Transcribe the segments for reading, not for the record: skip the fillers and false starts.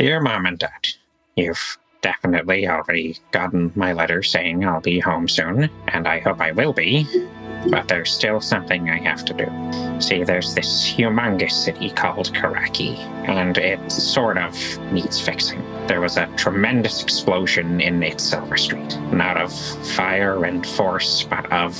Dear Mom and Dad, you've definitely already gotten my letter saying I'll be home soon, and I hope I will be, but there's still something I have to do. See, there's this humongous city called Karaki, and it sort of needs fixing. There was a tremendous explosion in its Silver Street, not of fire and force, but of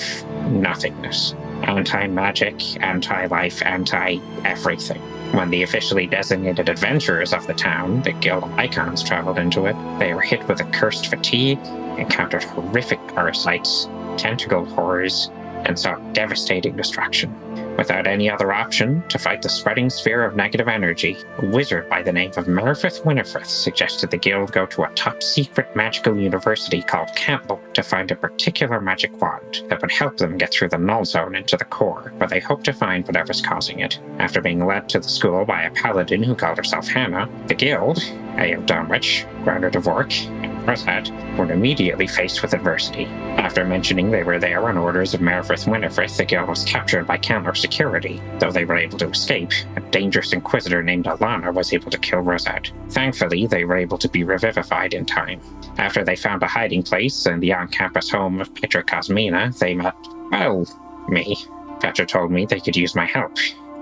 nothingness. Anti-magic, anti-life, anti-everything. When the officially designated adventurers of the town, the guild icons, traveled into it, they were hit with a cursed fatigue, encountered horrific parasites, tentacled horrors, and saw devastating destruction. Without any other option, to fight the spreading sphere of negative energy, a wizard by the name of Merfith Winifrith suggested the guild go to a top-secret magical university called Cantlore to find a particular magic wand that would help them get through the null zone into the core, where they hope to find whatever's causing it. After being led to the school by a paladin who called herself Hannah, the guild, Eao Dunwich, grounded of work, and Rosette, were immediately faced with adversity. After mentioning they were there on orders of Merfith Winifrith, the guild was captured by Cantlore security. Though they were able to escape, a dangerous inquisitor named Alana was able to kill Rosette. Thankfully, they were able to be revivified in time. After they found a hiding place in the on-campus home of Petra Cosmina, they met, well, me. Petra told me they could use my help,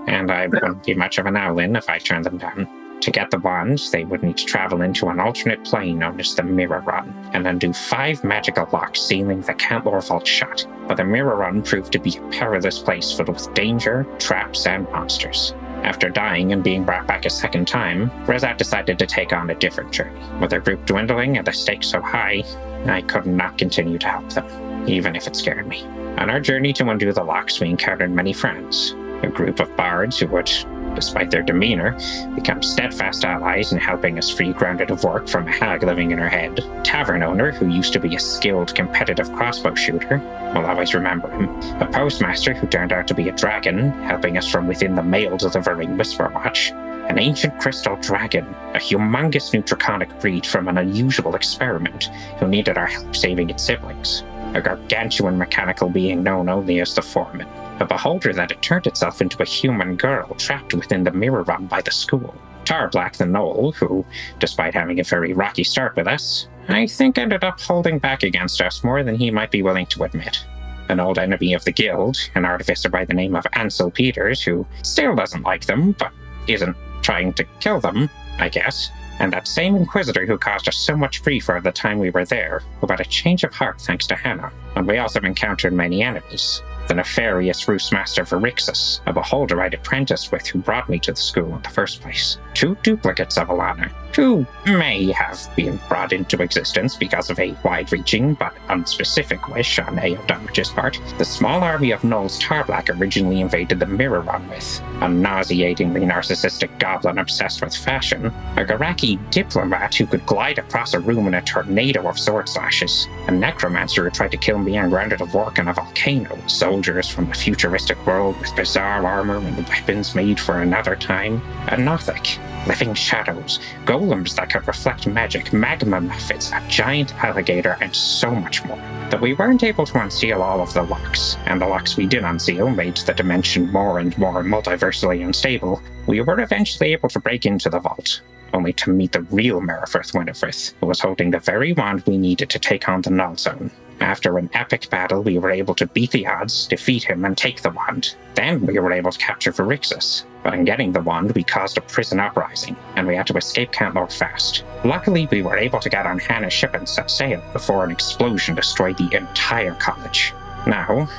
and I wouldn't be much of an owlin if I turned them down. To get the wand, they would need to travel into an alternate plane known as the Mirror Run, and undo 5 magical locks sealing the Cantlore vault shut. But the Mirror Run proved to be a perilous place filled with danger, traps, and monsters. After dying and being brought back a second time, Rosette decided to take on a different journey. With their group dwindling and the stakes so high, I could not continue to help them, even if it scared me. On our journey to undo the locks, we encountered many friends, a group of bards who would, despite their demeanor, become steadfast allies in helping us free Grounded of Work from a hag living in her head. Tavern owner, who used to be a skilled competitive crossbow shooter, we'll always remember him. A postmaster who turned out to be a dragon, helping us from within the mail-delivering Whisper Watch. An ancient crystal dragon, a humongous new draconic breed from an unusual experiment, who needed our help saving its siblings. A gargantuan mechanical being known only as the Foreman. A beholder that had turned itself into a human girl trapped within the Mirror Run by the school. Tarblack the Knoll, who, despite having a very rocky start with us, I think ended up holding back against us more than he might be willing to admit. An old enemy of the guild, an artificer by the name of Ansel Peters, who still doesn't like them, but isn't trying to kill them, I guess. And that same Inquisitor who caused us so much grief for the time we were there, who had a change of heart thanks to Hannah. And we also encountered many enemies. The nefarious Roostmaster Verixus, a beholder I'd apprenticed with who brought me to the school in the first place. 2 duplicates of Alana, who may have been brought into existence because of a wide-reaching but unspecific wish on Eao Dunwich's part. The small army of Knowles Tarblack originally invaded the Mirror Run with a nauseatingly narcissistic goblin obsessed with fashion, a Garaki diplomat who could glide across a room in a tornado of sword slashes, a necromancer who tried to kill me on Grounded of Work on a volcano, soldiers from a futuristic world with bizarre armor and weapons made for another time, a Nothic, living shadows, golems that could reflect magic, magma methods, a giant alligator, and so much more. Though we weren't able to unseal all of the locks, and the locks we did unseal made the dimension more and more multiversally unstable, we were eventually able to break into the vault, only to meet the real Merfith Winifrith, who was holding the very wand we needed to take on the Null Zone. After an epic battle, we were able to beat the odds, defeat him, and take the wand. Then we were able to capture Verixus. But in getting the wand, we caused a prison uprising, and we had to escape Cantlore fast. Luckily, we were able to get on Hannah's ship and set sail before an explosion destroyed the entire college. Now,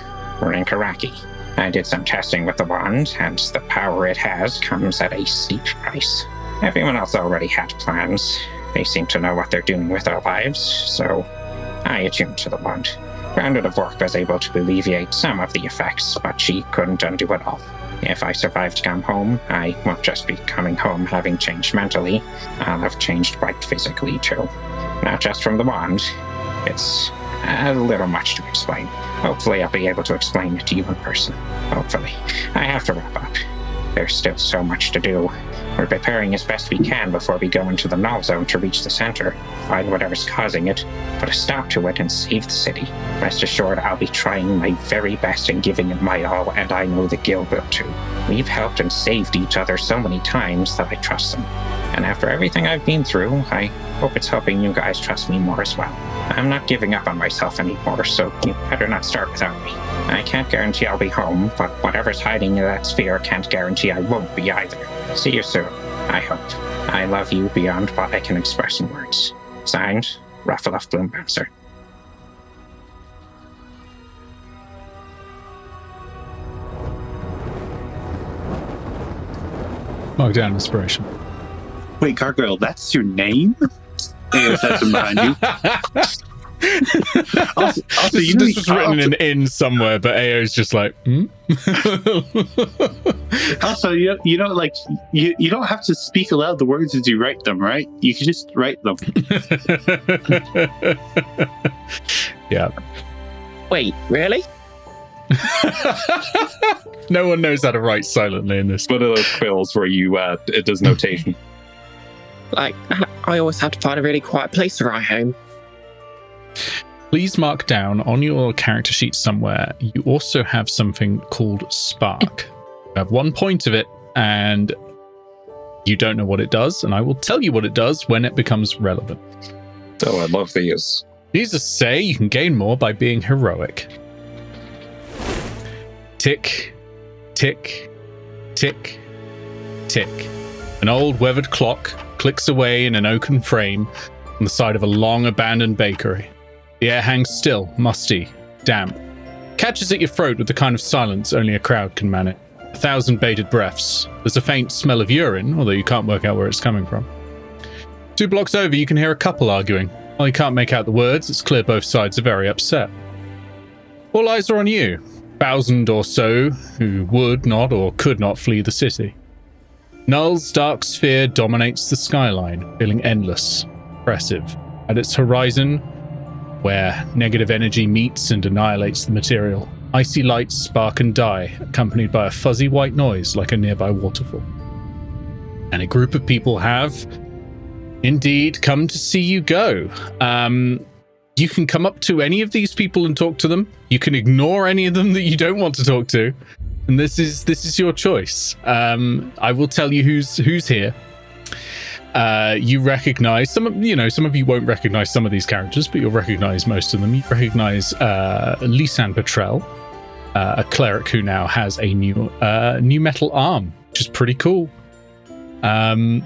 we're in Karaki. I did some testing with the wand, and the power it has comes at a steep price. Everyone else already had plans. They seem to know what they're doing with their lives, so I attuned to the wand. Grounded of Work was able to alleviate some of the effects, but she couldn't undo it all. If I survive to come home, I won't just be coming home having changed mentally, I'll have changed quite physically too. Not just from the wand. It's a little much to explain. Hopefully I'll be able to explain it to you in person. Hopefully. I have to wrap up. There's still so much to do. We're preparing as best we can before we go into the Null Zone to reach the center, find whatever's causing it, put a stop to it, and save the city. Rest assured I'll be trying my very best and giving it my all, and I know the guild will too. We've helped and saved each other so many times that I trust them. And after everything I've been through, I hope it's helping you guys trust me more as well. I'm not giving up on myself anymore, so you better not start without me. I can't guarantee I'll be home, but whatever's hiding in that sphere can't guarantee I won't be either. See you soon, I hope. I love you beyond what I can express in words. Signed, Ruffaloff Bloom Bouncer. Mark down inspiration. Wait, Gargoyle, that's your name? Hey, that's behind you. also, this was written in somewhere, but Ao's just like, Also, you know, like, you don't have to speak aloud the words as you write them, right? You can just write them. Yeah. Wait, really? No one knows how to write silently in this. One of those quills where you it does notation. Like, I always have to find a really quiet place to write home. Please mark down on your character sheet somewhere, you also have something called Spark. You have 1 point of it, and you don't know what it does, and I will tell you what it does when it becomes relevant. Oh, I love these. These say you can gain more by being heroic. Tick, tick, tick, tick. An old weathered clock clicks away in an oaken frame on the side of a long abandoned bakery. The air hangs still, musty, damp. Catches at your throat with the kind of silence only a crowd can manage. 1,000 bated breaths. There's a faint smell of urine, although you can't work out where it's coming from. 2 blocks over, you can hear a couple arguing. While you can't make out the words, it's clear both sides are very upset. All eyes are on you. 1,000 or so who would not or could not flee the city. Null's dark sphere dominates the skyline, feeling endless, oppressive. At its horizon, where negative energy meets and annihilates the material, icy lights spark and die, accompanied by a fuzzy white noise like a nearby waterfall. And a group of people have indeed come to see you go. You can come up to any of these people and talk to them. You can ignore any of them that you don't want to talk to. And this is your choice. I will tell you who's here. You recognize some of you won't recognize some of these characters, but you'll recognize most of them. You recognize Lisanne Petrel, a cleric who now has a new metal arm, which is pretty cool. Ton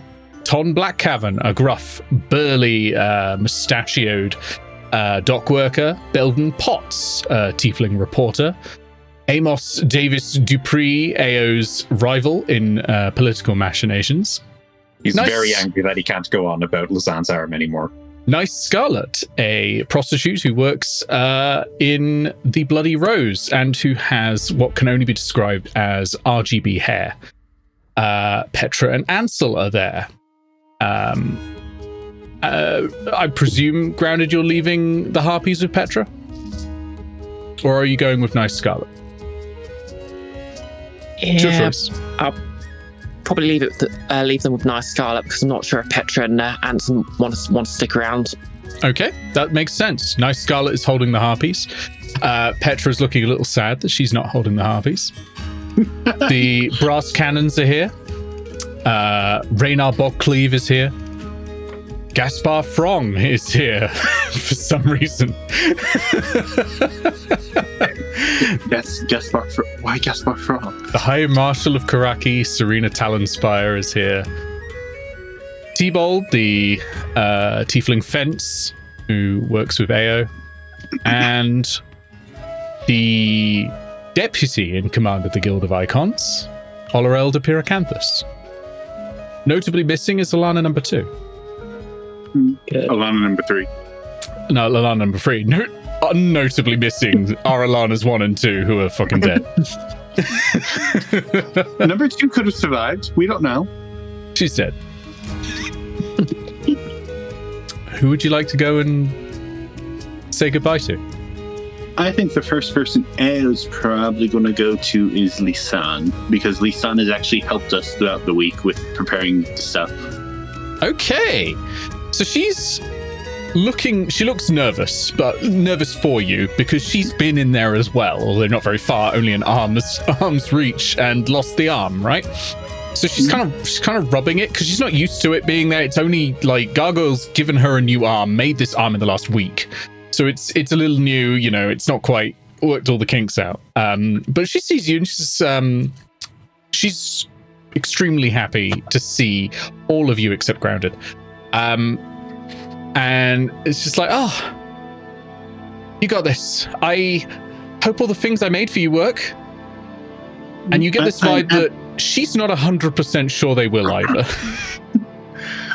Blackcavern, a gruff, burly, mustachioed dock worker. Belden Potts, tiefling reporter. Amos Davis Dupree, Ao's rival in political machinations. He's very angry that he can't go on about Lisanne's arm anymore. Nice Scarlet, a prostitute who works in the Bloody Rose and who has what can only be described as RGB hair. Petra and Ansel are there. I presume, Grounded, you're leaving the Harpies with Petra? Or are you going with Nice Scarlet? Yeah, I'll probably leave them with Nice Scarlet because I'm not sure if Petra and Anson want to stick around. Okay, that makes sense. Nice Scarlet is holding the Harpies. Petra's looking a little sad that she's not holding the Harpies. The Brass Cannons are here. Raynar Bogcleave is here. Gaspar Frong is here for some reason. Why Gaspar Frong? The High Marshal of Karaki, Serena Talonspire, is here. Tebold, the Tiefling Fence, who works with Ao. And the Deputy in command of the Guild of Icons, Olorel de Piracanthus. Notably missing is Alana number 2. Alana number 3. No, Alana number 3. Unnotably missing are Alana's 1 and 2, who are fucking dead. Number 2 could have survived. We don't know. She's dead. Who would you like to go and say goodbye to? I think the first person Ao's probably going to go to is Lisanne, because Lisanne has actually helped us throughout the week with preparing the stuff. Okay. So she looks nervous, but nervous for you because she's been in there as well, although not very far, only an arm's reach, and lost the arm, right? So she's kind of rubbing it because she's not used to it being there. It's only like Gargoyle's given her a new arm, made this arm in the last week, so it's a little new. You know, it's not quite worked all the kinks out. But she sees you, and she's extremely happy to see all of you except Grounded. And it's just like, oh, you got this. I hope all the things I made for you work. And you get this vibe that she's not 100% sure they will either.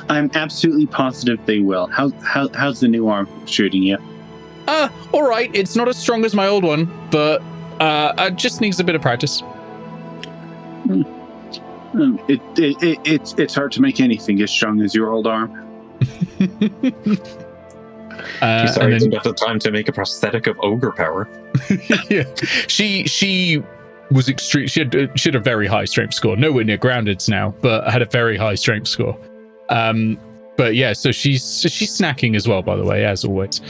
I'm absolutely positive they will. How's the new arm treating you? All right. It's not as strong as my old one, but it just needs a bit of practice. It's hard to make anything as strong as your old arm. Sorry, didn't have the time to make a prosthetic of ogre power. Yeah, she was extreme. She had a very high strength score, nowhere near Grounded's now, but had a very high strength score. But yeah, so she's snacking as well, by the way, as always.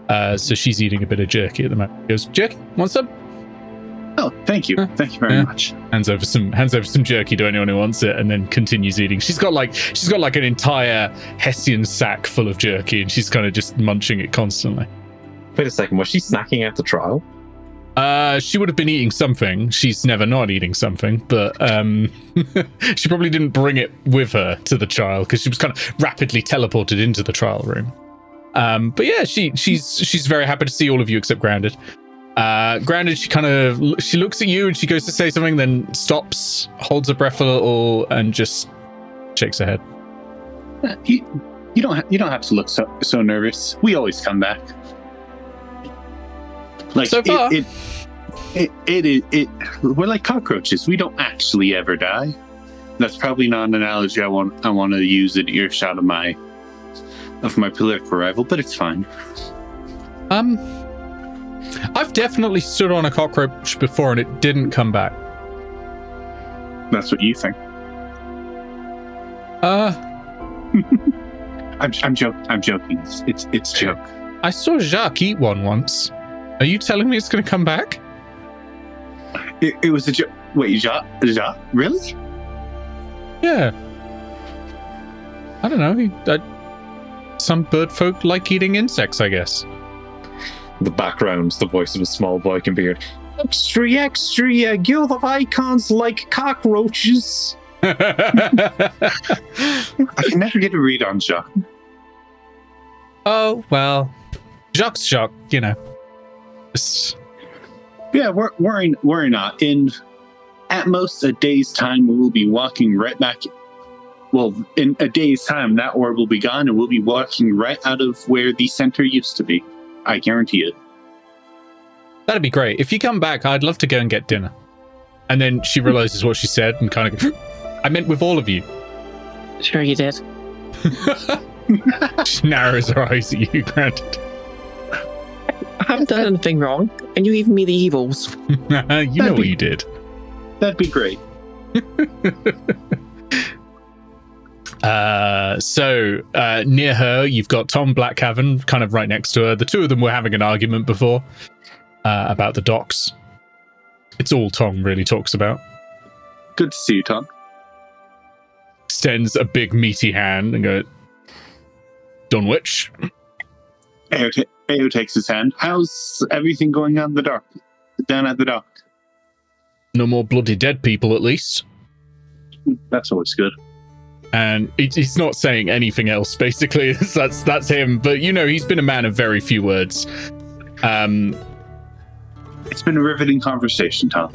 So she's eating a bit of jerky at the moment. She goes, jerky, want some? Oh, thank you. Thank you very much. Hands over some jerky to anyone who wants it, and then continues eating. She's got like an entire Hessian sack full of jerky, and she's kind of just munching it constantly. Wait a second, was she snacking at the trial? She would have been eating something. She's never not eating something, but she probably didn't bring it with her to the trial because she was kind of rapidly teleported into the trial room. But yeah, she's very happy to see all of you except Grounded. Grounded, she looks at you and she goes to say something, then stops, holds her breath a little, and just shakes her head. You don't have to look so nervous. We always come back. Like so far, we're like cockroaches. We don't actually ever die. That's probably not an analogy I want to use at earshot of my political rival, but it's fine. I've definitely stood on a cockroach before and it didn't come back. That's what you think. I'm joking. It's joke. I saw Jacques eat one once. Are you telling me it's going to come back? It was a joke. Wait, Jacques? Really? Yeah. I don't know. Some bird folk like eating insects, I guess. The background's the voice of a small boy can be heard. Extra, Guild of Icons like cockroaches. I can never get a read on Jacques. Oh, well. Jacques, you know. Yeah, worry not. In at most a day's time, we will be walking right back. Well, in a day's time, that orb will be gone, and we'll be walking right out of where the center used to be. I guarantee it. That'd be great. If you come back, I'd love to go and get dinner. And then she realizes what she said and kind of, I meant with all of you. Sure you did. She narrows her eyes at you, Grounded. I haven't done anything wrong, and you gave me the evils. You know what you did. That'd be great. So near her, you've got Tom Blackhaven kind of right next to her. The two of them were having an argument before about the docks. It's all Tom really talks about. Good to see you, Tom. Extends a big meaty hand and goes, Dunwich. Eao takes his hand. How's everything going on the dock? Down at the dock? No more bloody dead people, at least. That's always good. And he's not saying anything else, basically. That's him. But, you know, he's been a man of very few words. It's been a riveting conversation, Tom.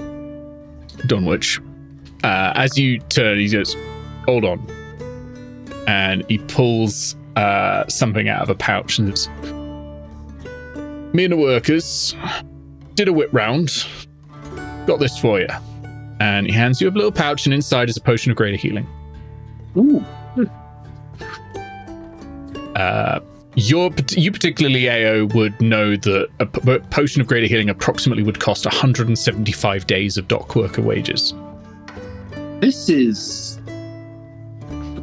Dunwich. As you turn, he goes, hold on. And he pulls something out of a pouch and says, me and the workers did a whip round. Got this for you. And he hands you a little pouch, and inside is a potion of greater healing. Ooh. You particularly, Eao, would know that a potion of greater healing approximately would cost 175 days of dock worker wages. This is...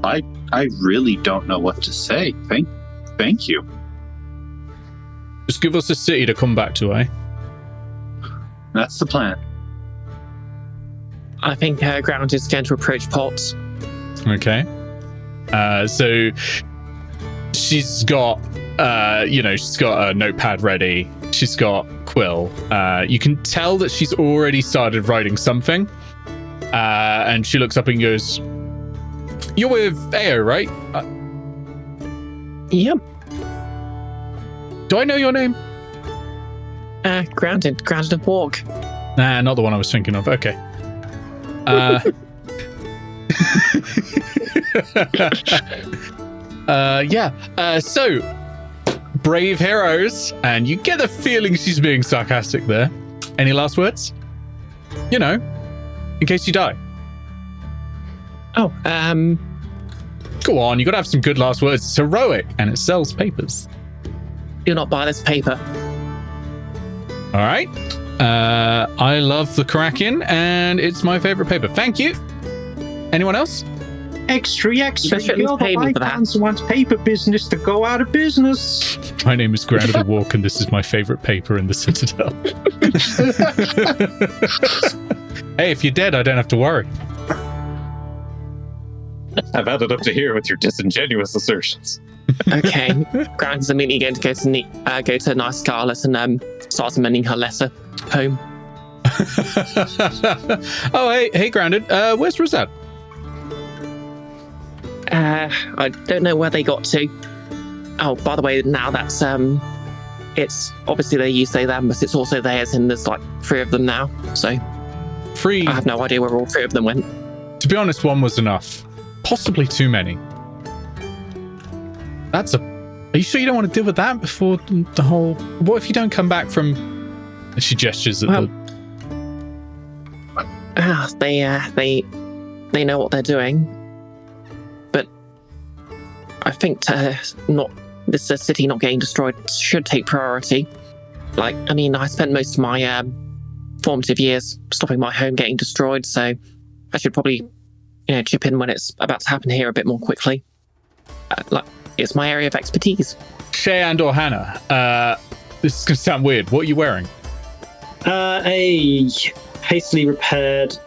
I really don't know what to say. Thank you. Just give us a city to come back to, eh? That's the plan. I think Ground is going to approach Pot Okay. So she's got, she's got a notepad ready. She's got quill. You can tell that she's already started writing something. And she looks up and goes, "You're with Eao, right?" Yep. Do I know your name? Grounded of Walk. Nah, not the one I was thinking of. Okay. So brave heroes, and you get the feeling she's being sarcastic there. Any last words? In case you die. Oh, Go on, you gotta have some good last words. It's heroic, and it sells papers. do not buy this paper. All right. I love the Kraken, and it's my favorite paper. Thank you. Anyone else? Extra. You better at least pay me for that. Icons wants paper business to go out of business. My name is Grounded of Walk, and this is my favorite paper in the Citadel. Hey, if you're dead, I don't have to worry. I've had it up to here with your disingenuous assertions. Okay. Grounded's immediately going to go to Nice Scarlet and start amending her letter home. Oh, hey, Grounded. Where's Rosette? I don't know where they got to. Oh, by the way, now that's it's obviously they use they them, but it's also theirs, and there's like 3 of them now. So 3. I have no idea where all 3 of them went. To be honest, 1 was enough. Possibly too many. Are you sure you don't want to deal with that before the whole? What if you don't come back from? And she gestures at They know what they're doing, but I think this city not getting destroyed should take priority. I spent most of my formative years stopping my home getting destroyed, so I should probably, chip in when it's about to happen here a bit more quickly. It's my area of expertise. Shay and or Hannah, this is going to sound weird. What are you wearing? A hastily repaired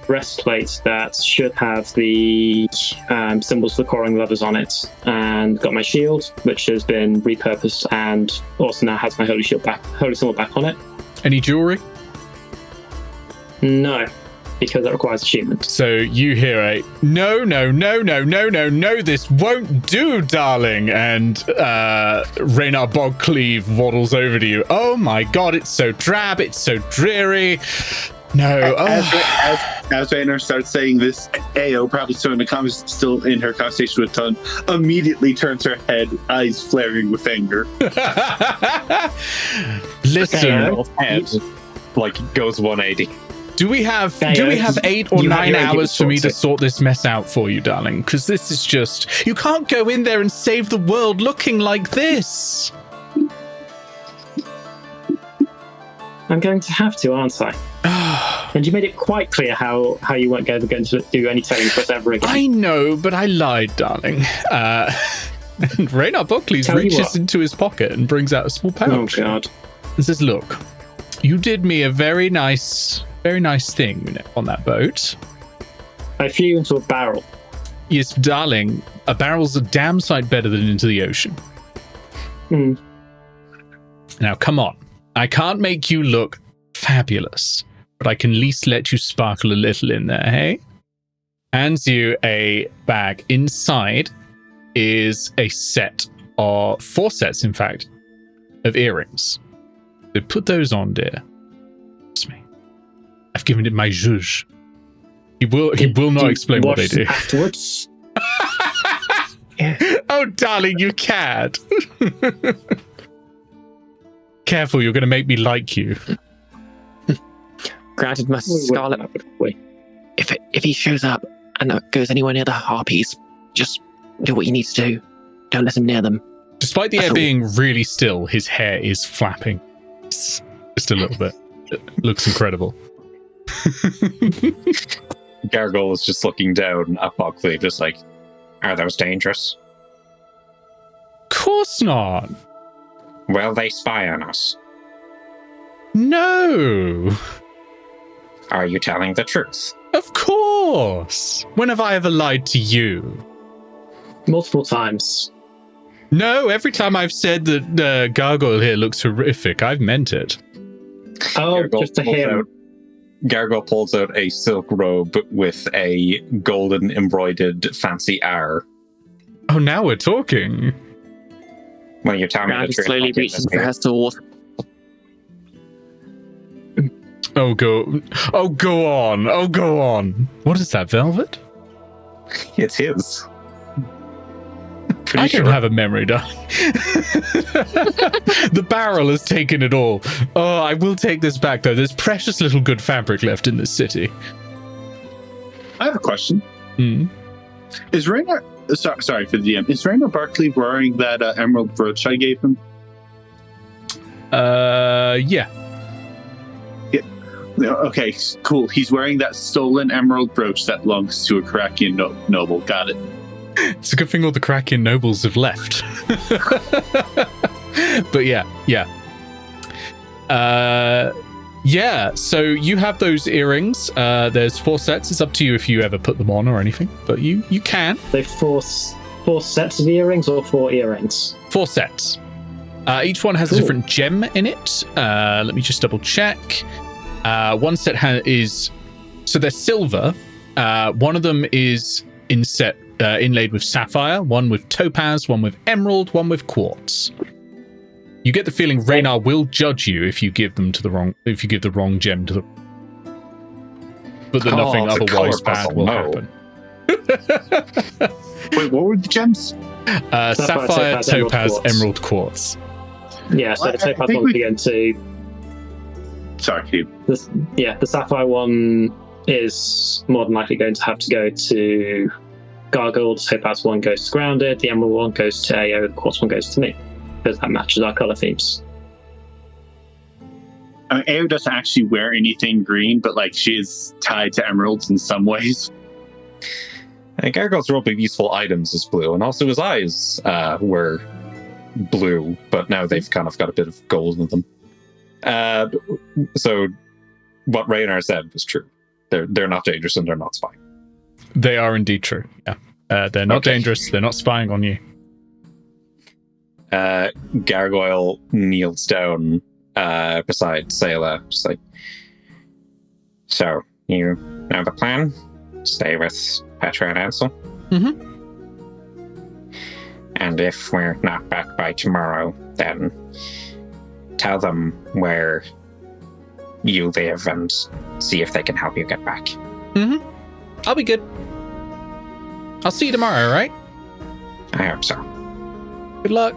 breastplate that should have the symbols for the coring lovers on it, and got my shield, which has been repurposed and also now has my holy symbol back on it. Any jewelry? No, because that requires achievement. So you hear a no, this won't do, darling. And Raynar Bogcleave waddles over to you. Oh my god, it's so drab, it's so dreary. No. As Raynar starts saying this, Eao, probably still in her conversation with Tun, immediately turns her head, eyes flaring with anger. Listen, Head, goes 180. do we have 8 or 9 hours for me to sort this mess out for you, darling? Because this is just, you can't go in there and save the world looking like this. I'm going to have to, aren't I? And you made it quite clear how you weren't going to do any telling for us ever again. I know, but I lied, darling. And Raynar Bogcleave reaches into his pocket and brings out a small pouch. Oh god. And says, "Look, you did me a very nice thing on that boat. I threw you into a barrel. Yes, darling, a barrel's a damn sight better than into the ocean. Now, come on. I can't make you look fabulous, but I can at least let you sparkle a little in there, hey?" Hands you a bag. Inside is a set, or 4 sets, in fact, of earrings. So put those on, dear. Trust me. I've given it my zhuzh. He will not explain what they do. Afterwards. Oh, darling, you cad. Careful, you're going to make me like you. Granted, Master Scarlet, if he shows up and goes anywhere near the harpies, just do what you need to do. Don't let him near them. Despite the air being really still, his hair is flapping. Just a little bit. It looks incredible. Gargoyle is just looking down at Bogcleave, just like, Are those dangerous? Of course not. Will they spy on us? No. Are you telling the truth? Of course! When have I ever lied to you? Multiple times. No, every time I've said that Gargoyle here looks horrific, I've meant it. Oh, Gargoyle just to pulls him. out- Gargoyle pulls out a silk robe with a golden embroidered fancy R. Oh, now we're talking. Will you tell me Granny the truth? slowly about your reaches for business? her sword. Oh, go on. What is that, velvet? It is. I don't have a memory, darling. The barrel has taken it all. Oh, I will take this back, though. There's precious little good fabric left in this city. I have a question. Hmm. Is Rainer... sorry for the DM. Is Rainer Barkley wearing that emerald brooch I gave him? Yeah. Okay, cool. He's wearing that stolen emerald brooch that belongs to a Karakian noble. Got it. It's a good thing all the Karakian nobles have left. But yeah. So you have those earrings. There's 4 sets. It's up to you if you ever put them on or anything, but you can. They four sets of earrings or 4 earrings? 4 sets. Each one has a Cool. different gem in it. Let me just double check. One set is... So they're silver. One of them is inlaid with sapphire, one with topaz, one with emerald, one with quartz. You get the feeling Raynar will judge you if you give the wrong gem to the... But that nothing it's a otherwise color bad puzzle, will no. happen. Wait, what were the gems? Sapphire, topaz, topaz, quartz. emerald, quartz. Yeah, so I the topaz think one's we- going to... Sorry, Hugh. The sapphire one is more than likely going to have to go to Gargoyle. The topaz one goes to Grounded. The emerald one goes to Ayo. The quartz one goes to me, because that matches our color themes. Ayo doesn't actually wear anything green, but like she is tied to emeralds in some ways. Gargoyle's robe of useful items is blue, and also his eyes were blue, but now they've kind of got a bit of gold in them. So what Raynar said was true. They're not dangerous and they're not spying. They are indeed true. Yeah. They're not Okay. dangerous. They're not spying on you. Gargoyle kneels down beside Sayla, just like, So, you know the plan? Stay with Petra and Ansel? And if we're not back by tomorrow, then tell them where you live and see if they can help you get back. I'll be good. I'll see you tomorrow, right? I hope so. Good luck.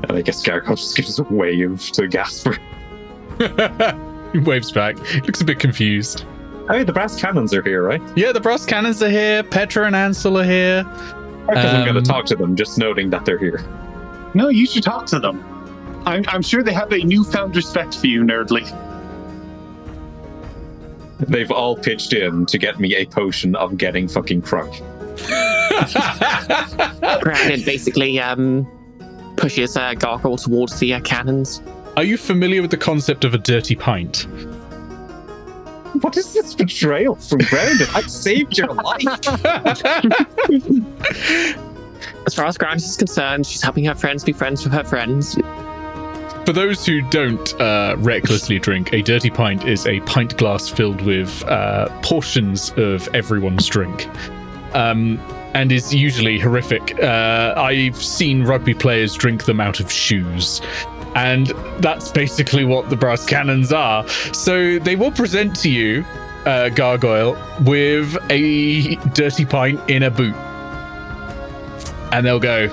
and I guess Gargoyle just gives a wave to Gasper. He waves back. He looks a bit confused. Hey, the brass cannons are here, right? Yeah, the brass cannons are here. Petra and Ansel are here. Because I'm going Um, to talk to them, just noting that they're here. No, you should talk to them. I'm sure they have a newfound respect for you, Nerdly. They've all pitched in to get me a potion of getting fucking crunk. Grounded basically pushes Gargoyle towards the cannons. Are you familiar with the concept of a dirty pint? What is this betrayal from Grounded? I saved your life. As far as Grounded is concerned, she's helping her friends be friends with her friends. For those who don't recklessly drink, a dirty pint is a pint glass filled with portions of everyone's drink. And is usually horrific. I've seen rugby players drink them out of shoes. And that's basically what the brass cannons are. So they will present to you, Gargoyle, with a dirty pint in a boot. And they'll go,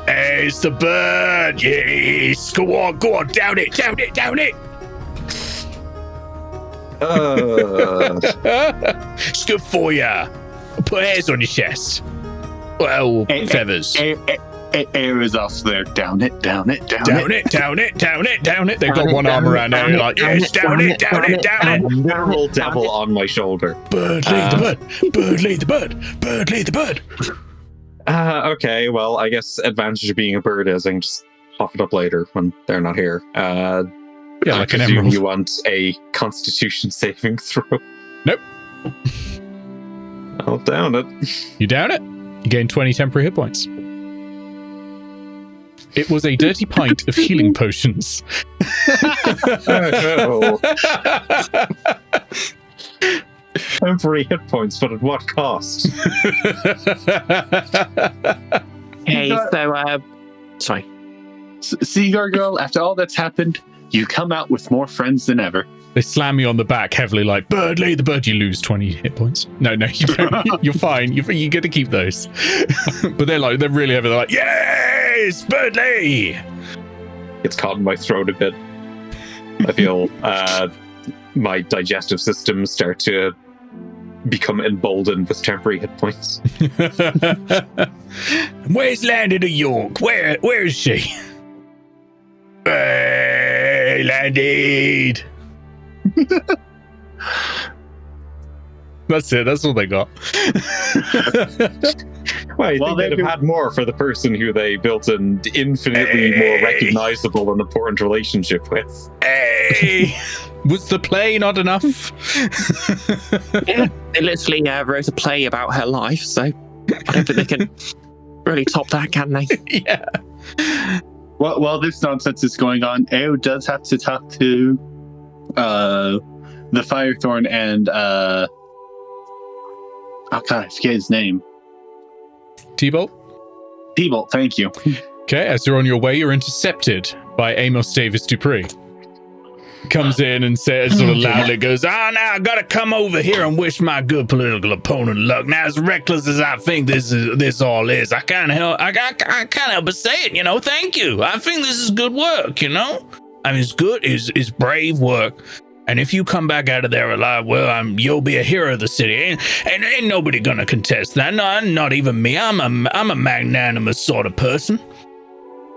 "Hey, it's the bird! Yes! Go on, down it! It's good for ya. Put hairs on your chest. Well, feathers. Air is off there. Down it. Down it. They've got one arm around there, like, yes, down it. Literal devil on my shoulder. Bird, lead the bird. Bird, lead the bird. Okay, well, I guess advantage of being a bird is I can just pop it up later when they're not here. Yeah, I like an presume emerald. you want a Constitution saving throw. Nope. I'll down it. You down it. You gain 20 temporary hit points. It was a dirty pint of healing potions. Oh. Temporary hit points, but at what cost? Okay, so, sorry. See, Gargoyle, after all that's happened, you come out with more friends than ever. They slam you on the back heavily, like, Birdley, the bird. You lose 20 hit points. No, you don't. You're fine. You get to keep those. But they're really heavy. They're like, yes, Birdley! It's caught in my throat a bit. I feel my digestive system start to become emboldened with temporary hit points. Where's Landed of York? Where is she? Hey, Landed! That's it. That's all they got. Well, I think they'd have had more for the person who they built an infinitely more recognizable and important relationship with. Hey! Was the play not enough? Yeah, they literally wrote a play about her life, so I don't think they can really top that, can they? Yeah. Well, while this nonsense is going on, Eao does have to talk to the Firethorn and oh god, I forget his name. T-Bolt? T-Bolt, thank you. Okay, as you're on your way, you're intercepted by Amos Davis Dupree. Comes in and says sort of loudly, goes, now I gotta come over here and wish my good political opponent luck. Now, as reckless as I think this all is, I can't help but say it, thank you. I think this is good work, I mean, it's good, it's brave work. And if you come back out of there alive, well, you'll be a hero of the city. Ain't nobody gonna contest that. No, not even me. I'm a magnanimous sort of person.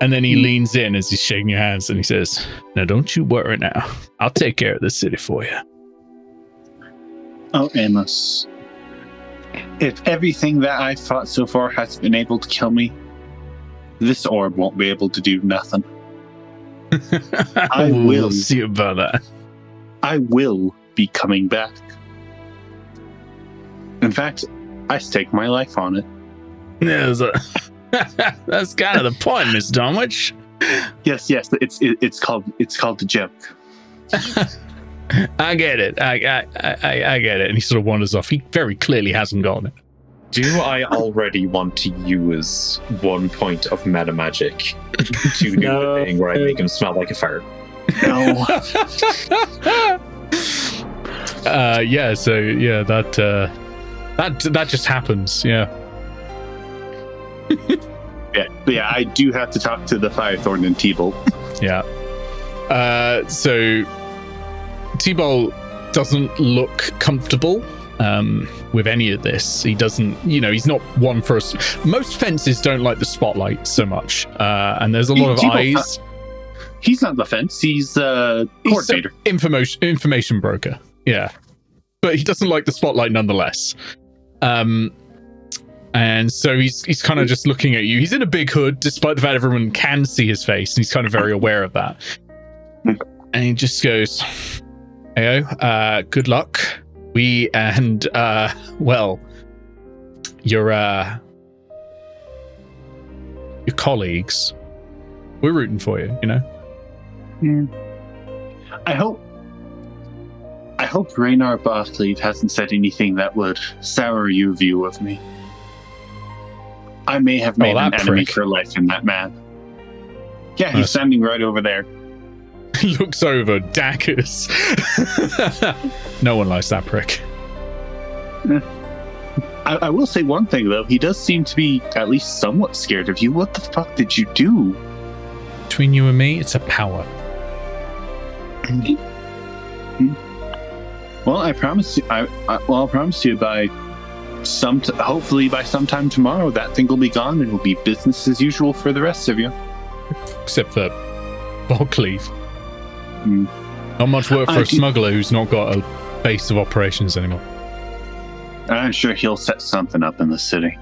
And then he leans in as he's shaking your hands and he says, now don't you worry now. I'll take care of the city for you. Oh, Amos. If everything that I've fought so far has been able to kill me, this orb won't be able to do nothing. I will. We'll see about that. I will be coming back. In fact, I stake my life on it. That's kind of the point, Miss Dunwich. Yes, it's called the joke. I get it. I get it. And he sort of wanders off. He very clearly hasn't gotten it. Do I already want to use 1 point of meta magic to do the thing where I make him smell like a fart? No. Yeah. So yeah, that just happens. Yeah. Yeah, I do have to talk to the Firethorn and T-Bolt. Yeah. So T-Bolt doesn't look comfortable with any of this. He doesn't, he's not one for us. Most fences don't like the spotlight so much. And there's a lot of eyes. He's not the fence. He's the coordinator. Information broker. Yeah. But he doesn't like the spotlight nonetheless. And so he's kind of just looking at you. He's in a big hood, despite the fact everyone can see his face. And he's kind of very aware of that. And he just goes, Eao, good luck. Your colleagues, we're rooting for you, I hope Raynar Barclay hasn't said anything that would sour your view of me. I may have made an enemy for life in that man. Yeah, he's standing right over there. He looks over, daggers. No one likes that prick. I will say one thing, though. He does seem to be at least somewhat scared of you. What the fuck did you do? Between you and me, it's a power. Well, I promise you. I'll promise you hopefully by sometime tomorrow, that thing will be gone and it will be business as usual for the rest of you. Except for Bogleaf. Not much work for a smuggler who's not got a base of operations anymore. I'm sure he'll set something up in the city.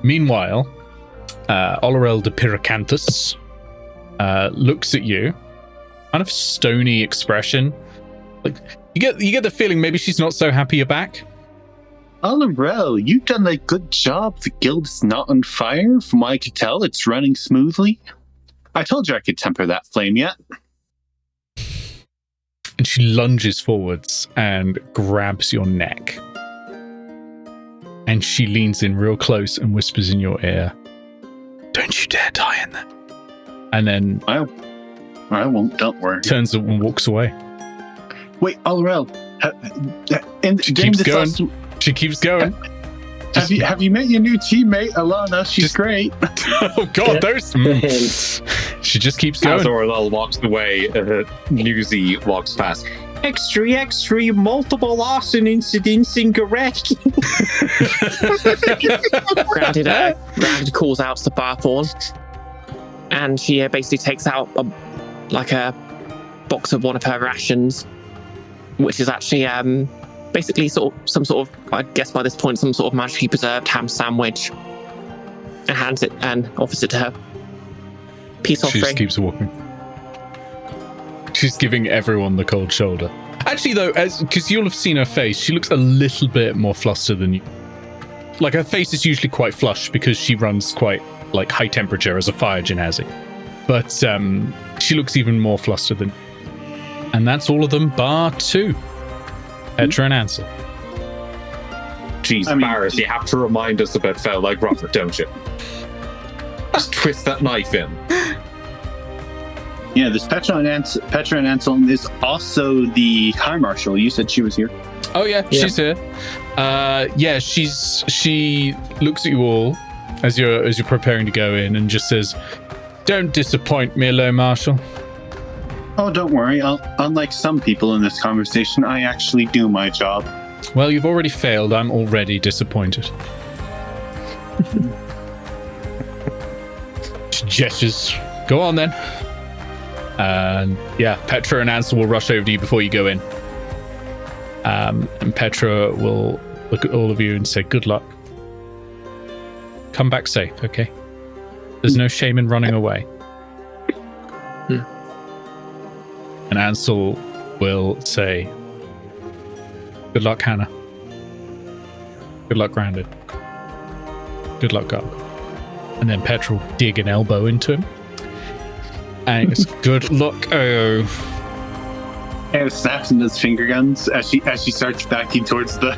Meanwhile, Olorel de Pyracanthus looks at you, kind of stony expression. You get the feeling maybe she's not so happy you're back. Alarel, you've done a good job. The guild is not on fire. From what I could tell, it's running smoothly. I told you I could temper that flame yet. And she lunges forwards and grabs your neck. And she leans in real close and whispers in your ear, "Don't you dare die in there." And then I won't, don't worry. Turns and walks away. Wait, Alarel. She keeps going. Have you met your new teammate, Alana? She's great. Oh God, those. She just keeps going. As Orlel walks away, Newsy walks past. Extra, multiple arson incidents in Garek. Grounded calls out to Barthorn, and she basically takes out a box of one of her rations, which is actually basically some sort of, I guess by this point, some sort of magically preserved ham sandwich, and hands it and offers it to her. Peace offering. She just keeps walking. She's giving everyone the cold shoulder. Actually, though, because you'll have seen her face, she looks a little bit more flustered than you. Like, her face is usually quite flushed because she runs quite, high temperature as a fire genasi. But she looks even more flustered than... And that's all of them, bar 2. Petra and Ansel. Jeez, Barris, you have to remind us about Fell Like Robert, don't you? Just twist that knife in. Yeah, this Petra and Ansel is also the High Marshal. You said she was here. Oh yeah, she's here. She looks at you all as you're preparing to go in and just says, "Don't disappoint me, Eao Marshal." Oh, don't worry. Unlike some people in this conversation, I actually do my job. Well, you've already failed. I'm already disappointed. She gestures. Go on then. And Petra and Ansel will rush over to you before you go in. And Petra will look at all of you and say, "Good luck. Come back safe, okay? There's no shame in running away." And Ansel will say, "Good luck, Hannah. Good luck, Grounded. Good luck, God." And then Petra will dig an elbow into him. And it's "Good luck, Eao." Eao snaps into his finger guns as she starts backing towards the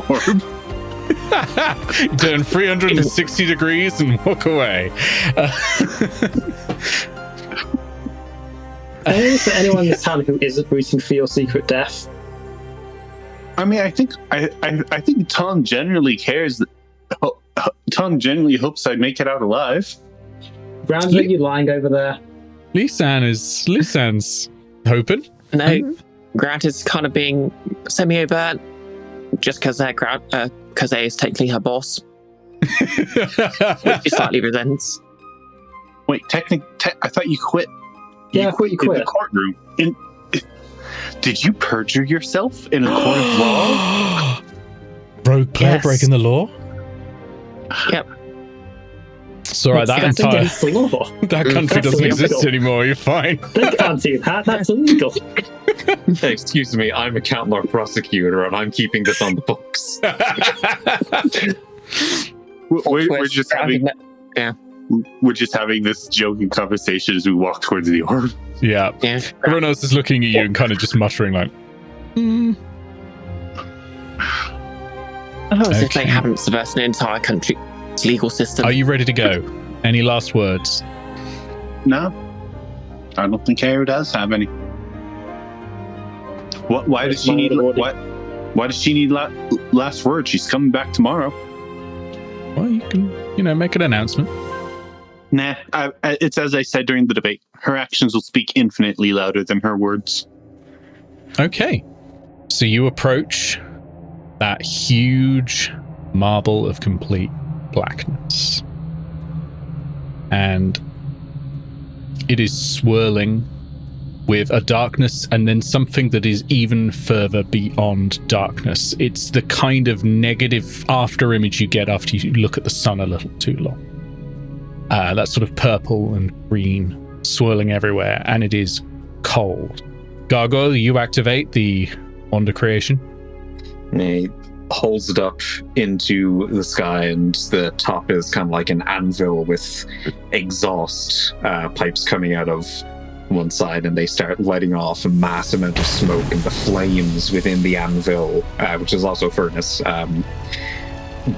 orb. Turn 360 degrees and walk away. For anyone in this town who isn't rooting for your secret death, I mean, I think Tom generally cares. Tom generally hopes I'd make it out alive. Grounded, are you lying over there? Lisan's hoping. No, Grounded's kind of being semi-overt just because A is technically her boss. Which she slightly resents. Wait, I thought you quit. Yeah, you quit. In the courtroom. Did you perjure yourself in a court of law? Rogue player breaking the law? Yep. It's alright, that country doesn't exist anymore, you're fine. They can't do that, that's illegal. Excuse me, I'm a Catlock prosecutor and I'm keeping this on the books. We're just having... We're just having this joking conversation as we walk towards the orb. Yeah. Everyone else is looking at you and kind of just muttering like, As if they haven't subverted an entire country's legal system. Are you ready to go? Any last words? No. I don't think Eao does have any. Why does she need last words? She's coming back tomorrow. Well, you can, make an announcement. Nah, it's as I said during the debate. Her actions will speak infinitely louder than her words. Okay. So you approach that huge marble of complete blackness. And it is swirling with a darkness and then something that is even further beyond darkness. It's the kind of negative after image you get after you look at the sun a little too long. That sort of purple and green swirling everywhere, and it is cold. Gargoyle, you activate the Wonder Creation. And he holds it up into the sky, and the top is kind of like an anvil with exhaust pipes coming out of one side, and they start letting off a mass amount of smoke, and the flames within the anvil, which is also a furnace,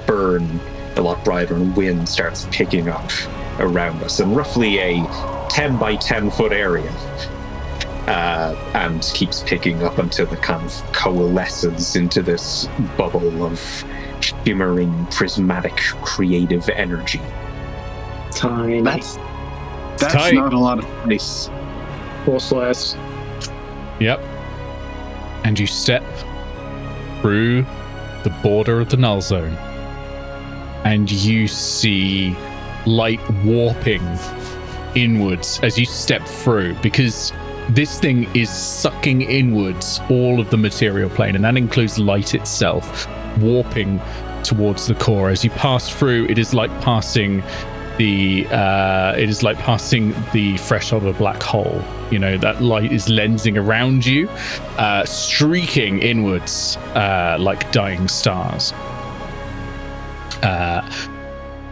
burn a lot brighter, and wind starts picking up around us in roughly a 10 by 10 foot area, and keeps picking up until it kind of coalesces into this bubble of shimmering, prismatic, creative energy. Tiny. That's tight. not a lot of space. Horseless. Yep. And you step through the border of the null zone, and you see light warping inwards as you step through, because this thing is sucking inwards all of the material plane, and that includes light itself, warping towards the core. As you pass through, it is like passing the threshold of a black hole. You know, that light is lensing around you, streaking inwards like dying stars.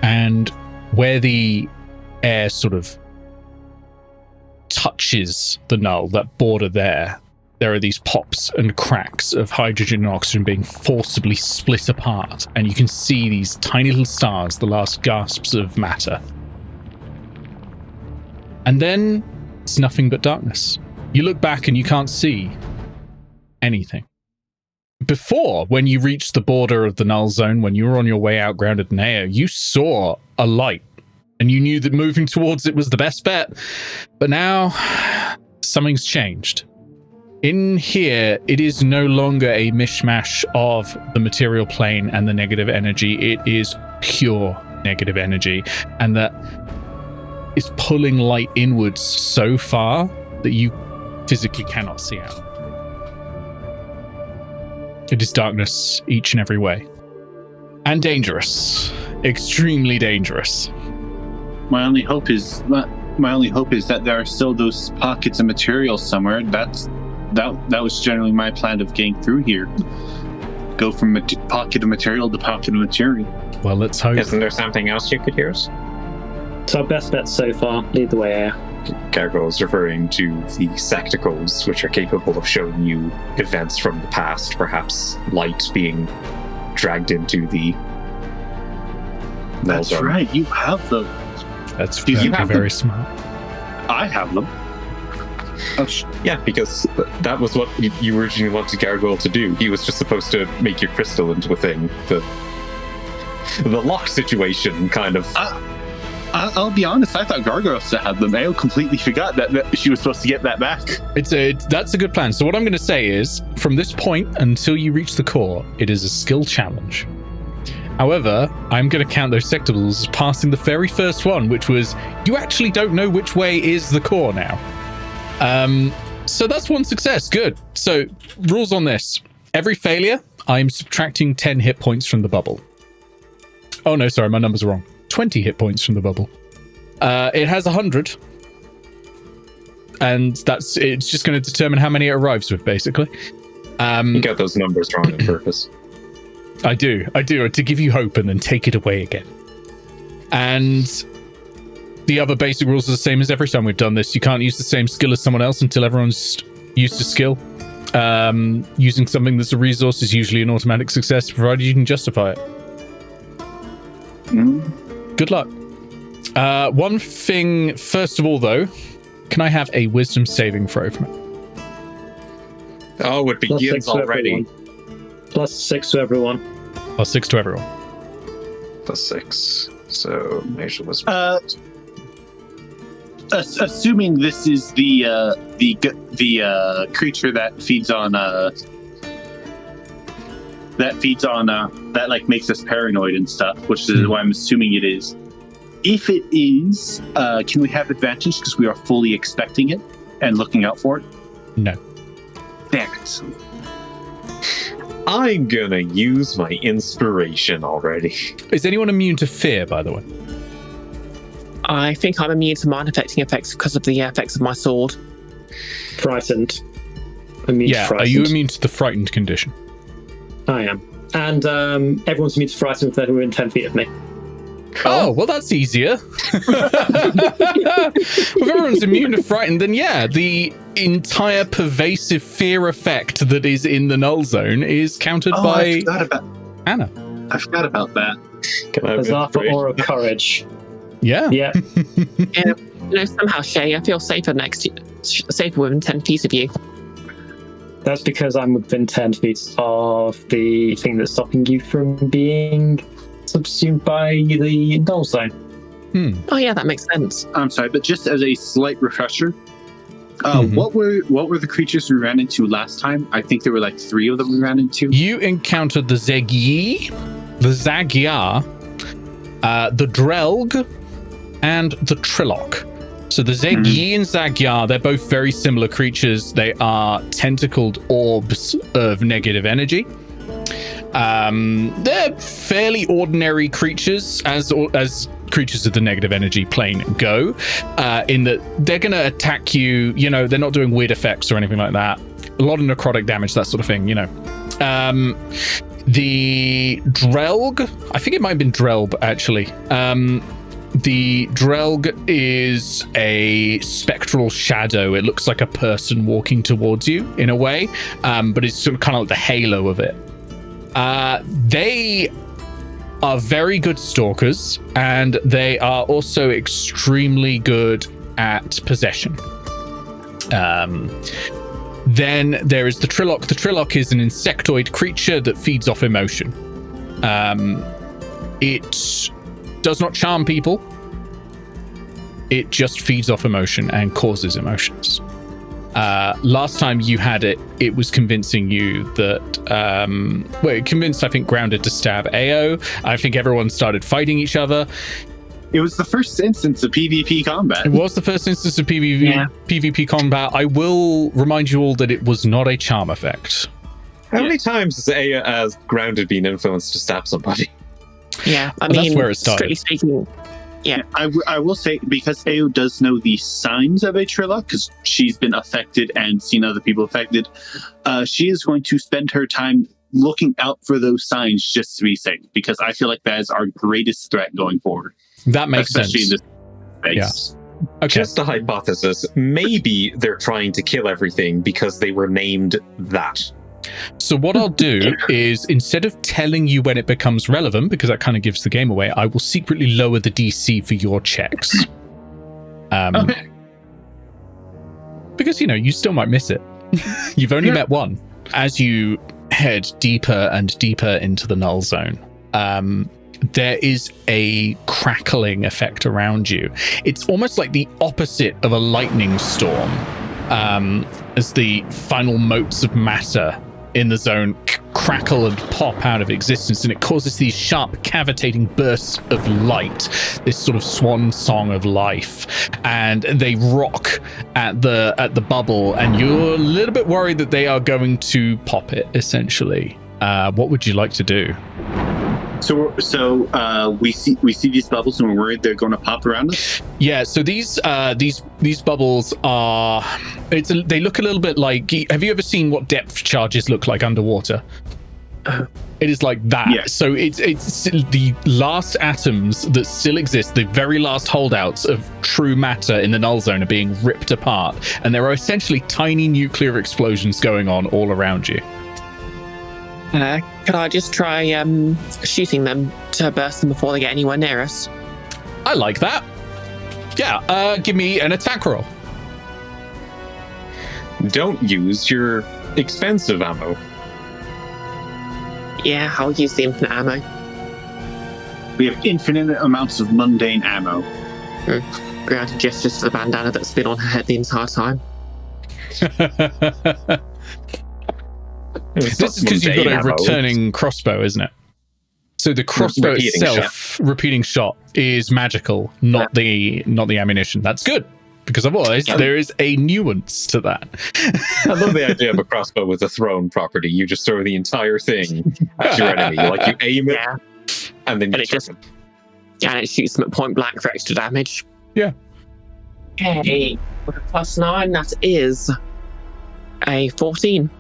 And where the air sort of touches the null, that border there are these pops and cracks of hydrogen and oxygen being forcibly split apart, and you can see these tiny little stars, the last gasps of matter. And then it's nothing but darkness. You look back and you can't see anything. Before, when you reached the border of the null zone, when you were on your way out grounded in Eao, you saw a light, and you knew that moving towards it was the best bet. But now, something's changed. In here, it is no longer a mishmash of the material plane and the negative energy. It is pure negative energy, and that is pulling light inwards so far that you physically cannot see out. It is darkness each and every way. And dangerous. Extremely dangerous. My only hope is that there are still those pockets of material somewhere. That was generally my plan of getting through here. Go from pocket of material to pocket of material. Well, let's hope. Isn't there something else you could use? It's our best bet so far. Lead the way, Eao. Gargoyle is referring to the secticles, which are capable of showing you events from the past, perhaps light being dragged into the null That's zone. right. You have them. That's Do you have very them? smart. I have them. Oh, Yeah, because that was what you originally wanted Gargoyle to do. He was just supposed to make your crystal into a thing. The lock situation kind of... I'll be honest, I thought Gargoyle still had them. Eao completely forgot that she was supposed to get that back. That's a good plan. So what I'm going to say is, from this point until you reach the core, it is a skill challenge. However, I'm going to count those sectables as passing the very first one, which was, you actually don't know which way is the core now. So that's one success. Good. So rules on this. Every failure, I'm subtracting 10 hit points from the bubble. Oh no, sorry, my numbers are wrong. 20 hit points from the bubble. It has 100. And it's just going to determine how many it arrives with, basically. You got those numbers wrong on purpose. I do, to give you hope and then take it away again. And the other basic rules are the same as every time we've done this. You can't use the same skill as someone else until everyone's used a skill. Using something that's a resource is usually an automatic success, provided you can justify it. Good luck. One thing, first of all, though, can I have a wisdom saving throw from it? Oh, it begins already. +6 to everyone. +6 to everyone. +6. So, major was... Assuming this is the creature that feeds on that like makes us paranoid and stuff, which is why I'm assuming it is. If it is, can we have advantage because we are fully expecting it and looking out for it? No. Damn it. I'm gonna use my inspiration already. Is anyone immune to fear, by the way? I think I'm immune to mind affecting effects because of the effects of my sword. Frightened. immune to Yeah, frightened. are you immune to the frightened condition? I am. And everyone's immune to frightened if they're within 10 feet of me. Oh, well, that's easier. If everyone's immune to frightened, then yeah, the entire pervasive fear effect that is in the null zone is countered by Anna. I forgot about that. Bizarre for aura of courage. Yeah. Yeah. Somehow, Shay, I feel safer safer within 10 feet of you. That's because I'm within 10 feet of the thing that's stopping you from being subsumed by the null zone. Oh yeah, that makes sense. I'm sorry, but just as a slight refresher, what were the creatures we ran into last time? I think there were like 3 of them we ran into. You encountered the Zegyi, the Zagyar, the Drelg, and the Trilok. So the Zegyi and Zagyar, they're both very similar creatures. They are tentacled orbs of negative energy. They're fairly ordinary creatures as creatures of the negative energy plane go, in that they're going to attack you. They're not doing weird effects or anything like that. A lot of necrotic damage, that sort of thing, The Drelg, I think it might have been Drelb, actually. The Drelg is a spectral shadow. It looks like a person walking towards you in a way, but it's sort of kind of like the halo of it. They are very good stalkers, and they are also extremely good at possession. Then there is the Trilok. The Trilok is an insectoid creature that feeds off emotion. It does not charm people. It just feeds off emotion and causes emotions. Last time you had it, it was convincing you that, it convinced, I think, Grounded to stab Eao. I think everyone started fighting each other. It was the first instance of PvP combat. It was the first instance of PvP combat. I will remind you all that it was not a charm effect. How many times has Eao as Grounded been influenced to stab somebody? Yeah, I mean, that's where it started. strictly speaking, yeah. I will say, because Eao does know the signs of a Trilok, because she's been affected and seen other people affected, she is going to spend her time looking out for those signs just to be safe, because I feel like that is our greatest threat going forward. That makes especially sense. In this space. Okay. Just a hypothesis. Maybe they're trying to kill everything because they were named that. So what I'll do is, instead of telling you when it becomes relevant, because that kind of gives the game away, I will secretly lower the DC for your checks. Okay. Because, you still might miss it. You've only met one. As you head deeper and deeper into the null zone, there is a crackling effect around you. It's almost like the opposite of a lightning storm, as the final motes of matter in the zone crackle and pop out of existence, and it causes these sharp cavitating bursts of light, this sort of swan song of life, and they rock at the bubble, and you're a little bit worried that they are going to pop it, essentially. What would you like to do? So we see these bubbles and we're worried they're going to pop around us. Yeah. So these bubbles are. They look a little bit like. Have you ever seen what depth charges look like underwater? It is like that. Yeah. So it's the last atoms that still exist, the very last holdouts of true matter in the null zone are being ripped apart, and there are essentially tiny nuclear explosions going on all around you. Could I just try shooting them to burst them before they get anywhere near us? I like that. Yeah, give me an attack roll. Don't use your expensive ammo. Yeah, I'll use the infinite ammo. We have infinite amounts of mundane ammo. Grounded gestures to the bandana that's been on her head the entire time. This is because you've got a returning crossbow, isn't it? So the crossbow itself, repeating shot, is magical, not the ammunition. That's good, because otherwise there is a nuance to that. I love the idea of a crossbow with a thrown property. You just throw the entire thing at your enemy. Like you aim it, and then you and it shoots them at point blank for extra damage. Yeah. Okay, with a +9, that is A 14.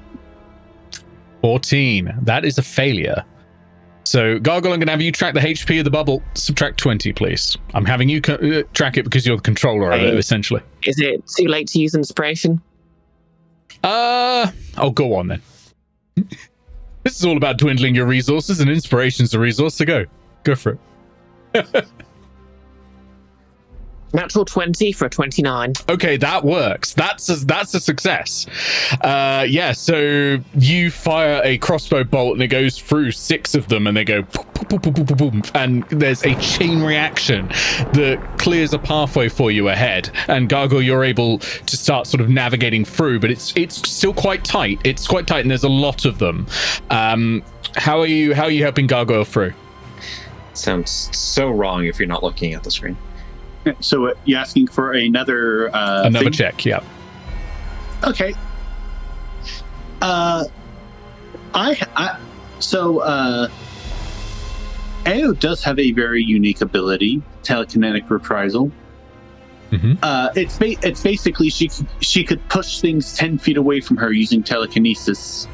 14. That is a failure. So, Gargoyle, I'm going to have you track the HP of the bubble. Subtract 20, please. I'm having you track it because you're the controller of it, essentially. Is it too late to use inspiration? Oh, go on then. This is all about dwindling your resources, and inspiration's a resource, so go for it. Natural 20 for a 29. Okay, that works. That's a success. So you fire a crossbow bolt and it goes through 6 of them and they go boom, boom, boom, boom, boom, boom, and there's a chain reaction that clears a pathway for you ahead. And Gargoyle, you're able to start sort of navigating through, but it's still quite tight. It's quite tight and there's a lot of them. How are you helping Gargoyle through? Sounds so wrong if you're not looking at the screen. So you're asking for another thing? check, yeah. Okay. Eao does have a very unique ability, telekinetic reprisal. Mm-hmm. It's basically she could push things 10 feet away from her using telekinesis.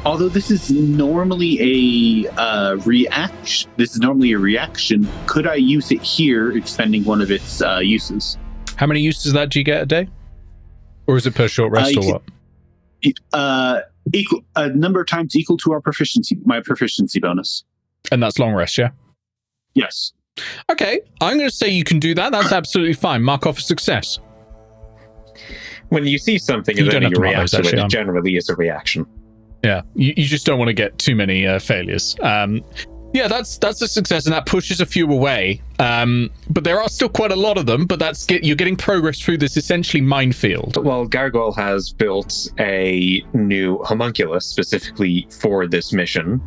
Although this is normally a reaction, could I use it here, expending one of its uses? How many uses of that do you get a day? Or is it per short rest or what? Equal a number of times equal to my proficiency bonus. And that's long rest, yeah? Yes. Okay, I'm going to say you can do that. That's absolutely fine. Mark off a success. When you see something and then you react to it, it generally is a reaction. Yeah, you just don't want to get too many failures. Yeah, that's a success, and that pushes a few away. But there are still quite a lot of them, but you're getting progress through this essentially minefield. Well, Gargoyle has built a new homunculus specifically for this mission,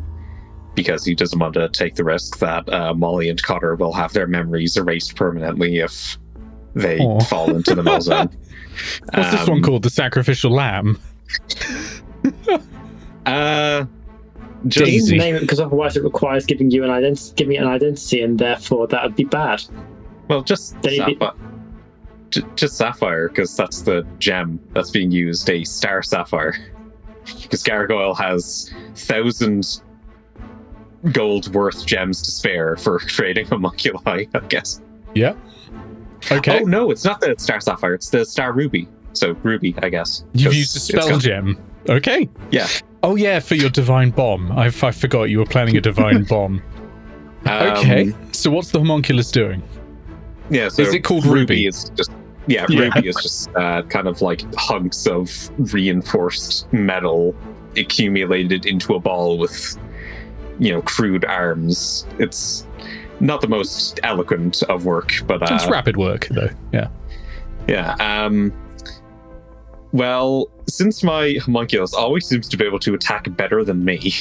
because he doesn't want to take the risk that Molly and Cotter will have their memories erased permanently if they fall into the null zone. What's this one called? The Sacrificial Lamb? Just name it, because otherwise it requires giving you an identity, and therefore that would be bad. Well, just Sapphire, because that's the gem that's being used, a Star Sapphire. Because Gargoyle has 1,000 gold worth gems to spare for creating homunculi, I guess. Yeah. Okay. Oh no, it's not the Star Sapphire, it's the Star Ruby. So Ruby, I guess. You've used a spell gem. Okay. Yeah. Oh yeah, for your divine bomb. I forgot you were planning a divine bomb. Okay. So what's the homunculus doing? Yeah. So is it called Ruby? Is just Ruby is just kind of like hunks of reinforced metal accumulated into a ball with, crude arms. It's not the most eloquent of work, but it's rapid work though. Yeah. Yeah. Well, since my homunculus always seems to be able to attack better than me,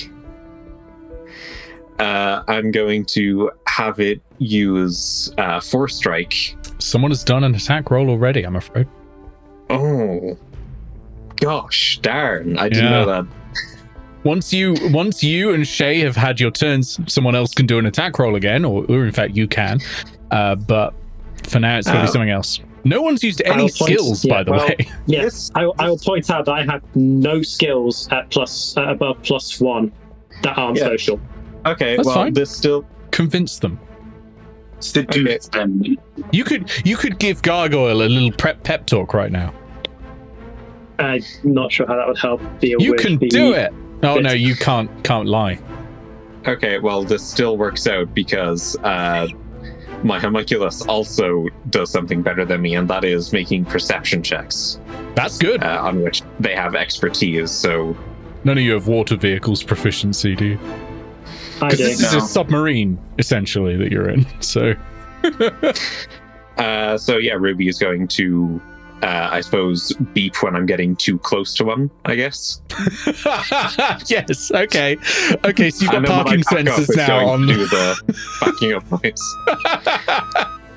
I'm going to have it use Force Strike. Someone has done an attack roll already, I'm afraid. Oh, gosh, darn! I didn't know that. Once you and Shay have had your turns, someone else can do an attack roll again, or in fact you can. But for now, it's going to be something else. No one's used any skills, by the way. Yes, I will point out that I have no skills at above +1 that aren't social. Okay, that's fine. This still convince them. Seduce them. You could give Gargoyle a little pep talk right now. I'm not sure how that would help. You can do it. Oh no, you can't lie. Okay, well, this still works out because my homunculus also does something better than me, and that is making perception checks. That's good. On which they have expertise, so... None of you have water vehicles proficiency, do you? Because this is a submarine, essentially, that you're in, so... So yeah, Ruby is going to, I suppose, beep when I'm getting too close to one, I guess. Yes, okay. Okay, so you've got parking sensors now on... do the backing up noise.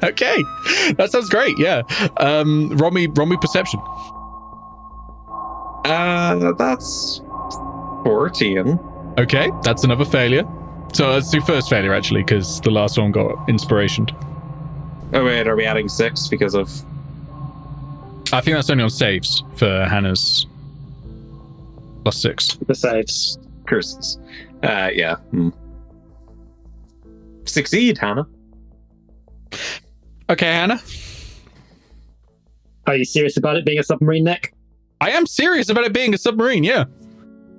Okay, that sounds great, yeah. Roll me perception. That's 14. Okay, that's another failure. So let's do first failure, actually, because the last one got inspiration. Oh wait, are we adding 6 because of... I think that's only on saves for Hannah's. +6. The saves. Curses. Yeah. Succeed, Hannah. Okay, Hannah. Are you serious about it being a submarine, Nick? I am serious about it being a submarine, yeah.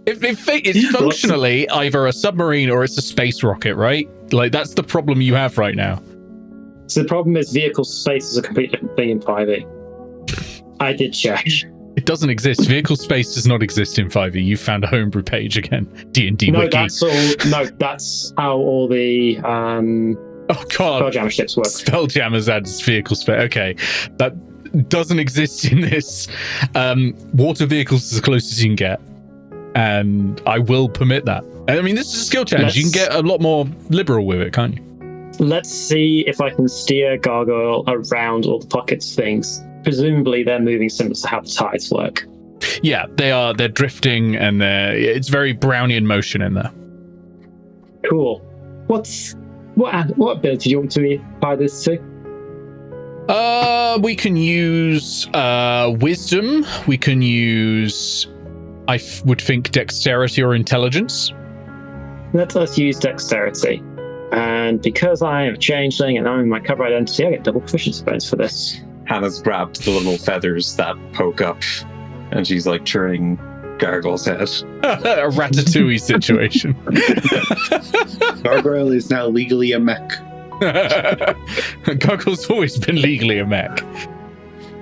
It's functionally either a submarine or it's a space rocket, right? Like, that's the problem you have right now. So the problem is vehicle space is a completely different thing in 5e. I did check. It doesn't exist. Vehicle space does not exist in 5e. You found a homebrew page again. D&D No, wiki. that's how all the Oh god. Spelljammer ships work. Spelljammer's adds vehicle space. Okay. That doesn't exist in this. Water vehicles is the closest you can get. And I will permit that. I mean, this is a skill challenge. You can get a lot more liberal with it, can't you? Let's see if I can steer Gargoyle around all the pockets things. Presumably they're moving similar to how the tides work. Yeah, they are. They're drifting and it's very Brownian motion in there. Cool. What ability do you want to apply this to? We can use wisdom. We can use, I would think, dexterity or intelligence. Let us use dexterity. And because I am a changeling and I'm in my cover identity, I get double proficiency bonus for this. Hannah's grabbed the little feathers that poke up, and she's like turning Gargoyle's head. A Ratatouille situation. Gargoyle is now legally a mech. Gargoyle's always been legally a mech.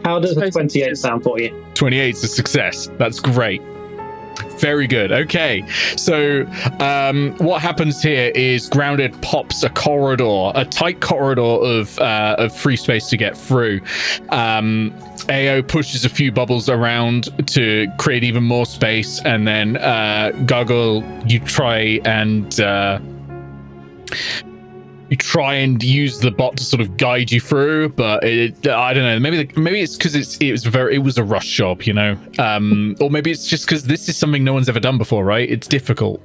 How does the 28 sound for you? 28's a success. That's great. Very good. Okay. So what happens here is Grounded pops a corridor, a tight corridor of free space to get through. Eao pushes a few bubbles around to create even more space, and then Gargoyle, you try and use the bot to sort of guide you through, but I don't know. Maybe it's because it was a rush job, you know, or maybe it's just because this is something no one's ever done before, right? It's difficult,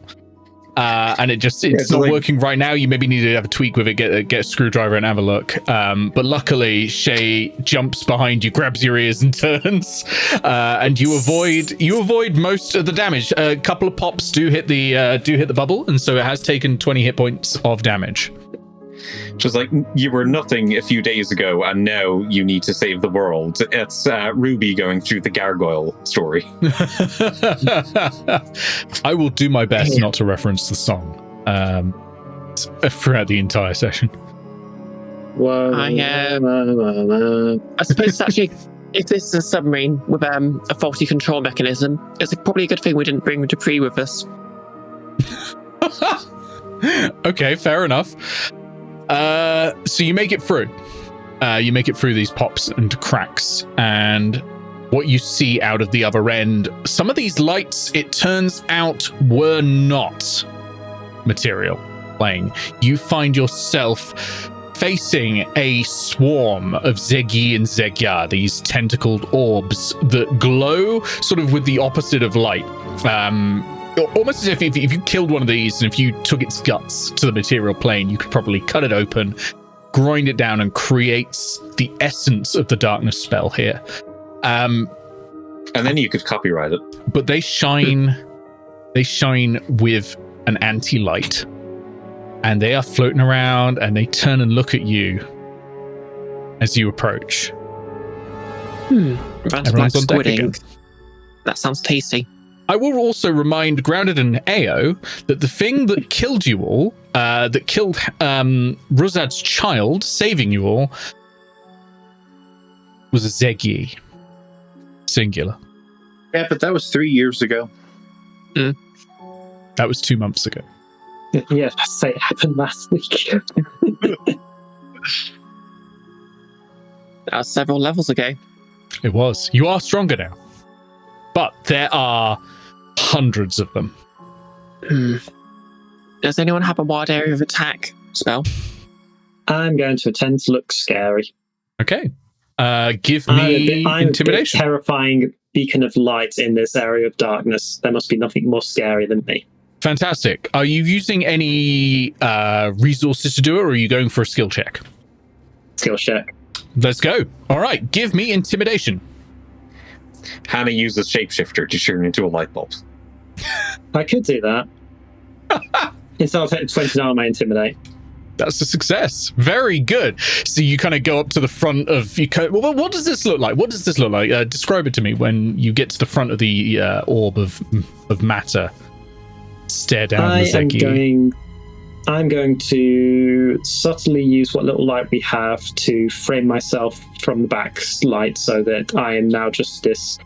and it's not working right now. You maybe need to have a tweak with it, get a screwdriver and have a look. But luckily, Shay jumps behind you, grabs your ears, and turns, and you avoid most of the damage. A couple of pops do hit the bubble, and so it has taken 20 hit points of damage. Just like, you were nothing a few days ago, and now you need to save the world. It's Ruby going through the Gargoyle story. I will do my best not to reference the song throughout the entire session. I suppose actually, if this is a submarine with a faulty control mechanism, it's probably a good thing we didn't bring Dupree with us. Okay, fair enough. So you make it through. You make it through these pops and cracks, and what you see out of the other end, some of these lights, it turns out, were not material playing. You find yourself facing a swarm of Zegi and Zegya, these tentacled orbs that glow sort of with the opposite of light. Almost as if you killed one of these and if you took its guts to the material plane, you could probably cut it open, grind it down, and creates the essence of the darkness spell here. And then you could copyright it. But they shine with an anti-light, and they are floating around, and they turn and look at you as you approach. Everyone's on deck again. That sounds tasty. I will also remind Grounded and Eao that the thing that killed you all, that killed Ruzad's child, saving you all, was a Zegi. Singular. Yeah, but that was 3 years ago. That was 2 months ago. Yeah, I say it happened last week. That was several levels ago. It was. You are stronger now. But there are hundreds of them. Does anyone have a wide area of attack spell? I'm going to attempt to look scary. Okay. Give me intimidation. I'm a terrifying beacon of light in this area of darkness. There must be nothing more scary than me. Fantastic. Are you using any resources to do it, or are you going for a skill check? Skill check. Let's go. All right. Give me intimidation. Hannah uses shapeshifter to turn into a light bulb. I could do that. Instead, I'll take 29 on my intimidate. That's a success. Very good. So you kind of go up to the front of well, what does this look like? What does this look like? Describe it to me when you get to the front of the orb of matter. Stare down the Zeki. I'm going to subtly use what little light we have to frame myself from the back light so that I am now just this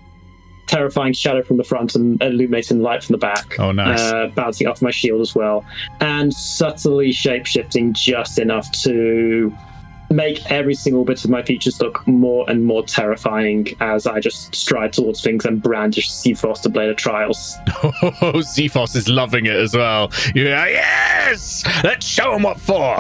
terrifying shadow from the front and illuminating light from the back. Oh, nice. Bouncing off my shield as well. And subtly shape-shifting just enough to make every single bit of my features look more and more terrifying as I just stride towards things and brandish Zephos, the Blade of Trials. Oh, Zephos is loving it as well. Yeah, yes! Let's show them what for!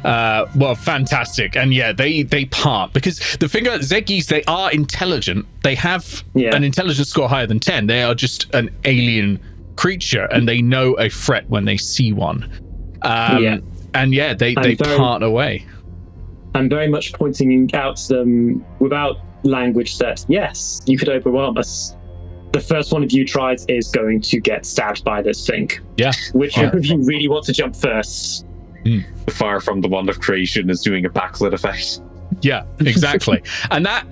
Well, fantastic. And yeah, they part, because the thing about Zegis, they are intelligent. They have an intelligence score higher than 10. They are just an alien creature, and they know a threat when they see one. And yeah, they part away. I'm very much pointing out to them without language that, yes, you could overwhelm us. The first one of you tries is going to get stabbed by this thing. Yeah. Which of you really want to jump first? The fire from the Wand of Creation is doing a backlit effect. Yeah, exactly. And that...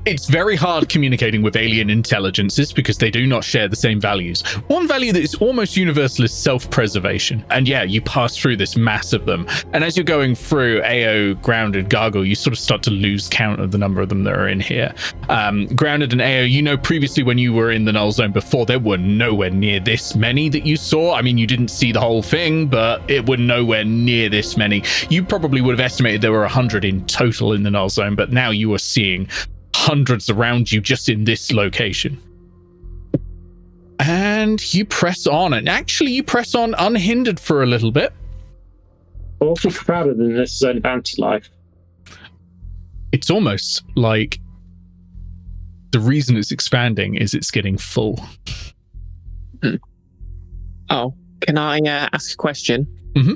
It's very hard communicating with alien intelligences because they do not share the same values. One value that is almost universal is self-preservation. And yeah, you pass through this mass of them. And as you're going through Eao, Grounded, Gargle, you sort of start to lose count of the number of them that are in here. Grounded and Eao, you know, previously when you were in the Null Zone before, there were nowhere near this many that you saw. I mean, you didn't see the whole thing, but it were nowhere near this many. You probably would have estimated there were 100 in total in the Null Zone, but now you are seeing hundreds around you just in this location. And you press on, and actually you press on unhindered for a little bit. Awfully crowded in this zone of anti-life. It's almost like the reason it's expanding is it's getting full. Oh, can I ask a question? Mm-hmm.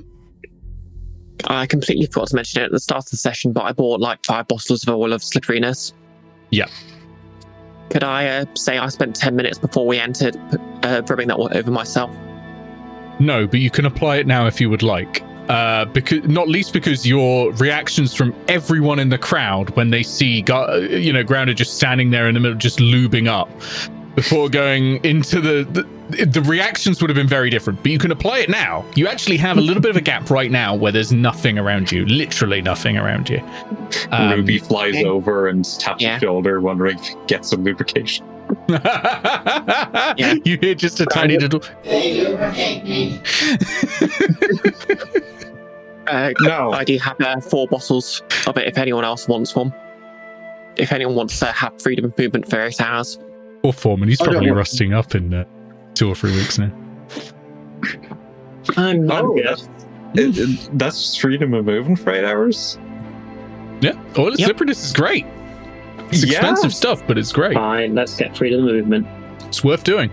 I completely forgot to mention it at the start of the session, but I bought like 5 bottles of oil of slipperiness. Yeah. Could I say I spent 10 minutes before we entered rubbing that over myself? No, but you can apply it now if you would like. Because not least because your reactions from everyone in the crowd when they see Grounded just standing there in the middle, just lubing up before going into the reactions would have been very different. But you can apply it now. You actually have a little bit of a gap right now where there's nothing around you, literally nothing around you. Ruby flies over and taps your shoulder, wondering if you get some lubrication. You hear just a tiny little. They lubricate me. No, I do have 4 bottles of it if anyone else wants one. If anyone wants to have freedom of movement for 8 hours. Or Foreman, he's probably rusting up in 2 or 3 weeks now. I'm good. That's just freedom of movement for 8 hours? Yeah, oil slipperiness is great. It's expensive stuff, but it's great. Fine, let's get freedom of movement. It's worth doing.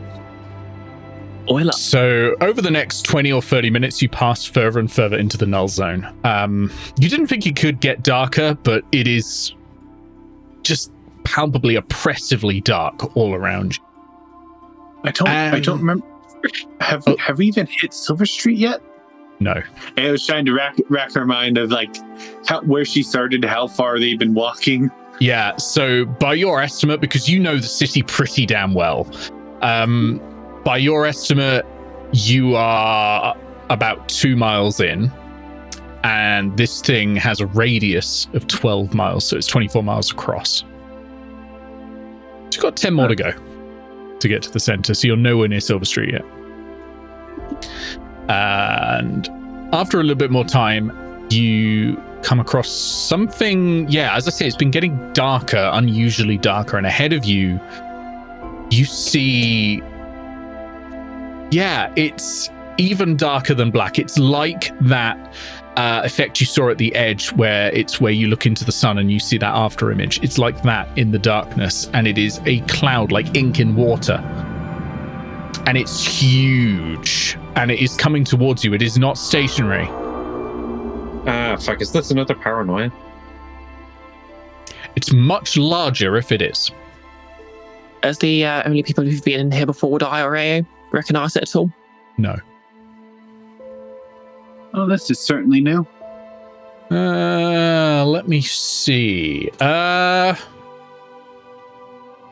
Oil up. So over the next 20 or 30 minutes, you pass further and further into the Null Zone. You didn't think it could get darker, but it is just palpably oppressively dark all around you. I don't remember. Have we even hit Silver Street yet? No. I was trying to rack her mind of like where she started, how far they've been walking. Yeah, so by your estimate, because you know the city pretty damn well, by your estimate, you are about 2 miles in, and this thing has a radius of 12 miles, so it's 24 miles across. So you've got 10 more to go to get to the center, so you're nowhere near Silver Street yet. And after a little bit more time, you come across something, as I say, it's been getting darker, unusually darker, and ahead of you, you see, it's even darker than black. It's like that effect you saw at the edge where you look into the sun and you see that after image. It's like that in the darkness, and it is a cloud like ink in water, and it's huge, and it is coming towards you. It is not stationary. Fuck, is this another paranoia? It's much larger if it is. As the only people who've been in here before die, or recognise it at all? No. Oh, this is certainly new. Let me see.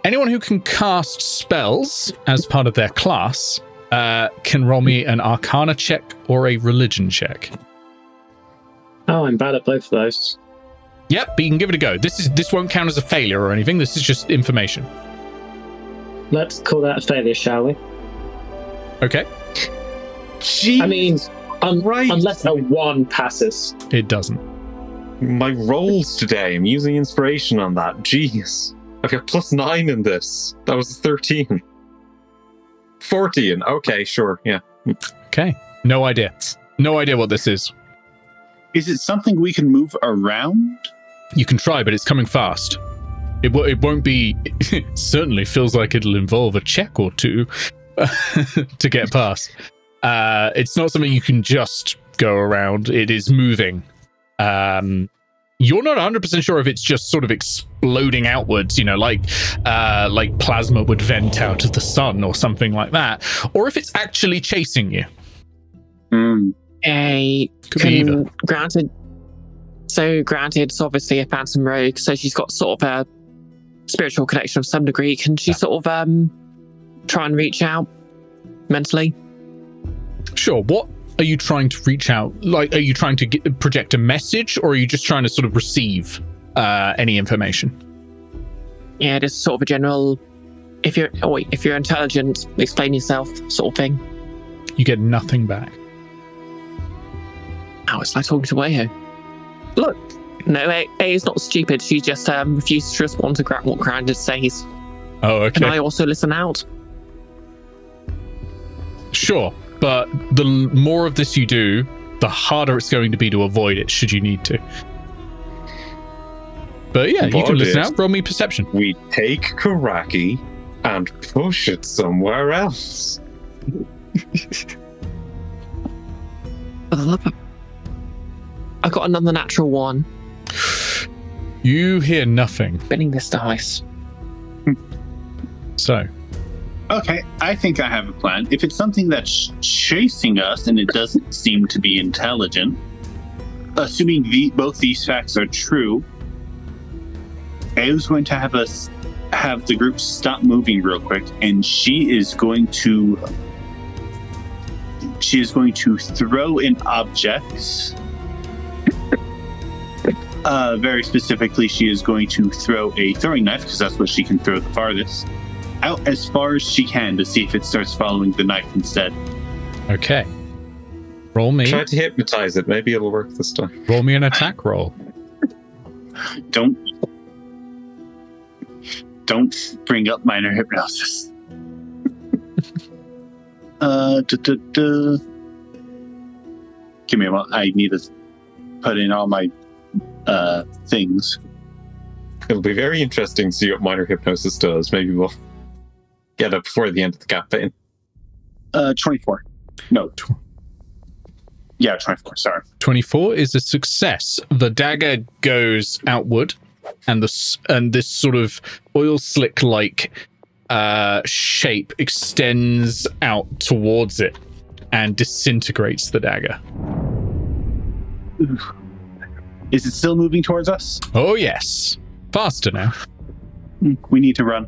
Anyone who can cast spells as part of their class can roll me an Arcana check or a Religion check. Oh, I'm bad at both of those. Yep, but you can give it a go. This won't count as a failure or anything. This is just information. Let's call that a failure, shall we? Okay. Jeez. I mean, Right. unless a 1 passes. It doesn't. My rolls today, I'm using inspiration on that. Jeez. I've got +9 in this. That was a 13. 14. Okay, sure, yeah. Okay. No idea. No idea what this is. Is it something we can move around? You can try, but it's coming fast. It won't be... It certainly feels like it'll involve a check or two to get past. It's not something you can just go around. It is moving. You're not 100% sure if it's just sort of exploding outwards, like plasma would vent out of the sun or something like that, or if it's actually chasing you. Hmm. Could be either. Granted, it's obviously a phantom rogue, so she's got sort of a spiritual connection of some degree. Can she sort of try and reach out mentally? Sure. What are you trying to reach out? Like, are you trying to project a message, or are you just trying to sort of receive any information? Yeah, just sort of a general, if you're intelligent, explain yourself sort of thing. You get nothing back. Oh, it's like talking to Eao. Look, no, Eao's not stupid. She just refuses to respond to what Grounded says. Oh, okay. And I also listen out. Sure, but the more of this you do, the harder it's going to be to avoid it, should you need to. But yeah, you can listen out. Roll me perception. We take Karaki and push it somewhere else. I got another natural 1. You hear nothing. Spinning this dice. So, Okay, I think I have a plan. If it's something that's chasing us and it doesn't seem to be intelligent, assuming both these facts are true, Eao's going to have the group stop moving real quick, and she is going to throw an object. Very specifically, she is going to throw a throwing knife, because that's what she can throw the farthest, out as far as she can to see if it starts following the knife instead. okay. Roll me. Try to hypnotize it. Maybe it'll work this time. Roll me an attack roll. Don't bring up minor hypnosis. Give me a moment. I need to put in all my things. It'll be very interesting to see what minor hypnosis does. Maybe we'll get it before the end of the campaign. 24. No. Yeah, 24. Sorry. 24 is a success. The dagger goes outward, and this sort of oil slick like shape extends out towards it and disintegrates the dagger. Is it still moving towards us? Oh yes, faster now. We need to run.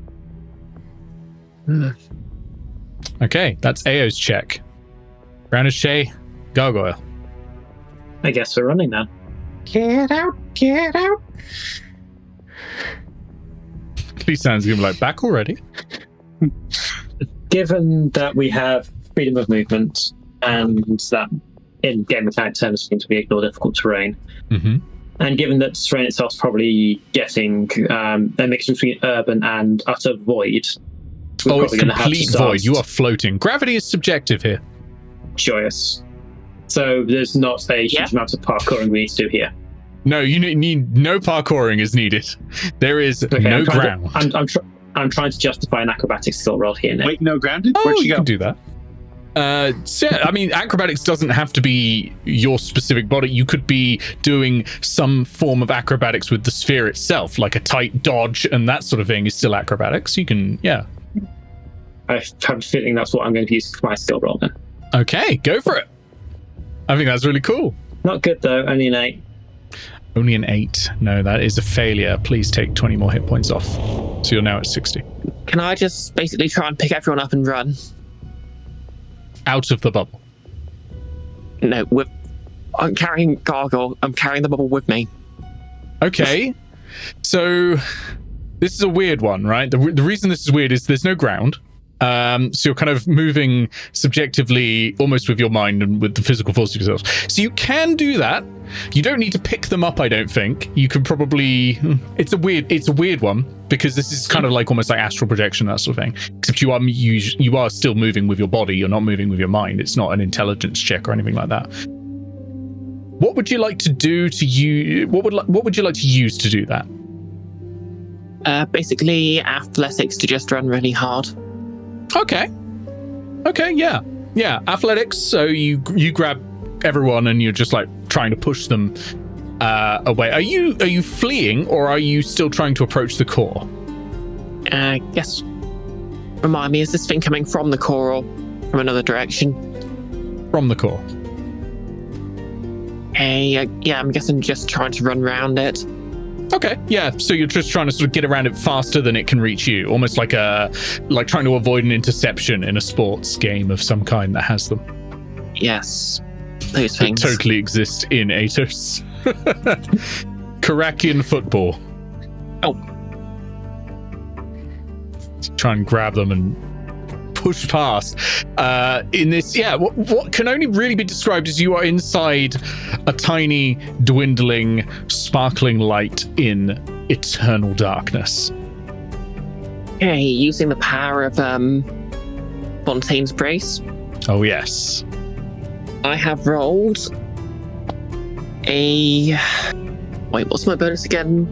Okay, that's Eao's check. Grounded Shay, Gargoyle. I guess we're running now. Get out, get out. These sounds gonna be like, back already? Given that we have freedom of movement and that in game mechanic terms seems to be ignore difficult terrain, and given that terrain itself is probably getting a mixture between urban and utter void, Oh, it's complete void. You are floating. Gravity is subjective here. Joyous. So there's not a huge amount of parkouring we need to do here. No, you need no parkouring is needed. There is no ground. I'm trying to justify an acrobatics skill roll here, Nick. Wait, no grounded? Oh, Where'd you she go? can do that. So, I mean, acrobatics doesn't have to be your specific body. You could be doing some form of acrobatics with the sphere itself, like a tight dodge and that sort of thing is still acrobatics. You can, I have a feeling that's what I'm going to use for my skill roll then. Okay, go for it. I think that's really cool. Not good though, only an 8. Only an 8. No, that is a failure. Please take 20 more hit points off. So you're now at 60. Can I just basically try and pick everyone up and run? Out of the bubble. No, I'm carrying Gargoyle. I'm carrying the bubble with me. Okay. So this is a weird one, right? The reason this is weird is there's no ground. So you're kind of moving subjectively, almost with your mind and with the physical force of yourself. So you can do that. You don't need to pick them up, I don't think. You can probably... It's a weird one, because this is kind of like almost like astral projection, that sort of thing. Except you are still moving with your body. You're not moving with your mind. It's not an intelligence check or anything like that. What would you like to do to you? What would you like to use to do that? Basically, athletics to just run really hard. Okay, yeah. Athletics. So you grab everyone and you're just like trying to push them away. Are you fleeing, or are you still trying to approach the core? Guess. Remind me, is this thing coming from the core or from another direction? From the core. Yeah, I'm guessing just trying to run around it. Okay, yeah. So you're just trying to sort of get around it faster than it can reach you, almost like trying to avoid an interception in a sports game of some kind that has them. Yes, those things. It totally exist in Atos. Karakian football. Oh. Try and grab them and push past. In this, what can only really be described as you are inside a tiny, dwindling, sparkling light in eternal darkness. Okay, using the power of Fontaine's Brace. Oh yes. I have rolled a... Wait, what's my bonus again?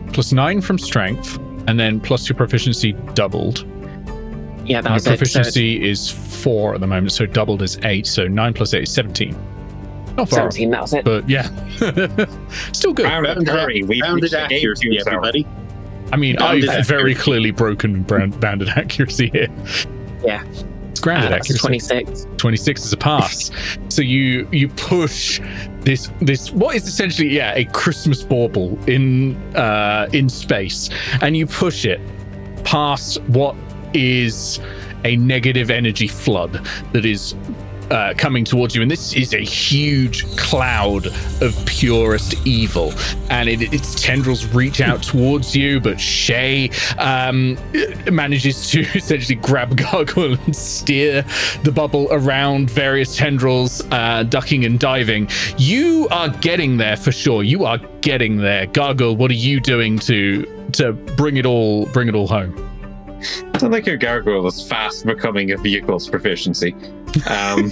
+9 from strength, and then plus your proficiency doubled. Yeah, that was your it. proficiency is 4 at the moment, so doubled is 8, so 9 + 8 is 17. Not far 17, that was it. but yeah. Still good. Rounded accuracy, everybody. I mean, I've very clearly broken bounded accuracy here. Yeah. It's grounded accuracy. 26. 26 is a pass. So you push this what is essentially a Christmas bauble in space, and you push it past what is a negative energy flood that is coming towards you, and this is a huge cloud of purest evil, and its tendrils reach out towards you, but Shay manages to essentially grab Gargoyle and steer the bubble around various tendrils, ducking and diving. You are getting there for sure. You are getting there. Gargoyle, what are you doing to bring it all home? I don't think your gargoyle is fast becoming a vehicle's proficiency. We'll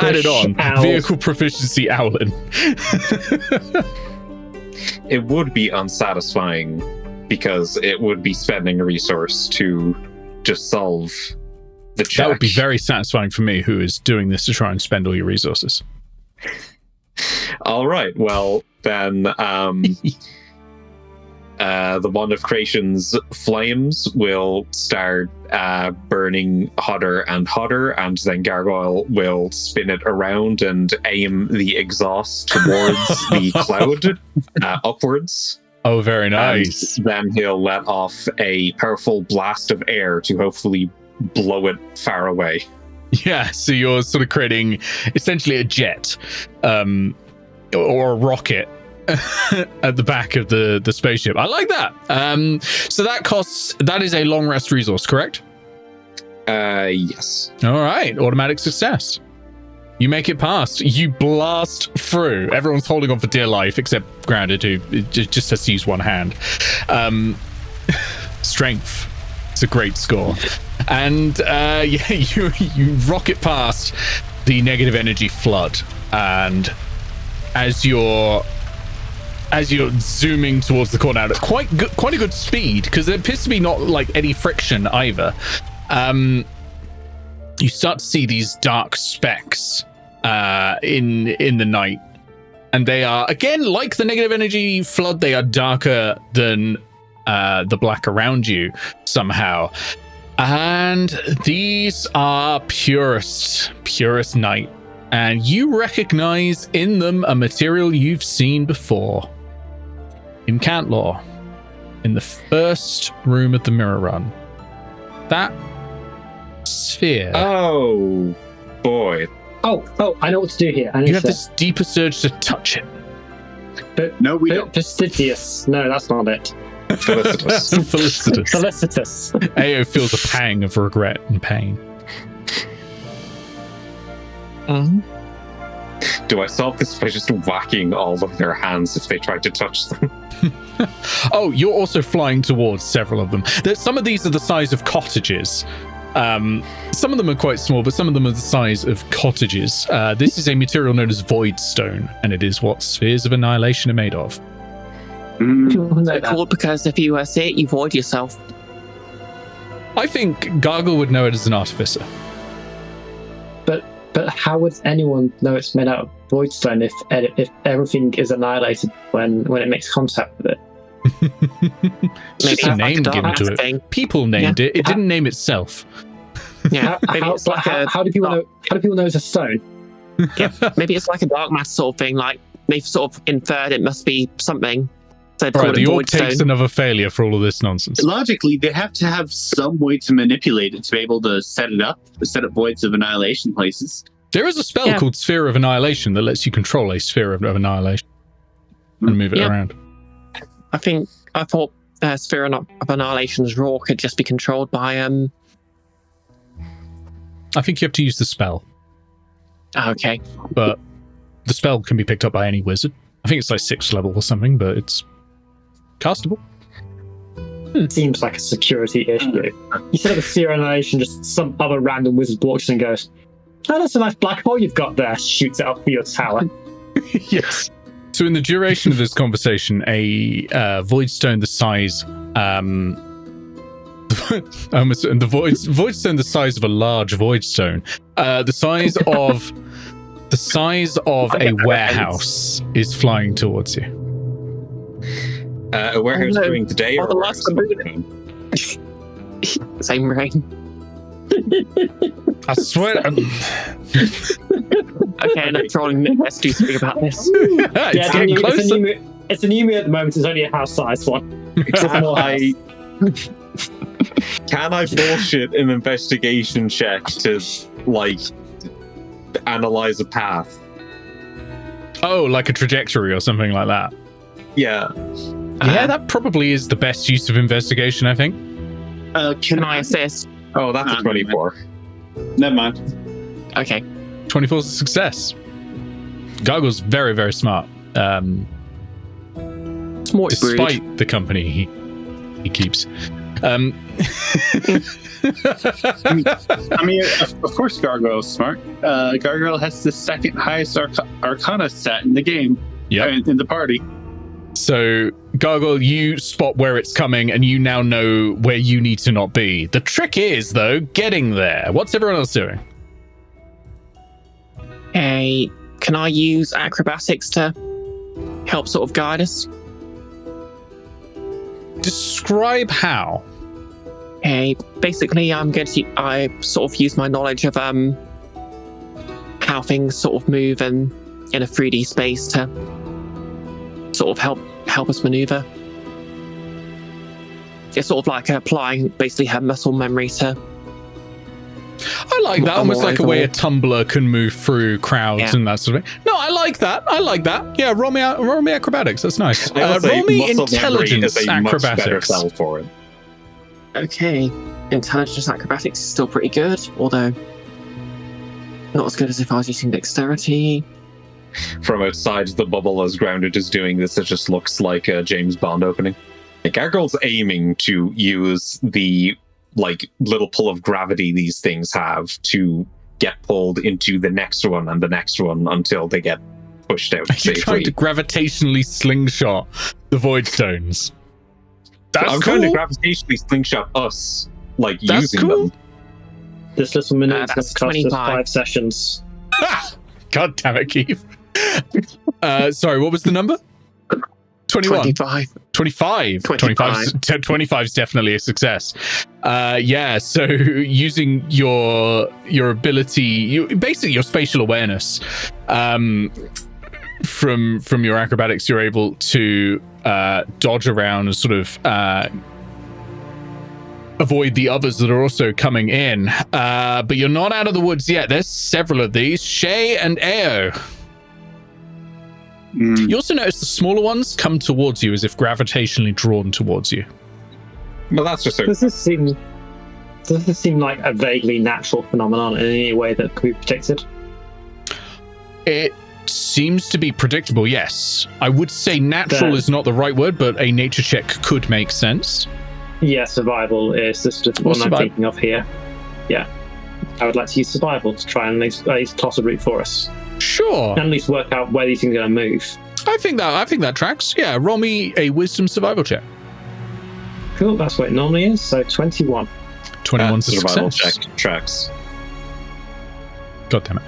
add it on. Owl. Vehicle proficiency Owlin. It would be unsatisfying because it would be spending a resource to just solve the check. That would be very satisfying for me, who is doing this to try and spend all your resources. All right. Well, then the Wand of Creation's flames will start burning hotter and hotter, and then Gargoyle will spin it around and aim the exhaust towards the cloud upwards. Oh, very nice. And then he'll let off a powerful blast of air to hopefully blow it far away. Yeah, so you're sort of creating essentially a jet or a rocket at the back of the spaceship. I like that. So that is a long rest resource, correct? Yes. All right, automatic success. You make it past. You blast through. Everyone's holding on for dear life except Grounded, who just has to use one hand. Strength. It's a great score. And you rocket past the negative energy flood, and as you're zooming towards the corner at quite a good speed, because there appears to be not like any friction either, you start to see these dark specks in the night, and they are, again, like the negative energy flood, they are darker than the black around you somehow. And these are purest night. And you recognize in them a material you've seen before. In Cantlore, in the first room of the Mirror Run. That sphere. Oh, boy. Oh, I know what to do here. You have this deeper surge to touch it. But No, we don't. Fastidious. No, that's not it. Felicitous. Felicitous. Eao feels a pang of regret and pain. Do I solve this by just whacking all of their hands if they try to touch them? Oh, you're also flying towards several of them. Some of these are the size of cottages. Some of them are quite small, but some of them are the size of cottages. This is a material known as void stone, and it is what spheres of annihilation are made of. They're called because if you see it, you void yourself. I think Gargle would know it as an artificer. But how would anyone know it's made out of void stone if everything is annihilated when it makes contact with it? It's just a name given to it. Thing. People named it. It didn't name itself. Yeah, How do people know? How do people know it's a stone? Yeah, maybe it's like a dark matter sort of thing. Like they've sort of inferred it must be something. So Right, the orc void takes stone. another failure for all of this nonsense. Logically, they have to have some way to manipulate it to be able to set up voids of annihilation places. There is a spell called Sphere of Annihilation that lets you control a sphere of annihilation and move it around. I thought Sphere of Annihilation's raw could just be controlled by I think you have to use the spell, Okay. but the spell can be picked up by any wizard. I think it's like 6th level or something, but it's castable. Seems like a security issue. You set up a Sphere of Annihilation, just some other random wizard walks in and goes, "Oh, that's a nice black hole you've got there." Shoots it up for your tower. Yes. So in the duration of this conversation, a void stone the size, the void stone the size of a large void stone, the size of a warehouse is flying towards you. A warehouse during the day or the a last warehouse Same rain. I swear. Okay, no trolling. Let's do something about this. It's getting closer. It's a new me at the moment. It's only a house-sized one. Can I bullshit an investigation check to, like, analyze a path? Oh, like a trajectory or something like that. Yeah. Yeah, that probably is the best use of investigation, I think. Can I assist? Oh, that's a 24. Never mind. Okay. 24 is a success. Gargle's very, very smart. Smart Despite the company he keeps. I mean, of course, Gargoyle's smart. Gargoyle has the second highest Arcana stat in the game. Yep. In the party. So, Gargoyle, you spot where it's coming, and you now know where you need to not be. The trick is, though, getting there. What's everyone else doing? Hey, can I use acrobatics to help sort of guide us? Describe how. Hey, basically, I sort of use my knowledge of how things sort of move and in a 3D space to sort of help us maneuver. It's sort of like applying basically her muscle memory to. I like that, almost like a way a tumbler can move through crowds and that sort of thing. No, I like that. Yeah, roll me acrobatics. That's nice. Roll me intelligence acrobatics. For it. Okay, intelligence acrobatics is still pretty good, although not as good as if I was using dexterity. From outside the bubble as Grounded is doing this, it just looks like a James Bond opening. Gargoyle's aiming to use the little pull of gravity these things have to get pulled into the next one and the next one until they get pushed out You're safely. trying to gravitationally slingshot the void stones. I'm trying to gravitationally slingshot us, That's using cool. them. This little minute is going That's to cost us 25. 5 sessions. God damn it, Keith. Sorry, what was the number? 21. 25. 25 is definitely a success. So using your ability, basically your spatial awareness, from your acrobatics, you're able to dodge around and sort of avoid the others that are also coming in. But you're not out of the woods yet. There's several of these. Shay and Eao. You also notice the smaller ones come towards you as if gravitationally drawn towards you. Well, that's just Does this seem like a vaguely natural phenomenon in any way that could be predicted? It seems to be predictable, yes. I would say natural is not the right word, but a nature check could make sense. Yeah, survival is the sort of one I'm thinking of here. Yeah. I would like to use survival to try and at least toss a route for us. Sure. And at least work out where these things are going to move. I think that tracks. Yeah, roll me a wisdom survival check. Cool, that's what it normally is. So 21. 21's a survival success. check tracks. God damn it.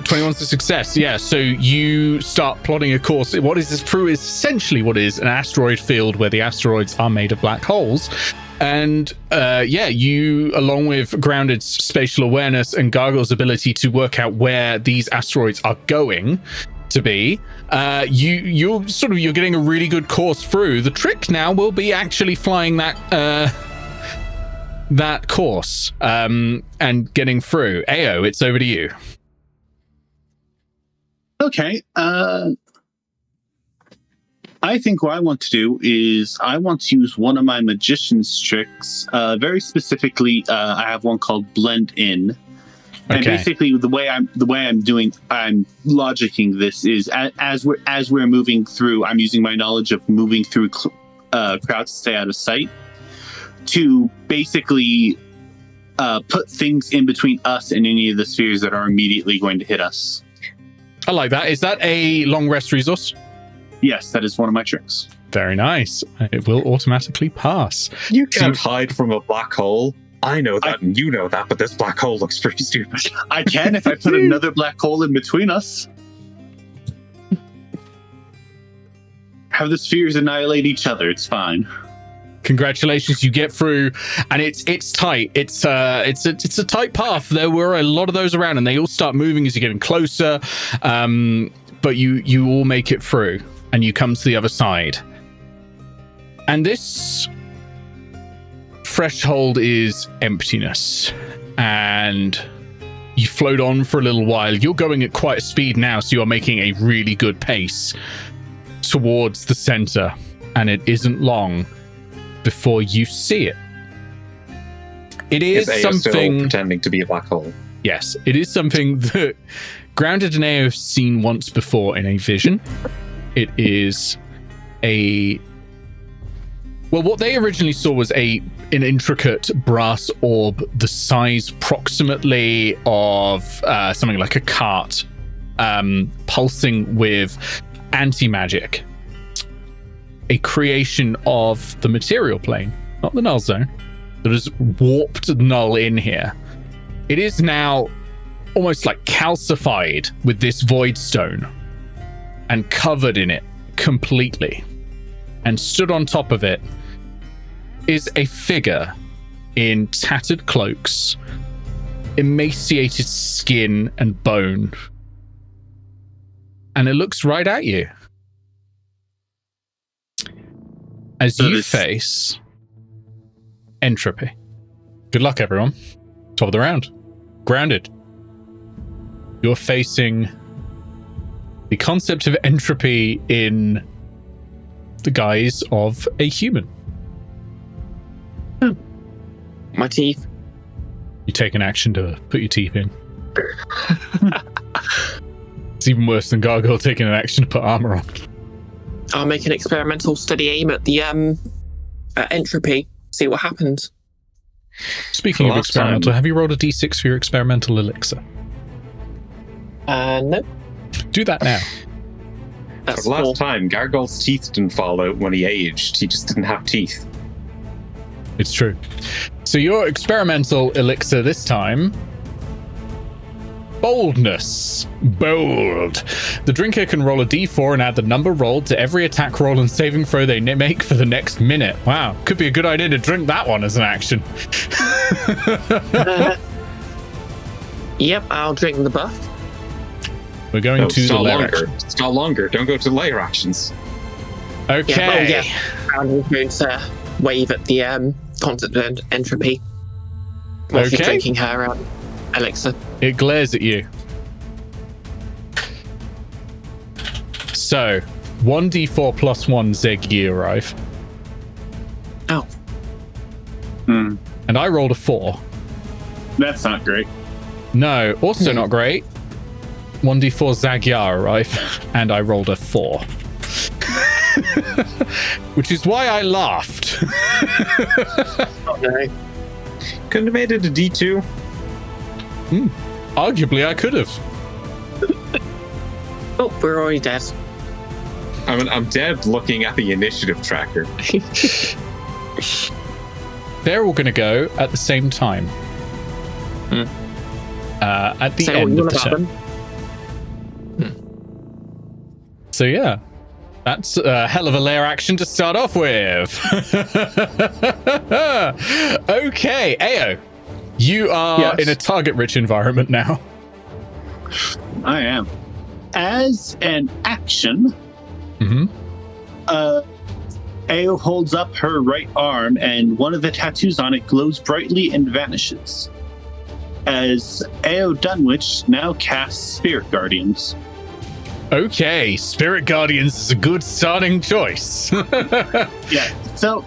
21's a success. Yeah, so you start plotting a course. What is this through is essentially what is an asteroid field where the asteroids are made of black holes. And you, along with Grounded's spatial awareness and Gargoyle's ability to work out where these asteroids are going to be, you're getting a really good course through. The trick now will be actually flying that course and getting through. Eao, it's over to you. Okay. I think what I want to do is I want to use one of my magician's tricks. Very specifically, I have one called Blend In. Okay. And basically, the way I'm logicking this is as we're moving through, I'm using my knowledge of moving through crowds to stay out of sight to basically put things in between us and any of the spheres that are immediately going to hit us. I like that. Is that a long rest resource? Yes, that is one of my tricks. Very nice. It will automatically pass. You can't hide from a black hole. I know that and you know that, but this black hole looks pretty stupid. I can if I put another black hole in between us. Have the spheres annihilate each other. It's fine. Congratulations, you get through, and it's tight. It's a tight path. There were a lot of those around, and they all start moving as you're getting closer. But you all make it through, and you come to the other side. And this threshold is emptiness, and you float on for a little while. You're going at quite a speed now, so you're making a really good pace towards the center, and it isn't long before you see it. It is something still pretending to be a black hole. Yes, it is something that Grounded and Eao have seen once before in a vision. It is what they originally saw was an intricate brass orb the size approximately of something like a cart, pulsing with anti-magic. A creation of the material plane, not the null zone, that has warped null in here. It is now almost like calcified with this void stone and covered in it completely. And stood on top of it is a figure in tattered cloaks, emaciated skin and bone. And it looks right at you. As you face entropy. Good luck, everyone. Top of the round. Grounded. You're facing the concept of entropy in the guise of a human. My teeth. You take an action to put your teeth in. It's even worse than Gargoyle taking an action to put armor on. I'll make an experimental steady aim at the entropy. See what happens. Speaking of experimental, have you rolled a d6 for your experimental elixir? No. Do that now. That's last time, Gargoyle's teeth didn't fall out when he aged. He just didn't have teeth. It's true. So your experimental elixir this time Boldness. Bold. The drinker can roll a d4 and add the number rolled to every attack roll and saving throw they make for the next minute. Wow, could be a good idea to drink that one as an action. Yep, I'll drink the buff. We're going to the lair longer. action. It's not longer. Don't go to layer actions. Okay. Yeah, and we're going to wave at the constant entropy while she's Okay. drinking her elixir. It glares at you. So, 1d4 plus 1 Zeg you arrive. Oh, Hmm. And I rolled a 4. That's not great. No, also not great. 1d4 Zagyar arrive, and I rolled a 4. Which is why I laughed. oh no. Couldn't have made it a D2. Arguably, I could have. Oh, we're already dead. I mean, I'm dead looking at the initiative tracker. They're all going to go at the same time. At the So end you of the want to turn. So yeah, that's a hell of a lair action to start off with. Okay, Eao, you are Yes. in a target-rich environment now. I am. As an action, Mm-hmm. Eao holds up her right arm, and one of the tattoos on it glows brightly and vanishes. As Eao Dunwich now casts Spirit Guardians. Okay, Spirit Guardians is a good starting choice. Yeah, so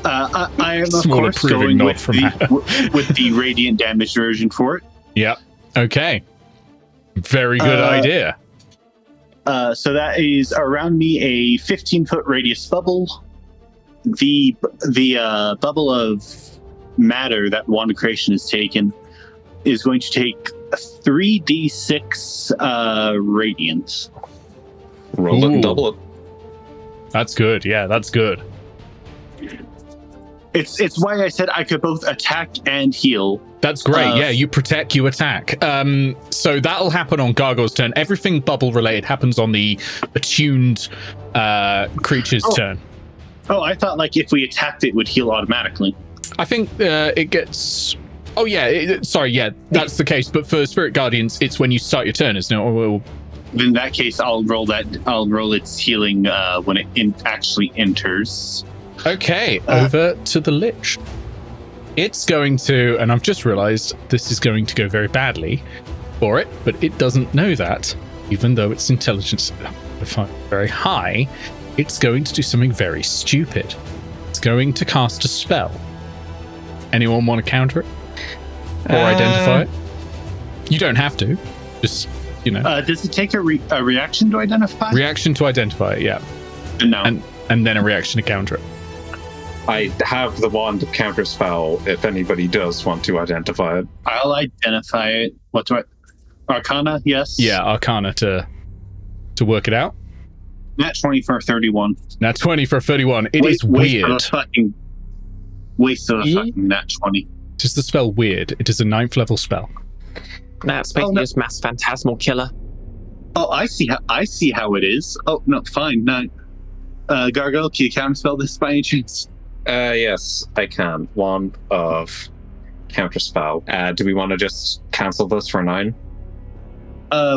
I am, of Small course, approving going nod with from with the radiant damage version for it. Yep. Okay. Very good idea. So that is around me a 15-foot radius bubble. The bubble of matter that Wand of Creation has taken is going to take 3d6 radiance. Roll it Ooh. and double it. That's good. Yeah, that's good. It's why I said I could both attack and heal. That's great. Yeah, you protect, you attack. So that'll happen on Gargoyle's turn. Everything bubble related happens on the attuned creature's turn. Oh, I thought like if we attacked it would heal automatically. I think it gets. Oh yeah, sorry. Yeah, that's the case. But for Spirit Guardians, it's when you start your turn, isn't it? Or In that case, I'll roll its healing when it actually enters. okay, over to the Lich. It's going to, and I've just realized this is going to go very badly for it, but it doesn't know that, even though its intelligence is very high. It's going to do something very stupid. It's going to cast a spell. Anyone want to counter it? Or identify it? You don't have to. Just, Does it take a reaction to identify? reaction to identify it, yeah. No. And then a reaction to counter it. I have the wand of counterspell if anybody does want to identify it. I'll identify it. What do I? Arcana, yes. Yeah, Arcana to work it out. Nat 20 for 31. Now 20 for 31. It is Waste of a weird. fucking nat 20. Just the spell weird. It is a 9th level spell. That's basically just mass phantasmal killer. Oh, I see how it is. Oh no, fine. No. Gargoyle, can you counterspell this by any chance? Yes, I can. Wand of counterspell. Do we want to just cancel this for 9?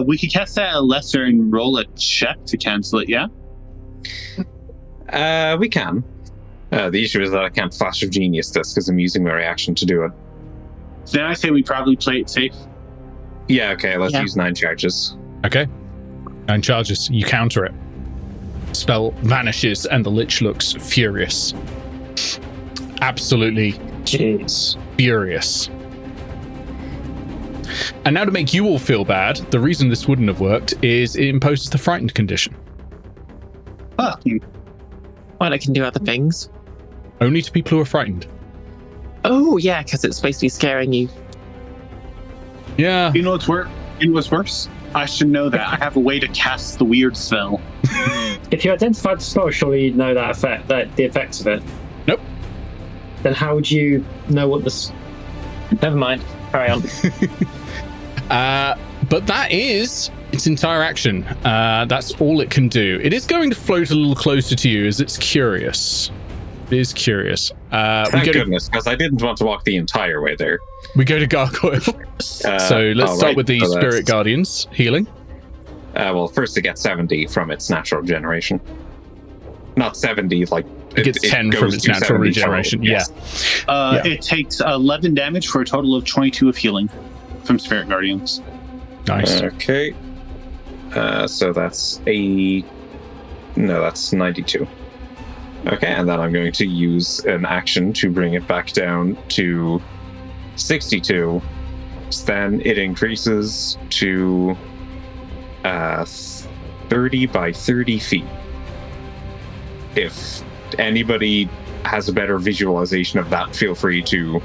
We could cast that at lesser and roll a check to cancel it, yeah? We can. The issue is that I can't Flash of Genius this because I'm using my reaction to do it. Then I say we probably play it safe. Yeah, okay, let's Yeah. use 9 charges. Okay. 9 charges. You counter it. Spell vanishes and the Lich looks furious. Absolutely Jeez. furious. And now to make you all feel bad, the reason this wouldn't have worked is it imposes the frightened condition. Fucking. Well, it can do other things. Only to people who are frightened. Oh, yeah, because it's basically scaring you. Yeah. You know what's worse? I should know that. I have a way to cast the weird spell. If you identified the spell, surely you'd know the effects of it. Nope. Then how would you know what this? Never mind. Carry on. But that is its entire action. That's all it can do. It is going to float a little closer to you as it's curious. It is curious. Thank goodness, because I didn't want to walk the entire way there. We go to Gargoyle. So let's start with the Spirit Guardians healing. Well, first it gets 70 from its natural generation. Not 70, like... It gets 10 from its natural regeneration, yes. It takes 11 damage for a total of 22 of healing from Spirit Guardians. Nice. Okay. So that's that's 92. Okay, and then I'm going to use an action to bring it back down to 62. So then it increases to 30 by 30 feet. If anybody has a better visualization of that, feel free to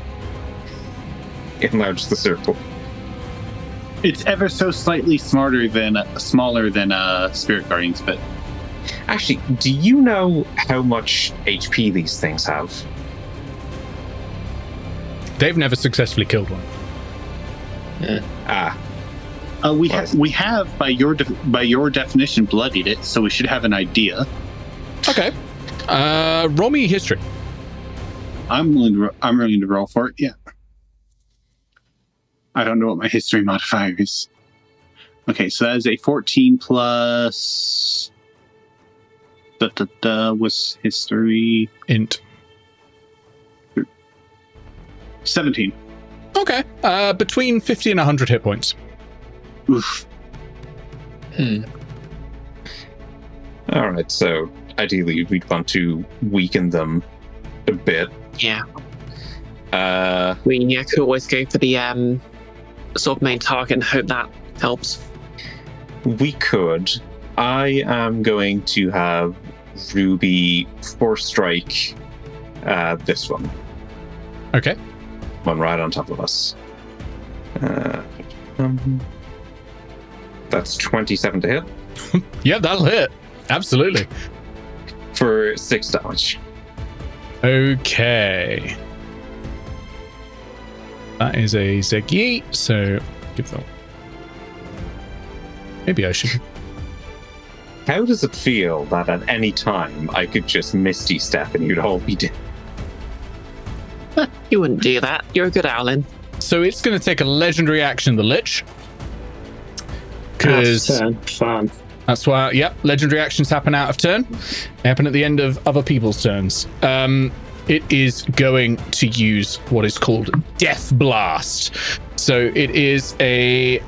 enlarge the circle. It's ever so slightly smaller than Spirit Guardians, but... Actually, do you know how much HP these things have? They've never successfully killed one. We have by your definition bloodied it, so we should have an idea. Okay. Roll me history. I'm willing to roll for it. Yeah. I don't know what my history modifier is. Okay, so that is a 14 plus. Was history int 17. Okay. Between 50 and 100 hit points. Oof. All right, so ideally we'd want to weaken them a bit. Yeah. We could always go for the sort of main target and hope that helps. We could. I am going to have Ruby Force Strike this one. Okay. One right on top of us. That's 27 to hit. Yeah, that'll hit. Absolutely. For 6 damage. Okay. That is a Zegyi, so give that. Maybe I should. How does it feel that at any time I could just Misty Step and you'd all be dead? You wouldn't do that. You're a good Owlin. So it's going to take a legendary action, the Lich. Because fun. That's why, legendary actions happen out of turn. They happen at the end of other people's turns. It is going to use what is called Death Blast. So it is a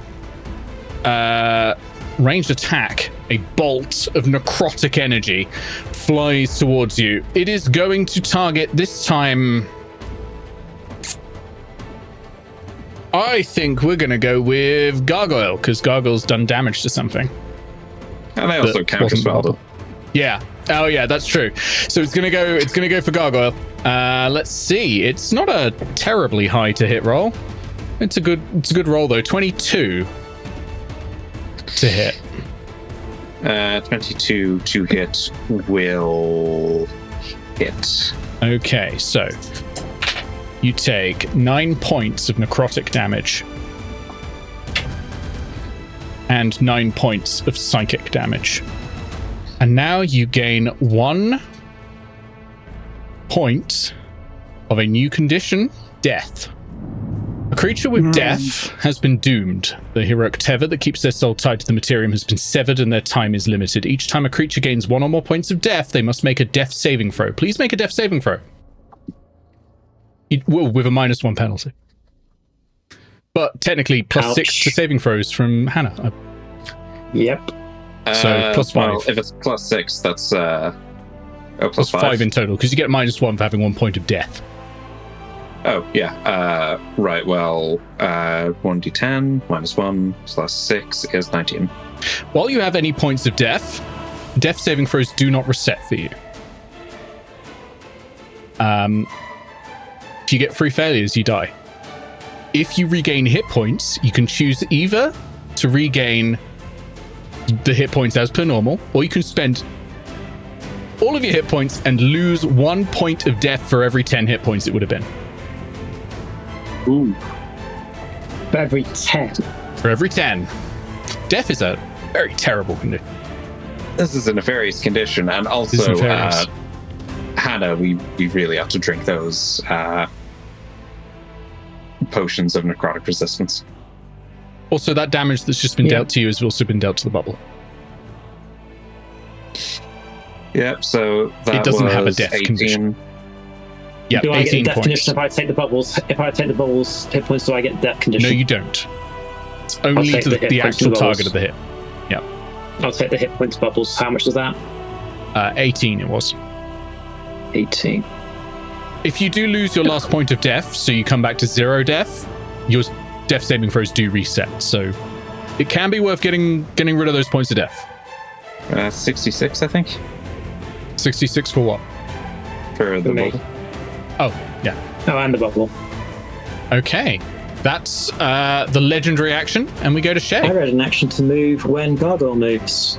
ranged attack. A bolt of necrotic energy flies towards you. It is going to target this time. I think we're going to go with Gargoyle, because Gargoyle's done damage to something. And they also counterspelled it. Yeah. Oh yeah, that's true. So it's gonna go for Gargoyle. Let's see. It's not a terribly high to hit roll. It's a good roll though. 22 to hit. 22 to hit will hit. Okay, so you take 9 points of necrotic damage and 9 points of psychic damage. And now you gain 1 point of a new condition, death. A creature with death has been doomed. The heroic tether that keeps their soul tied to the materium has been severed and their time is limited. Each time a creature gains 1 or more points of death, they must make a death saving throw. Please make a death saving throw. It will, with a -1 penalty. But technically, +6 to saving throws from Hannah. Yep. So +5. Well, if it's +6, that's +5 in total, because you get -1 for having 1 point of death. Oh, yeah. Right, well, 1d10 -1 plus 6 is 19. While you have any points of death saving throws do not reset for you. If you get 3 failures, you die. If you regain hit points, you can choose either to regain the hit points as per normal, or you can spend all of your hit points and lose 1 point of death for every 10 hit points it would have been. Ooh. For every 10. For every 10. Death is a very terrible condition. This is a nefarious condition, and also, Hannah, we really have to drink those potions of necrotic resistance. Also, that damage that's just been dealt to you has also been dealt to the bubble. Yep, so that it doesn't have a was death 18. condition. Yeah, Do I get 18 death points. condition if I take the bubbles? If I take the bubbles hit points, do I get death condition? No, you don't. It's only take to the hit the points actual of the target of bubbles. the hit. I'll take the hit points bubbles. How much is that? 18 it was. 18. If you do lose your last point of death, so you come back to 0 death, your death saving throws do reset. So it can be worth getting rid of those points of death. 66, I think. 66 for what? For the me. bubble. Oh, yeah. Oh, and the bubble. Okay. That's the legendary action, and we go to I Shay. read an action to move when Gargoyle moves.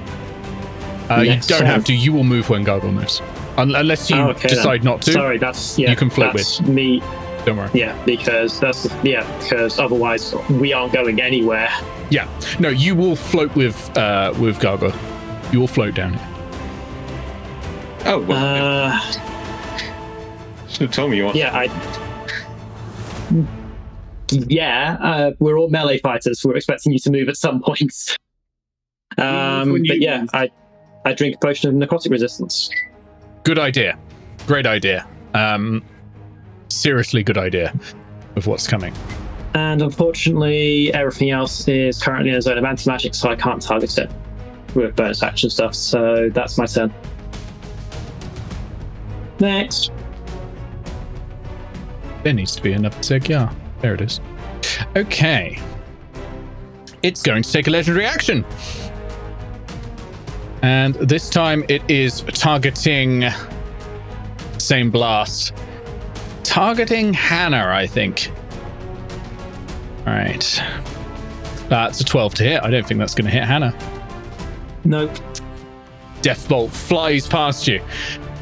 You Next don't turn. have to. You will move when Gargoyle moves. Unless you decide then. not to. Sorry, that's you can float that's me. Don't worry. Yeah, because because otherwise we aren't going anywhere. Yeah. No, you will float with Gargoyle. You will float down here. Oh, well, should have told me you want. We're all melee fighters. We're expecting you to move at some points. I drink a potion of necrotic resistance. Good idea. Great idea. Seriously good idea of what's coming. And unfortunately, everything else is currently in a zone of anti-magic, so I can't target it with bonus action stuff. So that's my turn. Next. There needs to be another Zeg-Yar. There it is. Okay. It's going to take a legendary action. And this time it is targeting... Same blast. Targeting Hannah, I think. Alright. That's a 12 to hit. I don't think that's going to hit Hannah. Nope. Death Bolt flies past you.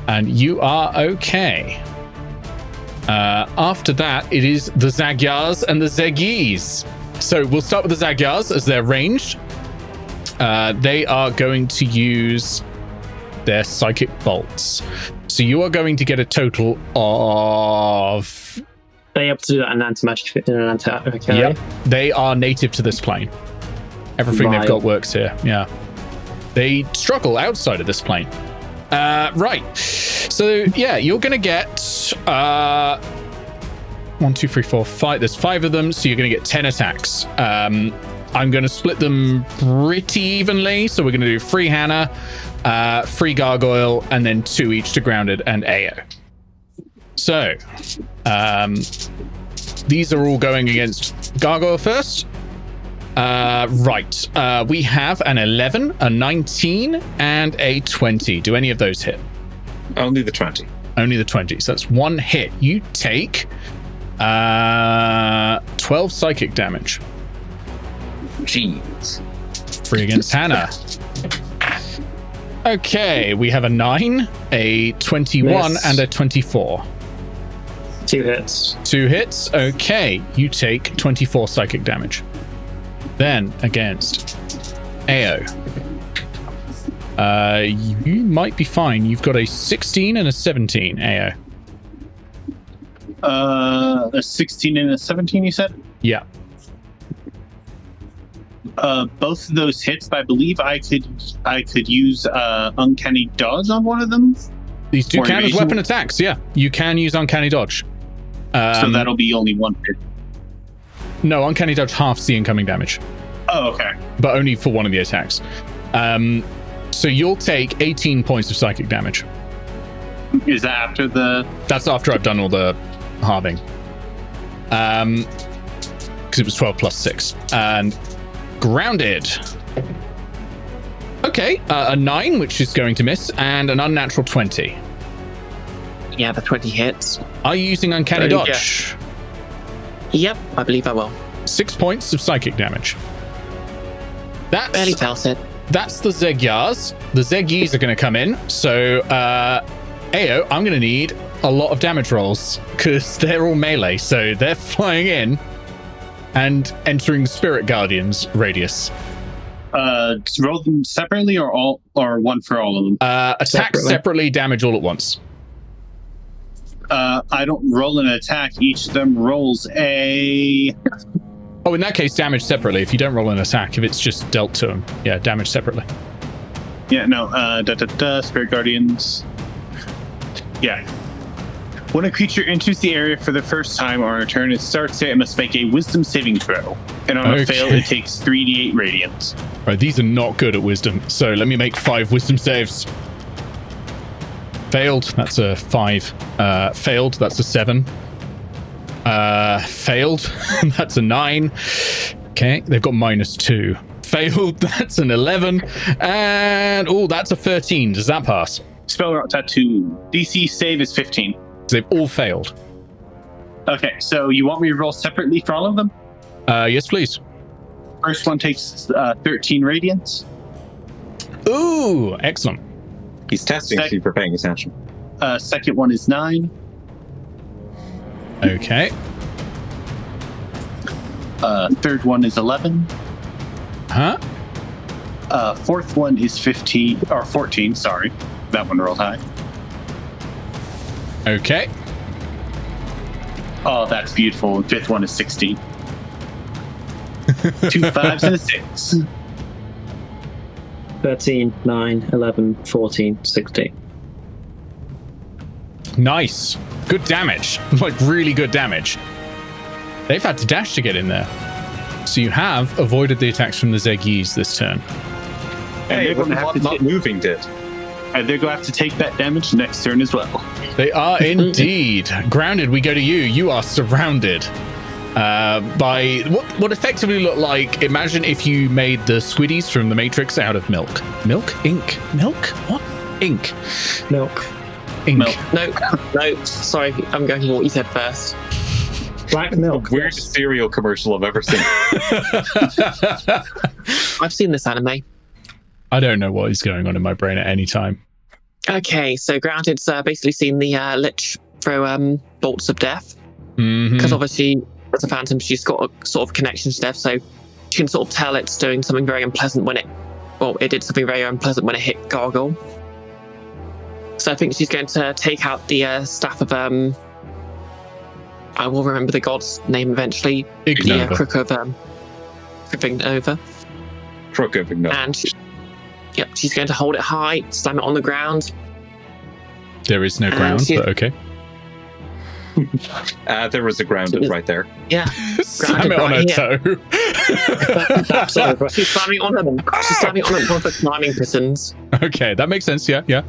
And you are okay. After that, it is the Zeg-Yars and the Zeg-Yis. So we'll start with the Zeg-Yars as they're ranged. They are going to use their psychic bolts. So you are going to get a total of... Are you able to do that in anti-magic? Okay. Yep. They are native to this plane. Everything they've got works here. Yeah. They struggle outside of this plane. Right. So, yeah, you're going to get 1, 2, 3, 4, 5. There's 5 of them, so you're going to get 10 attacks. I'm going to split them pretty evenly. So we're going to do 3 Hannah, 3 Gargoyle, and then 2 each to Grounded and Eao. So, these are all going against Gargoyle first. Right. We have an 11, a 19, and a 20. Do any of those hit? Only the 20. Only the 20. So that's 1 hit. You take 12 psychic damage. Jeez. 3 against Hannah. Okay, we have a 9, a 21, Miss. and a 24. 2 hits. 2 hits. Okay, you take 24 psychic damage. Then against Eao. You might be fine. You've got a 16 and a 17, Eao. A 16 and a 17, you said? Yeah. Both of those hits, I believe I could use Uncanny Dodge on one of them. These do Or count as evasion. weapon attacks, yeah. You can use Uncanny Dodge. So that'll be only 1 hit. No, Uncanny Dodge halves the incoming damage, Oh, okay. but only for one of the attacks. So you'll take 18 points of psychic damage. Is that after the... That's after I've done all the halving. Because it was 12 plus 6. And Grounded. Okay, a 9, which is going to miss, and an unnatural 20. Yeah, the 20 hits. Are you using Uncanny Yeah. Dodge? Yep, I believe I will. 6 points of psychic damage. Barely felt it. That's the Zeg-Yars. The Zeg-Yis are going to come in. So, Eao, I'm going to need a lot of damage rolls because they're all melee. So they're flying in. and entering Spirit Guardian's radius. Roll them separately or one for all of them? Attack separately, damage all at once. I don't roll an attack. Each of them rolls a... Oh, in that case, damage separately. If you don't roll an attack, if it's just dealt to him, yeah, damage separately. Yeah, no, Spirit Guardians. Yeah. When a creature enters the area for the first time on a turn, it starts it and must make a wisdom saving throw. And on a fail, it takes 3d8 radiant. Right, these are not good at wisdom, so let me make 5 wisdom saves. Failed, that's a 5. Failed, that's a 7. Failed, that's a 9. Okay, they've got -2. Failed, that's an 11. And, oh, that's a 13. Does that pass? Spell Rock Tattoo. DC save is 15. They've all failed. Okay, so you want me to roll separately for all of them? Yes, please. First one takes 13 radiance. Ooh, excellent. He's testing to see if you're paying attention. Second one is 9. Okay. Third one is 11. Huh? Fourth one is 14, sorry. That one rolled high. Okay. Oh, that's beautiful. Fifth one is 16. 2 5s and a 6. 13, 9, 11, 14, 16. Nice. Good damage. Like, really good damage. They've had to dash to get in there. So you have avoided the attacks from the Zeggis this turn. And they're going to have to not moving did. And they're going to have to take that damage next turn as well. They are indeed. Grounded, we go to you. You are surrounded by what effectively look like, imagine if you made the Squiddies from the Matrix out of milk. Milk? Ink? Milk? What? Ink. Milk. Ink. Milk. No, sorry, I'm going with what you said first. Black milk. Weirdest cereal commercial I've ever seen. I've seen this anime. I don't know what is going on in my brain at any time. Okay, so Grounded's basically seen the Lich throw bolts of death. Because obviously, as a phantom, she's got a sort of connection to death, so she can sort of tell it's doing something very unpleasant when it did something very unpleasant when it hit Gargle. So I think she's going to take out the staff of I will remember the god's name eventually. Ignova. The Crook of Ignova. Crook of Ignova. And she's going to hold it high, slam it on the ground. There is no ground, but okay. There was a ground right there. Yeah. Slam it on her toe. Sorry, She's slamming on them. She's slamming on one of the climbing prisons. Okay, that makes sense. Yeah.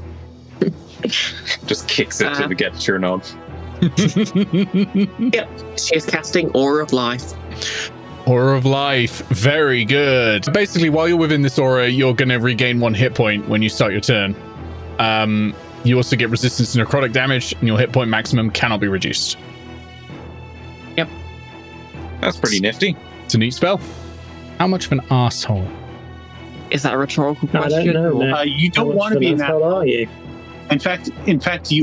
Just kicks it to get turned on. Yep. She is casting Aura of Life. Aura of Life. Very good. Basically, while you're within this aura, you're going to regain 1 hit point when you start your turn. You also get resistance to necrotic damage, and your hit point maximum cannot be reduced. Yep. That's pretty nifty. It's a neat spell. How much of an asshole? Is that a rhetorical I question? don't know. You don't want to be in that. How are you? In fact,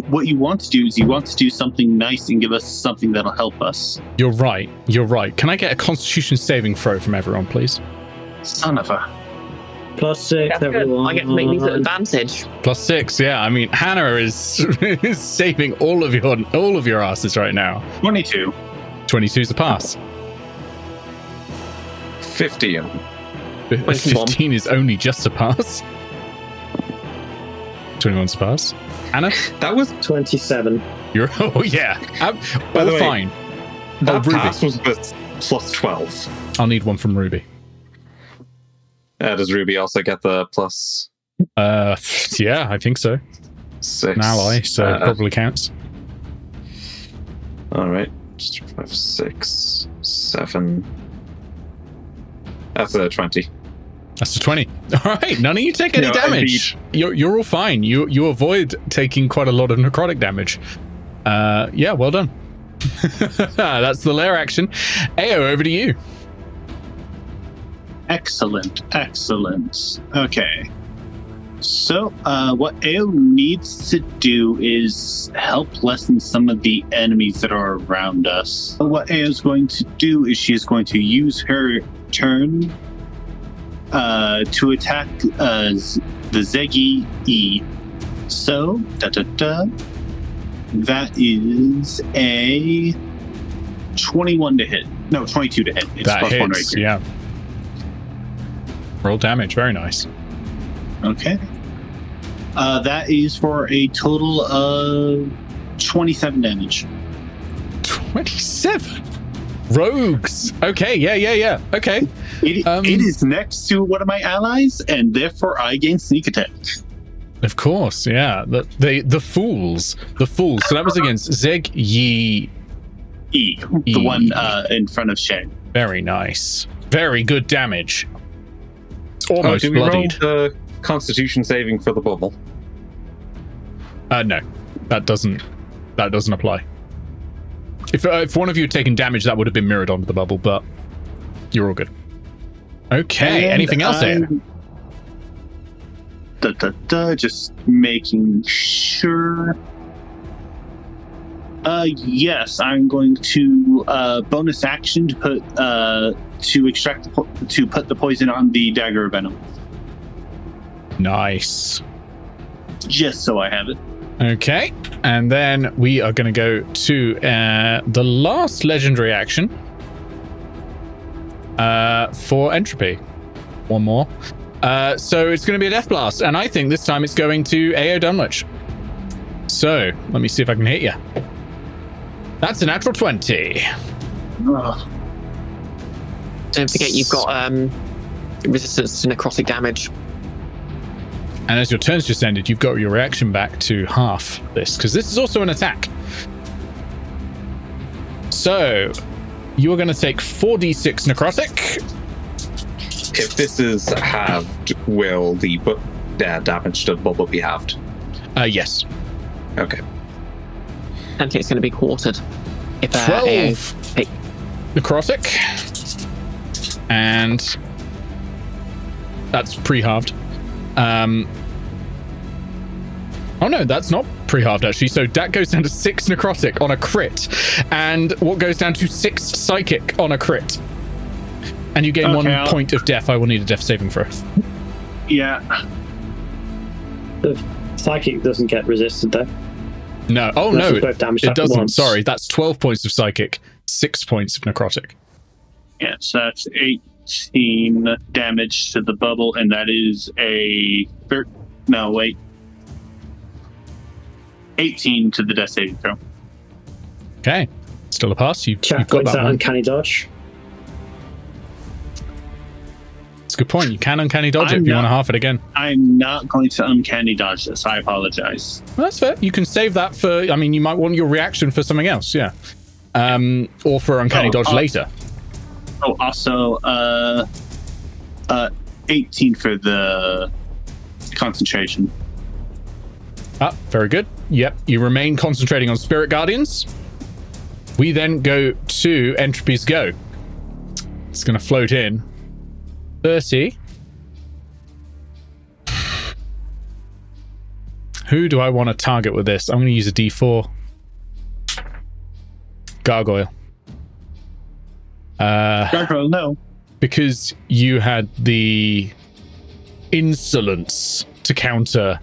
what you want to do is you want to do something nice and give us something that'll help us. You're right. Can I get a Constitution saving throw from everyone, please? Son of a... +6, That's good. everyone. I get to make these at advantage. +6. Yeah, I mean, Hannah is saving all of your asses right now. 22. 22's a pass. 15. 15 is only just a pass. 21's a pass. Hannah? That was 27. You're yeah. By the way, fine. that Ruby. pass was with +12. I'll need one from Ruby. Does Ruby also get the plus? Yeah, I think so. 6. An ally, so it probably counts. All right, 5, 6, 7. That's a 20. That's a 20. All right, none of you take any damage. You're all fine. You avoid taking quite a lot of necrotic damage. Yeah, well done. That's the lair action. Eao, over to you. Excellent. Okay. So, what Eao needs to do is help lessen some of the enemies that are around us. What Eao's going to do is she is going to use her turn to attack the Zegi E. So, that is a 21 to hit. No, 22 to hit. It's That plus hits, 1 right here. yeah. Roll damage, very nice. Okay. That is for a total of 27 damage. 27? Rogues! Okay, yeah. Okay. It is next to one of my allies, and therefore I gain sneak attack. Of course, yeah. The fools. The fools. So that was against Zeg Yi. The one in front of Shay. Very nice. Very good damage. It's almost do we bloodied. roll the Constitution saving for the bubble? No, that doesn't apply. If one of you had taken damage, that would have been mirrored onto the bubble, but you're all good. Okay, And anything else there? Just making sure. Yes, I'm going to bonus action to put to put the poison on the dagger venom. Nice. Just so I have it. Okay, and then we are going to go to the last legendary action for entropy. One more. So it's going to be a death blast, and I think this time it's going to Eao Dunwich. So let me see if I can hit you. That's a natural 20. Ugh. Don't forget you've got resistance to necrotic damage. And as your turn's just ended, you've got your reaction back to half this, because this is also an attack. So you are going to take 4d6 necrotic. If this is halved, will the damage to the bubble be halved? Yes. Okay. I think it's going to be quartered. If 12 necrotic. And that's pre-halved. Oh no, that's not pre-halved actually. So that goes down to 6 necrotic on a crit, and what goes down to 6 psychic on a crit. And you gain 1 point of death. I will need a death saving throw. Yeah. The psychic doesn't get resisted though. No. Oh Unless no, it's both damaged it at doesn't. once. Sorry, that's 12 points of psychic, 6 points of necrotic. Yeah, so that's 18 damage to the bubble, and that is a 18 to the death saving throw. Okay, still a pass. You've Chat got points that that one. uncanny dodge. It's a good point. You can uncanny dodge it I'm if you not- want to half it again. I'm not going to uncanny dodge this. I apologize. Well, that's fair. You can save that for. I mean, you might want your reaction for something else. Yeah. Or for uncanny dodge later. Oh, also, 18 for the concentration. Ah, very good. Yep, you remain concentrating on Spirit Guardians. We then go to Entropy's Go. It's going to float in. 30. Who do I want to target with this? I'm going to use a D4. Gargoyle. Gargoyle, no. Because you had the insolence to counter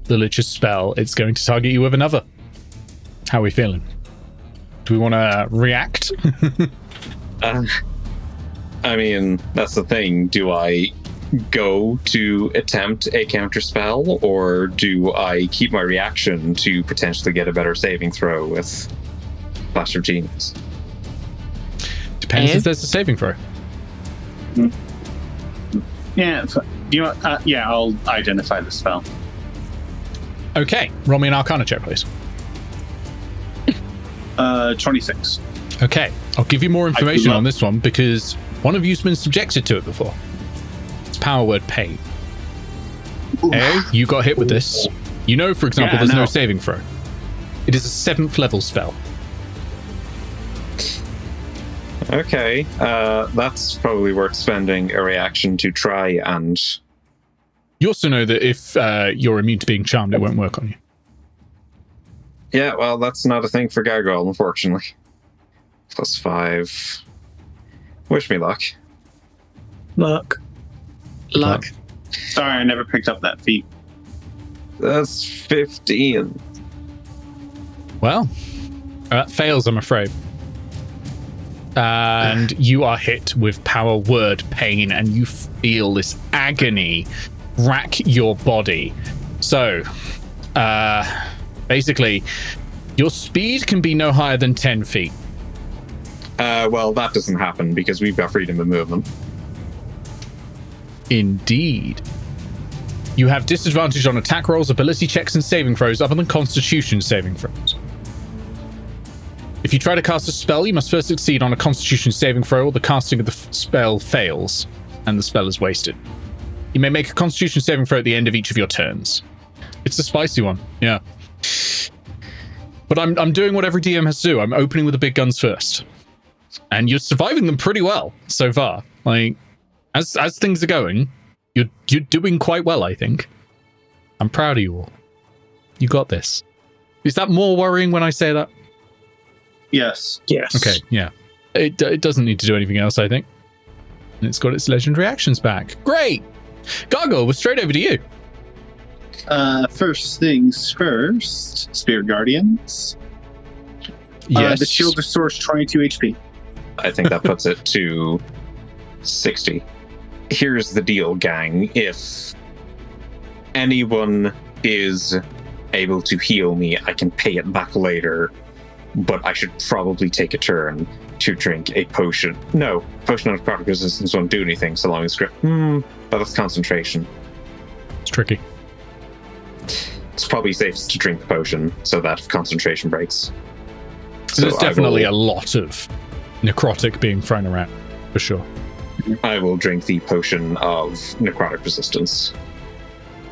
the Lich's spell, it's going to target you with another. How are we feeling? Do we want to react? I mean, that's the thing. Do I go to attempt a counter spell, or do I keep my reaction to potentially get a better saving throw with Flash of Genius? Depends if there's a saving throw. Yeah, you know what? Yeah, I'll identify the spell. Okay, roll me an Arcana check, please. 26. Okay, I'll give you more information on this one because one of you's been subjected to it before. It's power word pain. Hey, you got hit with this. You know, for example, there's no saving throw. It is a 7th level spell. Okay, that's probably worth spending a reaction to try and You also know that if you're immune to being charmed, it won't work on you. Yeah, well, that's not a thing for Gargoyle, unfortunately. +5. Wish me luck. Luck. Sorry, I never picked up that feat. That's 15. Well, that fails, I'm afraid. And you are hit with power word pain, and you feel this agony rack your body. So, basically, your speed can be no higher than 10 feet. Well, that doesn't happen because we've got freedom of movement. Indeed. You have disadvantage on attack rolls, ability checks, and saving throws other than Constitution saving throws. If you try to cast a spell, you must first succeed on a Constitution saving throw, or the casting of the spell fails, and the spell is wasted. You may make a Constitution saving throw at the end of each of your turns. It's a spicy one, yeah. But I'm doing what every DM has to do. I'm opening with the big guns first. And you're surviving them pretty well so far. Like, as things are going, you're doing quite well, I think. I'm proud of you all. You got this. Is that more worrying when I say that? Yes. Yes. Okay, yeah. It doesn't need to do anything else, I think. And it's got its legendary actions back. Great! Gargoyle, we're straight over to you. First things first, Spirit Guardians. Yes. The shield restores 22 HP. I think that puts it to 60. Here's the deal, gang. If anyone is able to heal me, I can pay it back later, but I should probably take a turn to drink a potion. No, potion of necrotic resistance won't do anything so long as but that's concentration. It's tricky. It's probably safest to drink the potion so that if concentration breaks. So there's definitely a lot of necrotic being thrown around, for sure. I will drink the potion of necrotic resistance.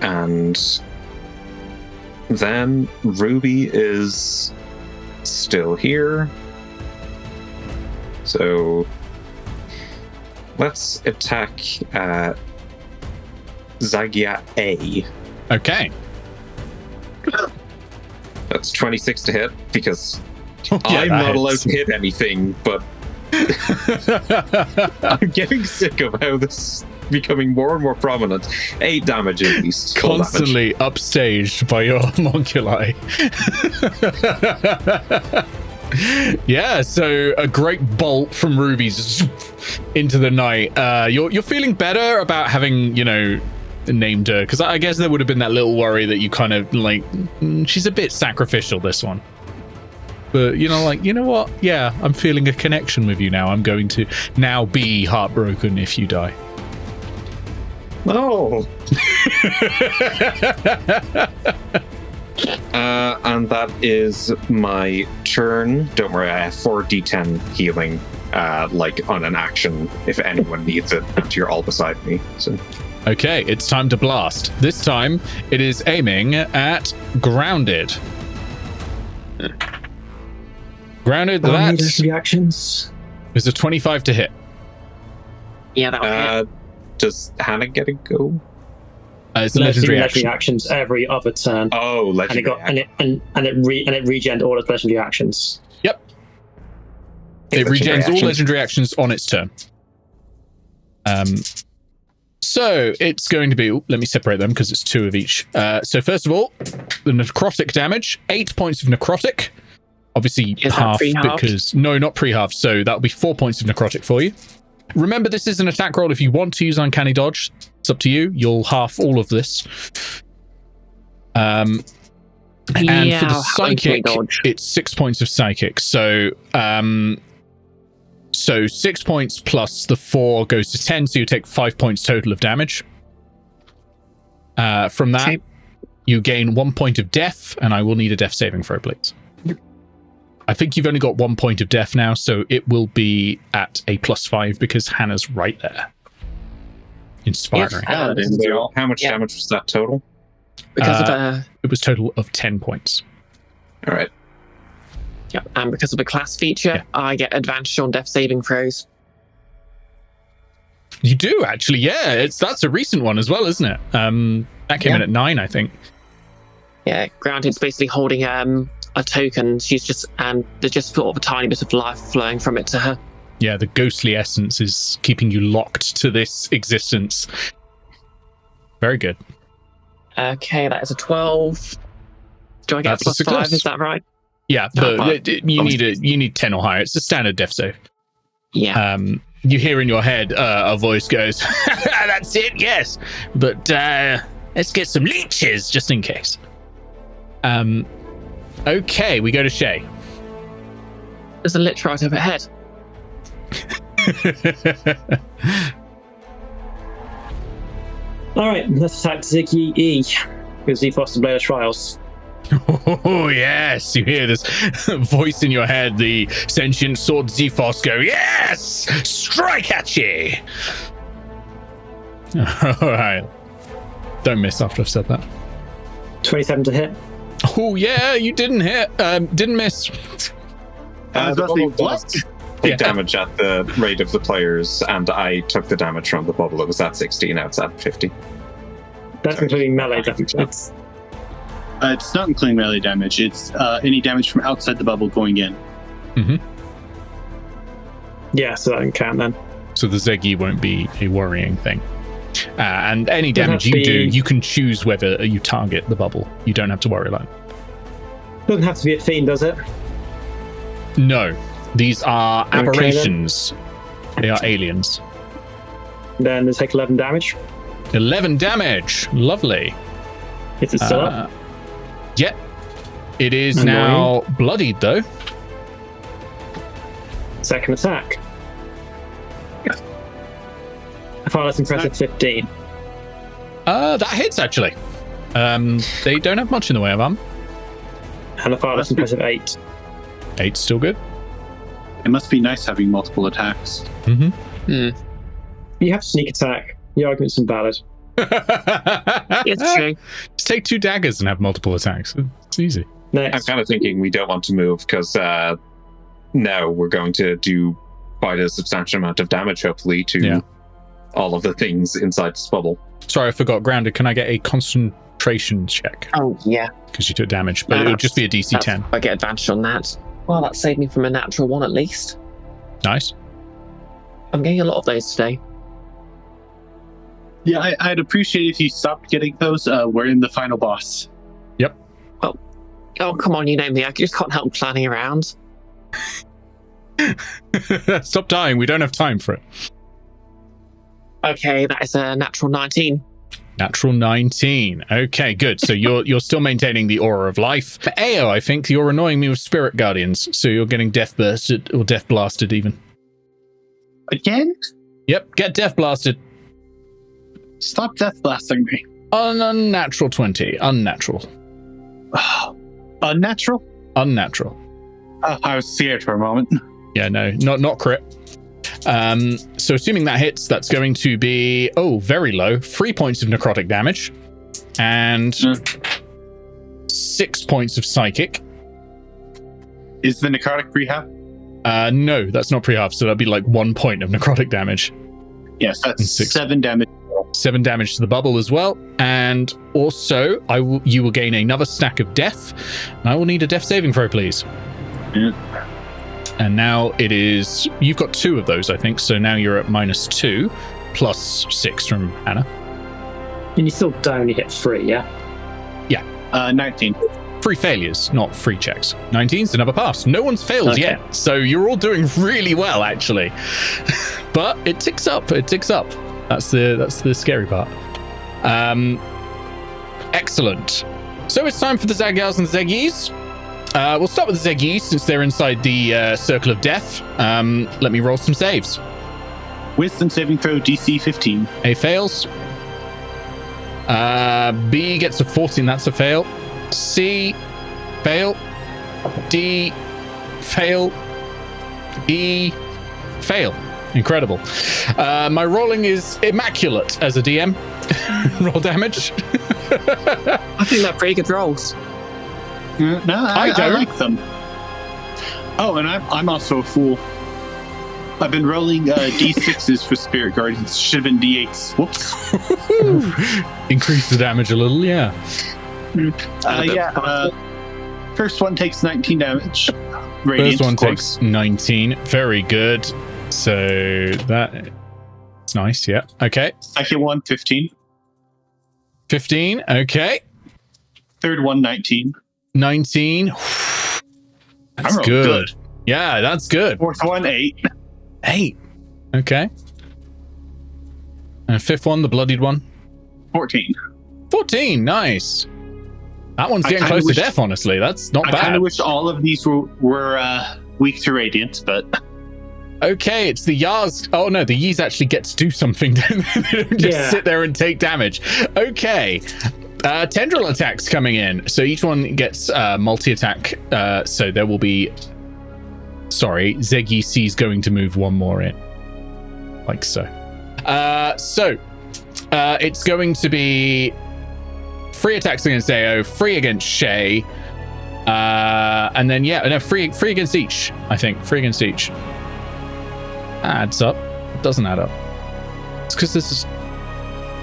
And then Ruby is still here. So let's attack Zagia A. Okay. That's 26 to hit because Yeah, I'm that not allowed hits. to hit anything, but I'm getting sick of how this is becoming more and more prominent. 8 damage at least. Full damage. Constantly upstaged by your homunculi. Yeah, so a great bolt from Ruby just into the night. You're feeling better about having, named her, because I guess there would have been that little worry that you kind of she's a bit sacrificial, this one. But you know what? Yeah, I'm feeling a connection with you now. I'm going to now be heartbroken if you die. No. And that is my turn. Don't worry, I have 4d10 healing, on an action if anyone needs it. And you're all beside me. So. Okay, it's time to blast. This time, it is aiming at Grounded. Grounded, that reactions. is a 25 to hit. Yeah, that'll hit. Does Hannah get a go? It's a legendary action. actions every other turn. Oh, legendary. And it regens all its legendary actions. Yep. It Legendary regens all actions. legendary actions on its turn. So it's going to be, let me separate them because it's 2 of each. So first of all, the necrotic damage, 8 points of necrotic. Obviously Is that half pre-halved? because, no, not pre-halved. So that'll be 4 points of necrotic for you. Remember, this is an attack roll. If you want to use Uncanny Dodge, it's up to you. You'll half all of this. And for the I'll have Uncanny psychic, Dodge. it's 6 points of psychic. So 6 points plus the 4 goes to 10, so you take 5 points total of damage. From that, Okay. you gain 1 point of death, and I will need a death saving throw, please. I think you've only got 1 point of death now, so it will be at a +5 because Hannah's right there. Inspiring. How much Yeah. damage was that total? Because of It was total of 10 points. All right. and because of the class feature, I get advantage on death saving throws. You do, actually, yeah. That's a recent one as well, isn't it? That came in at 9, I think. Yeah, Grounded's basically holding a token. There's just sort of a tiny bit of life flowing from it to her. Yeah, the ghostly essence is keeping you locked to this existence. Very good. Okay, that is a 12. Do I get That's a plus 5? success. Is that right? Yeah, but you need 10 or higher. It's a standard death save. Yeah. You hear in your head a voice goes, "That's it, yes, but let's get some leeches just in case." Okay, we go to Shay. There's a lich right overhead. All right, let's attack Ziggy E with the Foster Blade of Trials. Oh, yes, you hear this voice in your head, the sentient sword Zephos go, "Yes! Strike at ye!" All right. Don't miss after I've said that. 27 to hit. Oh, yeah, you didn't hit. Didn't miss. The bubble does take damage at the rate of the players, and I took the damage from the bubble. It was at 60, now it's at 50. That's including melee damage. It's not including melee damage. It's any damage from outside the bubble going in. Mm-hmm. Yeah, so that can count then. So the Zegi won't be a worrying thing. And any damage you do, you can choose whether you target the bubble. You don't have to worry about it. Doesn't have to be a fiend, does it? No. These are Okay, aberrations. They are aliens. Then they take 11 damage. 11 damage. Lovely. Is it still up? Yep. It is Annoying. now bloodied, though. Second attack. A far less impressive 15. That hits, actually. They don't have much in the way of armor. And a far less impressive 8. 8's still good. It must be nice having multiple attacks. Mm-hmm. You have sneak attack. The argument's invalid. It's true. Just take 2 daggers and have multiple attacks. It's easy. I'm Next. kind of thinking we don't want to move because now we're going to do quite a substantial amount of damage, hopefully, to all of the things inside this bubble. Sorry, I forgot. Grounded, can I get a concentration check? Oh, yeah. Because you took damage, but it would just be a DC 10. I get advantage on that. Well, that saved me from a natural 1 at least. Nice. I'm getting a lot of those today. Yeah, I'd appreciate if you stopped getting those. We're in the final boss. Yep. Oh, come on, you know me. I just can't help planning around. Stop dying. We don't have time for it. Okay, that is a natural 19. Natural 19. Okay, good. So you're still maintaining the aura of life. But Eao, I think you're annoying me with spirit guardians, so you're getting death bursted or death blasted even. Again? Yep, get death blasted. Stop death blasting me. Unnatural 20. Unnatural. Unnatural? Unnatural. Oh, I was scared for a moment. Yeah, no, not crit. So assuming that hits, that's going to be, very low. 3 points of necrotic damage and 6 points of psychic. Is the necrotic rehab? No, that's not pre-half, so that'd be like 1 point of necrotic damage. Yes, that's 6. 7 damage. 7 damage to the bubble as well. And also, you will gain another stack of death. And I will need a death saving throw, please. Yeah. And now it is... You've got 2 of those, I think. So now you're at -2, plus 6 from Anna. And you still die when you hit 3, yeah? 19. 3 failures, not 3 checks. 19's another pass. No one's failed Okay. yet. So you're all doing really well, actually. But it ticks up. It ticks up. That's the scary part. Excellent. So it's time for the Zagyals and the Zeggies. We'll start with the Zeggies since they're inside the circle of death. Let me roll some saves. Wisdom saving throw DC 15. A fails. B gets a 14. That's a fail. C, fail. D, fail. E, fail. Incredible. My rolling is immaculate as a DM. Roll damage. I think they're pretty good rolls. No, I I don't. like them. Oh, and I'm also a fool. I've been rolling D6s for Spirit Guardians. Should have been D8s. Whoops. Increase the damage a little, yeah. First one takes 19 damage. Radiant, First one takes 19. Very good. So that's nice, yeah. Okay. Second one, 15. 15, okay. Third one, 19. 19. That's good. Yeah, that's good. Fourth one, 8. 8. Okay. And fifth one, the bloodied one? 14. 14, nice. That one's getting close to death, honestly. That's not bad. I kind of wish all of these were weak to radiant, but... Okay, it's the Yars. Oh no, the Ys actually get to do something. They don't just sit there and take damage. Okay. Tendril attacks coming in. So each one gets multi-attack. So there will be... Sorry, Zeggy C's going to move one more in. Like so. It's going to be 3 attacks against Eao, 3 against Shay, and then 3 against each. I think 3 against each. Adds up. It doesn't add up. It's because this is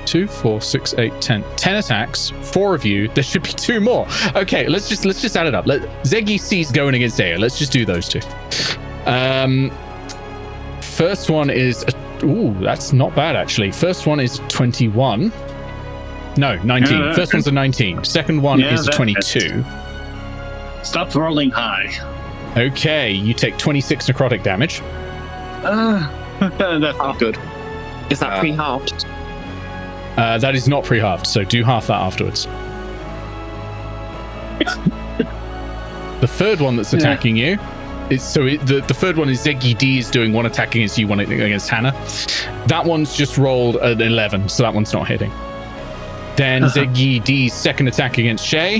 2, 4, 6, 8, 10 attacks. 4 of you. There should be 2 more. Okay, let's just add it up. Zeggy C's going against Eao. Let's just do those 2. First one is that's not bad actually. First one is 21. No, 19. First one's a 19. Second one is a 22. Stop rolling high. Okay, you take 26 necrotic damage. That's not good. Is that pre-halved? That is not pre-halved, so do half that afterwards. The third one that's attacking you is the third one is Zeggy D is doing 1 attack against you, 1 against Hannah. That one's just rolled an 11, so that one's not hitting. Then Zeggy D's second attack against Shay,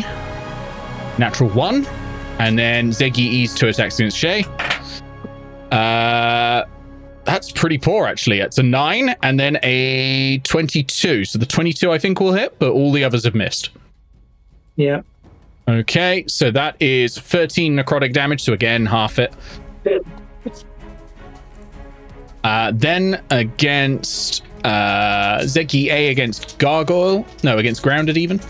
natural 1, and then Zeggy E's 2 attacks against Shay. That's pretty poor actually. It's a 9 and then a 22. So the 22 I think will hit, but all the others have missed. Yeah. Okay, so that is 13 necrotic damage. So again, half it. Then against Zeggy A against Gargoyle. No, against Grounded even.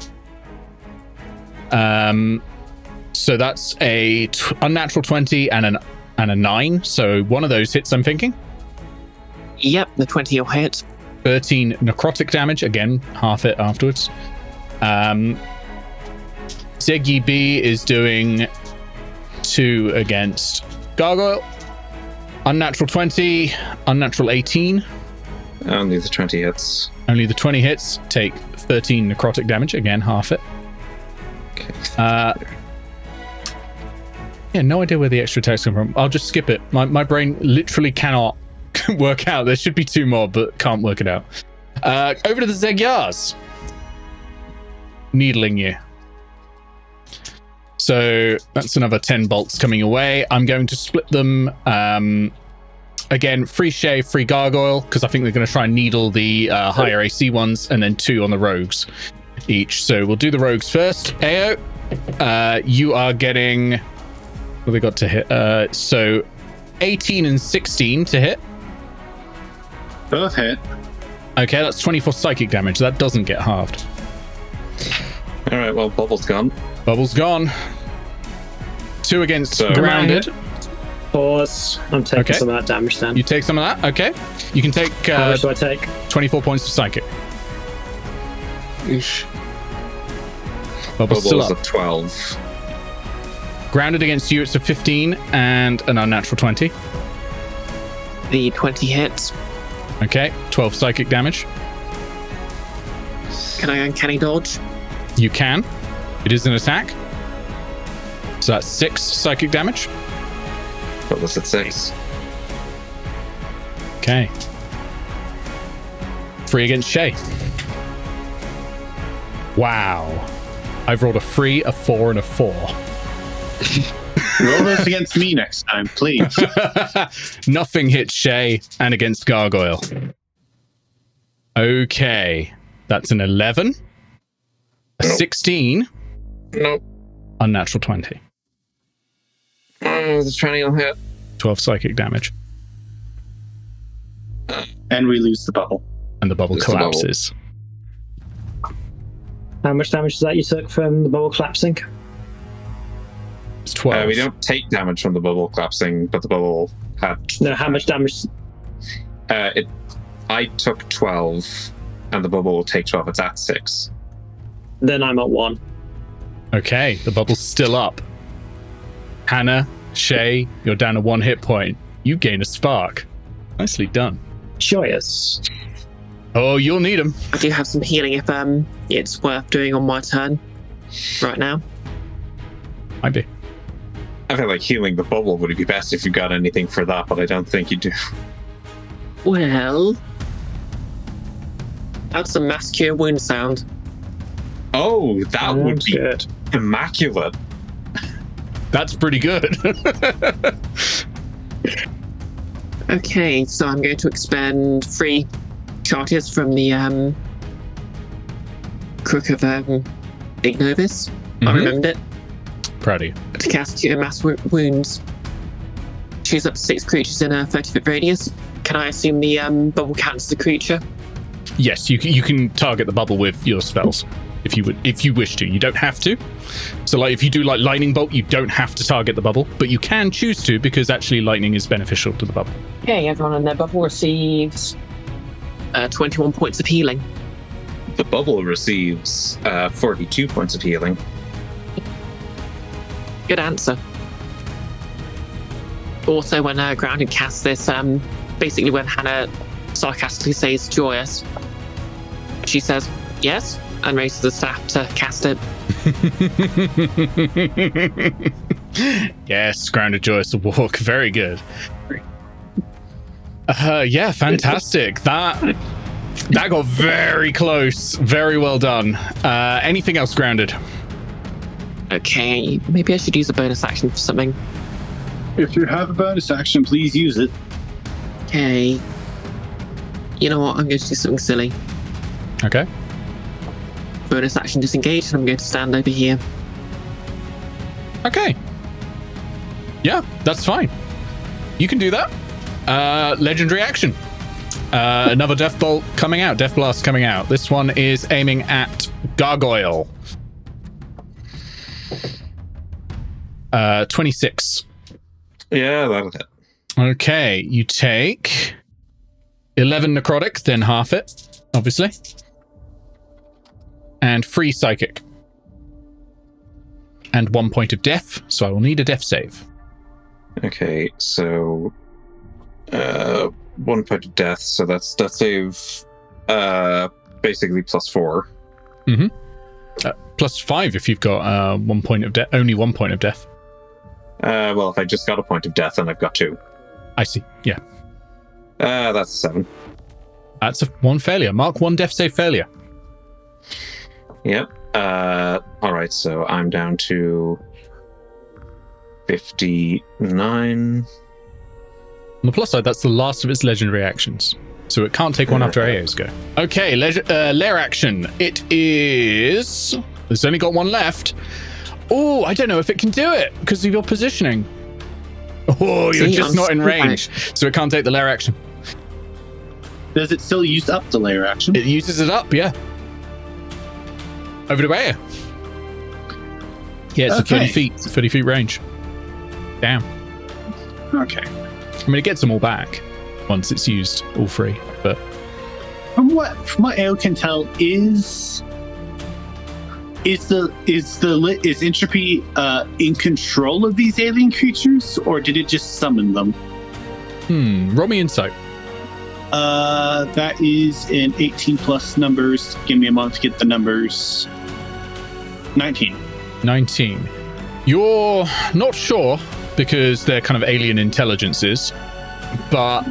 So that's a unnatural 20 and a 9. So one of those hits, I'm thinking. Yep, the 20 will hit. 13 necrotic damage. Again, half it afterwards. Zeggy B is doing 2 against Gargoyle. Unnatural 20, unnatural 18. Only the 20 hits. Only the 20 hits. Take 13 necrotic damage. Again, half it. Okay. Yeah, no idea where the extra attacks come from. I'll just skip it. My brain literally cannot work out. There should be 2 more, but can't work it out. Over to the Zegyars. Needling you. So that's another 10 bolts coming away. I'm going to split them. Again, 3 Shay, 3 Gargoyle, because I think they're going to try and needle the higher AC ones, and then 2 on the Rogues each. So we'll do the Rogues first. Eao, you are getting... What have they got to hit? So 18 and 16 to hit. Both hit. Okay, that's 24 psychic damage. That doesn't get halved. All right, well, Bubble's gone. Bubble's gone. 2 against Grounded. Pause. I'm taking some of that damage then. You take some of that? Okay. You can take... How much do I take? 24 points of psychic. Eesh. Bubble's still up. A 12. Grounded against you, it's a 15 and an unnatural 20. The 20 hits. Okay, 12 psychic damage. Can I uncanny dodge? You can. It is an attack. So that's 6 psychic damage. What was it, 6? Okay. 3 against Shay. Wow. I've rolled a 3, a 4, and a 4. Roll those against me next time, please. Nothing hits Shay and against Gargoyle. Okay. That's an 11. A 16. Nope. Unnatural 20. Oh, the 20 will hit. 12 psychic damage. And we lose the bubble. And the bubble Lose the bubble. collapses. How much damage is that you took from the bubble collapsing? It's 12. We don't take damage from the bubble collapsing, but the bubble had... No, how much damage? I took 12, and the bubble will take 12. It's at 6. Then I'm at 1. Okay, the bubble's still up. Hannah, Shay, you're down to 1 hit point. You gain a spark. Nicely done. Joyous. Oh, you'll need them. I do have some healing if it's worth doing on my turn right now. Might be. I feel like healing the bubble would be best if you got anything for that, but I don't think you do. Well, that's a mass cure wound sound. Oh, that would be good. immaculate. That's pretty good. Okay, so I'm going to expend 3 charges from the Crook of Ignovis. I remembered it. Proud of you. To cast Cure Mass Wounds. Choose up to 6 creatures in a 30-foot radius. Can I assume the bubble counts as a creature? Yes, you can target the bubble with your spells if you wish to. You don't have to. So, like, if you do like lightning bolt, you don't have to target the bubble, but you can choose to because actually lightning is beneficial to the bubble. Okay, everyone in their bubble receives 21 points of healing. The bubble receives 42 points of healing. Good answer. Also, when Grounded casts this, basically when Hannah sarcastically says joyous, she says yes and raises the staff to cast it. Yes, Grounded Joyous will walk. Very good. Yeah, fantastic. That got very close. Very well done. Anything else, Grounded? Okay, maybe I should use a bonus action for something. If you have a bonus action, please use it. Okay. You know what? I'm going to do something silly. Okay. Bonus action disengage, and I'm going to stand over here. Okay. Yeah, that's fine. You can do that. Legendary action. Another Death Bolt coming out. Death Blast coming out. This one is aiming at Gargoyle. 26. Yeah, that'll hit. Okay, you take 11 necrotic, then half it, obviously. And 3 psychic. And 1 point of death, so I will need a death save. Okay, so 1 point of death, so that's death save basically +4. Mm-hmm. +5 if you've got 1 point of death, only 1 point of death. Well, if I just got a point of death, then I've got 2. I see, yeah. That's a 7. That's 1 failure. Mark 1 death save failure. Yep. Alright, so I'm down to 59. On the plus side, that's the last of its legendary actions. So it can't take one after Eao's go. Okay, lair action. It is... It's only got 1 left. Oh, I don't know if it can do it because of your positioning. Oh, you're just not in range. So it can't take the lair action. Does it still use up the layer action? It uses it up, yeah. Over to Ea. Yeah, it's a 30 feet range. Damn. Okay. I mean, it gets them all back once it's used all 3, but... From what Eao can tell, is entropy in control of these alien creatures, or did it just summon them? Roll me insight. That is in 18 plus numbers. Give me a moment to get the numbers. 19. 19. You're not sure because they're kind of alien intelligences, but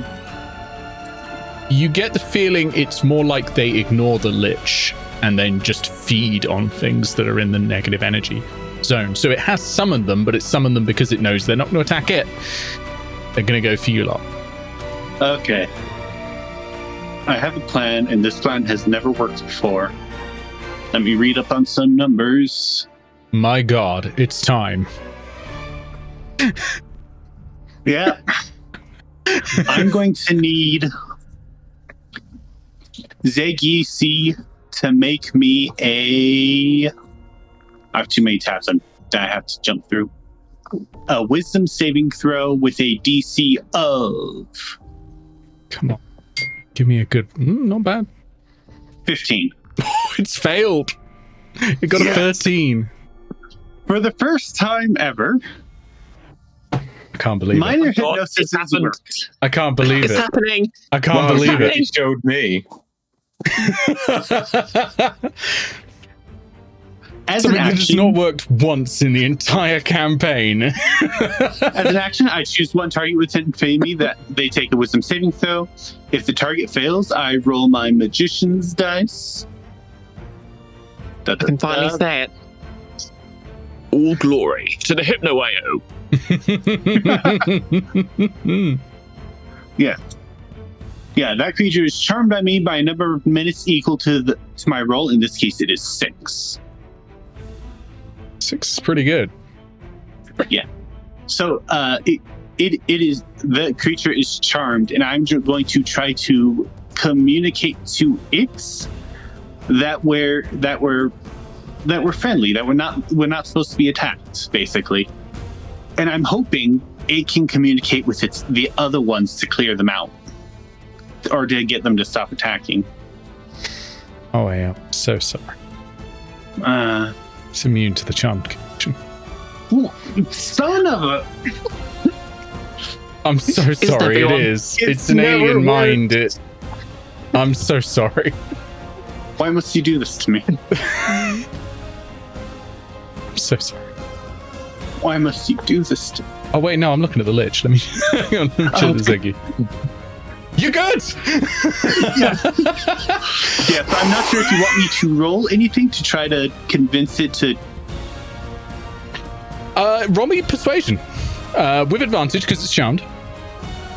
you get the feeling it's more like they ignore the Lich and then just feed on things that are in the negative energy zone. So it has summoned them, but it's summoned them because it knows they're not going to attack it. They're going to go for you lot. Okay. I have a plan, and this plan has never worked before. Let me read up on some numbers. My God, it's time. Yeah. I'm going to need Zegi C to make me a... I have too many tabs that I have to jump through. A wisdom saving throw with a DC of... Come on. Give me a good... not bad. 15. It's failed. It got a 13. For the first time ever, I can't believe minor it. hypnosis has worked. I can't believe It's it. happening. I can't believe it. He showed me. As Something an that has action, not worked once in the entire campaign. as an action, I choose one target within me that they take a wisdom saving throw. If the target fails, I roll my magician's dice. I can finally say it. All glory to the Hypno AO. Yeah, that creature is charmed by me by a number of minutes equal to my roll. In this case, it is 6. 6 is pretty good. Yeah. So it is, the creature is charmed, and I'm going to try to communicate to it that we're friendly, that we're not supposed to be attacked, basically. And I'm hoping it can communicate with the other ones to clear them out, or to get them to stop attacking. Oh, I am so sorry. It's immune to the charmed connection. Son of a... I'm so sorry. It is. It's an alien mind. I'm so sorry. Why must you do this to me? I'm so sorry. Why must you do this to me? Oh wait, no, I'm looking at the Lich. Let me hang on, let me check the Ziggy. You good? Yeah, but I'm not sure if you want me to roll anything to try to convince it to... Roll me persuasion. With advantage, because it's charmed.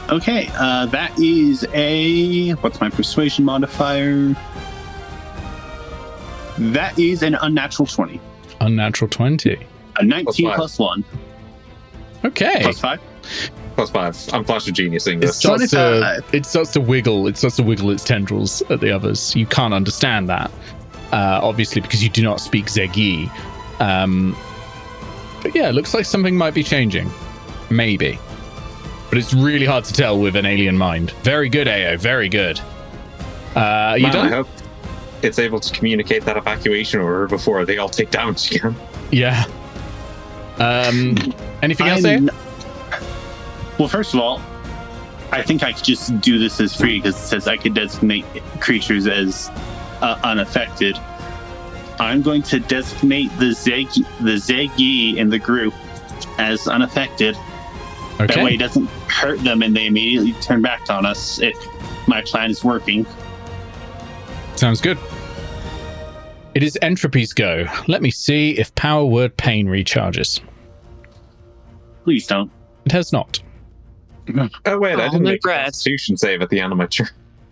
Okay, that is a... What's my persuasion modifier? That is an unnatural 20. Unnatural 20. A 19 +5. plus 1. Okay. Plus 5? +5. I'm Flash of Geniusing It this. starts to wiggle. It starts to wiggle its tendrils at the others. You can't understand that, obviously, because you do not speak Zegi. But yeah, it looks like something might be changing. Maybe. But it's really hard to tell with an alien mind. Very good, Eao. Very good. You done? I hope it's able to communicate that evacuation order before they all take damage again. Yeah. Anything else, Eao? Well, first of all, I think I could just do this as free because it says I could designate creatures as unaffected. I'm going to designate the Zegi in the group as unaffected. Okay. That way it doesn't hurt them and they immediately turn back on us if my plan is working. Sounds good. It is Entropy's go. Let me see if Power Word Pain recharges. Please don't. It has not. Oh wait, I didn't no make a bread. Constitution save at the animature.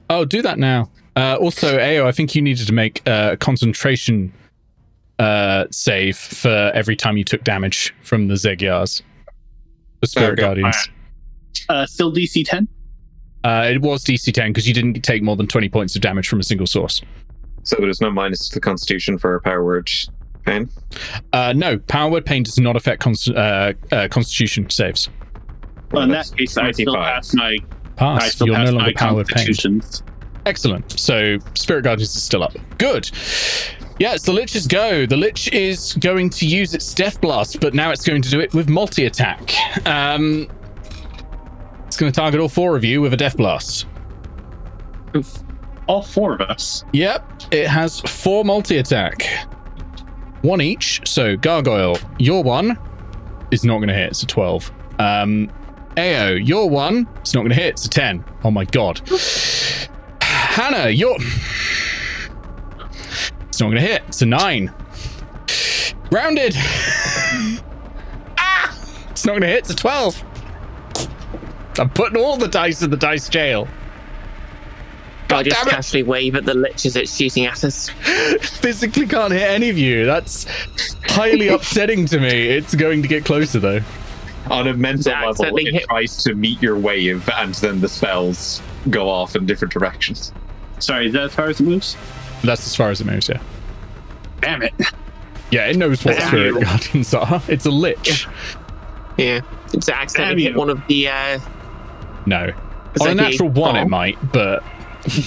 Oh, do that now. Also, Eao, I think you needed to make a concentration save for every time you took damage from the Zegiars. The Spirit Okay. Guardians. Still DC 10? It was DC 10 because you didn't take more than 20 points of damage from a single source. So there's no minus to the Constitution for Power Word Pain? No, Power Word Pain does not affect Constitution saves. Well, in That's that case, I still 95. pass my... Pass. You're no longer Power Word Pain. constitutions. Excellent. So Spirit Guardians is still up. Good. Yeah, it's the Lich's go. The Lich is going to use its Death Blast, but now it's going to do it with multi-attack. It's going to target all 4 of you with a Death Blast. All 4 of us. Yep, it has 4 multi-attack. 1 each. So Gargoyle, your 1 is not going to hit. It's a 12. Eao, your 1, it's not going to hit. It's a 10. Oh my god. Hannah, your... It's not going to hit. It's a 9. Rounded. It's not going to hit. It's a 12. I'm putting all the dice in the dice jail. I just damn it. casually wave at the Lich as it's shooting at us. Physically can't hit any of you. That's highly upsetting to me. It's going to get closer though. On a mental level, Accidentally it hit. tries to meet your wave, and then the spells go off in different directions. Sorry, is that as far as it moves? That's as far as it moves, yeah. Damn it. Yeah, it knows what Damn spirit you. guardians are. It's a lich. Yeah. It's accidentally hit you. one of the No. Is On a that natural the- one, oh. it might, but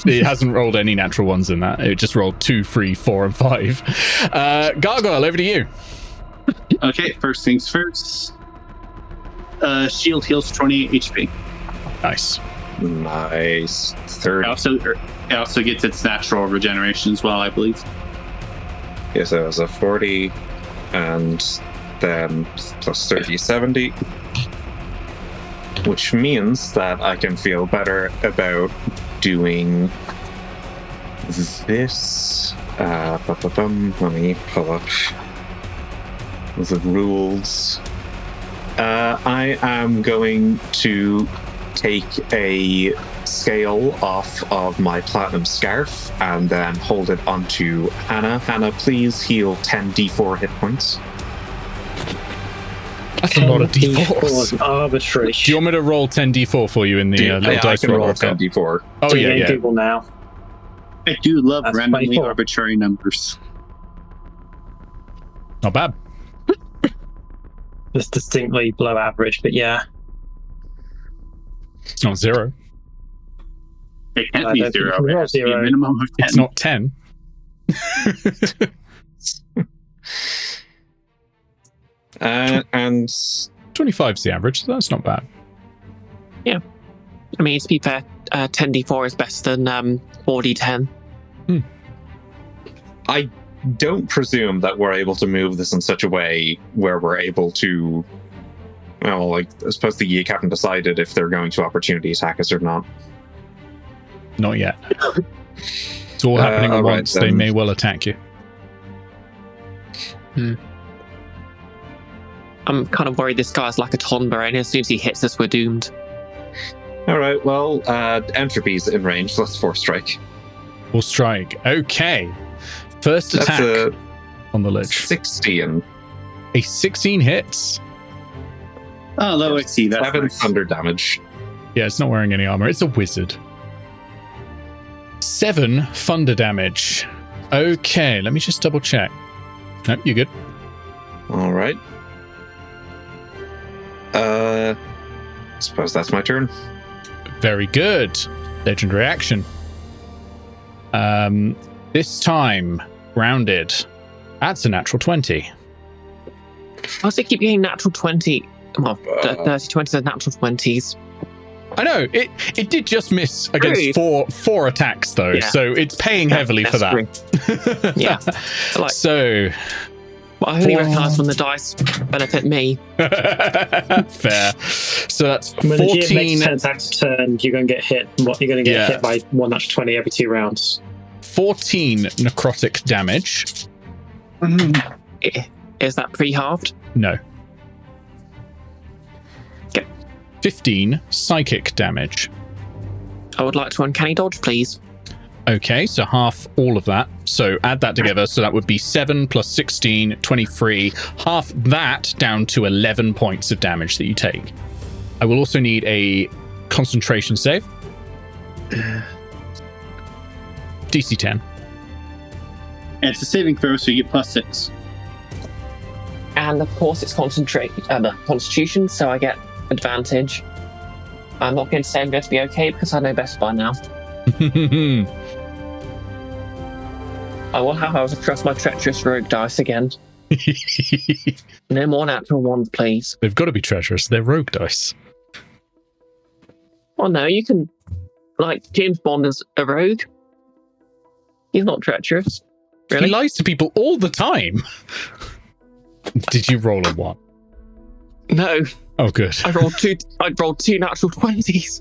it hasn't rolled any natural ones in that. It just rolled 2, 3, 4, and 5. Gargoyle, over to you. Okay, first things first. Shield heals 28 HP. Nice. Nice. It 30. also gets its natural regeneration as well, I believe. Yes, that was a 40. And then plus 30, 70. Which means that I can feel better about doing this. Let me pull up the rules. I am going to take a scale off of my platinum scarf and then hold it onto Hannah. Hannah, please heal 10 d4 hit points. That's a lot of D4 d4s. is arbitrary. Do you want me to roll 10d4 for you in the little I dice can roll roll I've got? 10 d4. Oh, So yeah, you're yeah. Google now. I do love That's randomly 24. arbitrary numbers. Not bad. It's distinctly below average, but yeah. It's not 0. It can't I be don't think 0. it can It roll has to be a 0. minimum of 10. It's not 10. And 25's the average, so that's not bad. I mean, to be fair, 10d4 is better than 4d10. I don't presume that we're able to move this in such a way where we're able to. Well, like, I suppose the Yeek haven't decided if they're going to opportunity attack us or not. Not yet. It's all happening at alright, once. They then. may well attack you. I'm kind of worried this guy's like a Tonber, and as soon as he hits us, we're doomed. All right, well, entropy's in range. Let's force strike. Or strike. Okay. First attack That's on the a lich. 16. A 16 hits. Oh, low XP. That's 7 nice. thunder damage. Yeah, it's not wearing any armor. It's a wizard. 7 thunder damage. Okay, let me just double check. Nope, you're good. All right. I suppose that's my turn. Very good. Legendary action. This time, rounded. That's a natural 20. Why does it keep getting natural 20? Well, 30 20s are natural 20s. I know, it did just miss against four attacks, though, Yeah. so it's paying heavily for that. Great. Yeah. Like, So, well, I only Four. recognise when the dice benefit me. fair. So that's When the GM makes 14, 10 attacks a turn, you're going to get hit. You're going to get Yeah. hit by 1 natural 20 every 2 rounds. 14 necrotic damage. Is that pre-halved? No. Okay. 15 psychic damage. I would like to uncanny dodge, please. Okay, so half all of that. So add that together. So that would be 7 plus 16, 23. Half that down to 11 points of damage that you take. I will also need a concentration save. DC 10. And it's a saving throw, so you get +6. And of course, it's Constitution, so I get advantage. I'm not going to say I'm going to be okay because I know best by now. I will, however, trust my treacherous rogue dice again. No more natural ones, please. They've got to be treacherous. They're rogue dice. Oh no, you can. Like, James Bond is a rogue. He's not treacherous. Really? He lies to people all the time. Did you roll a 1? No, Oh, good. I rolled two natural 20s.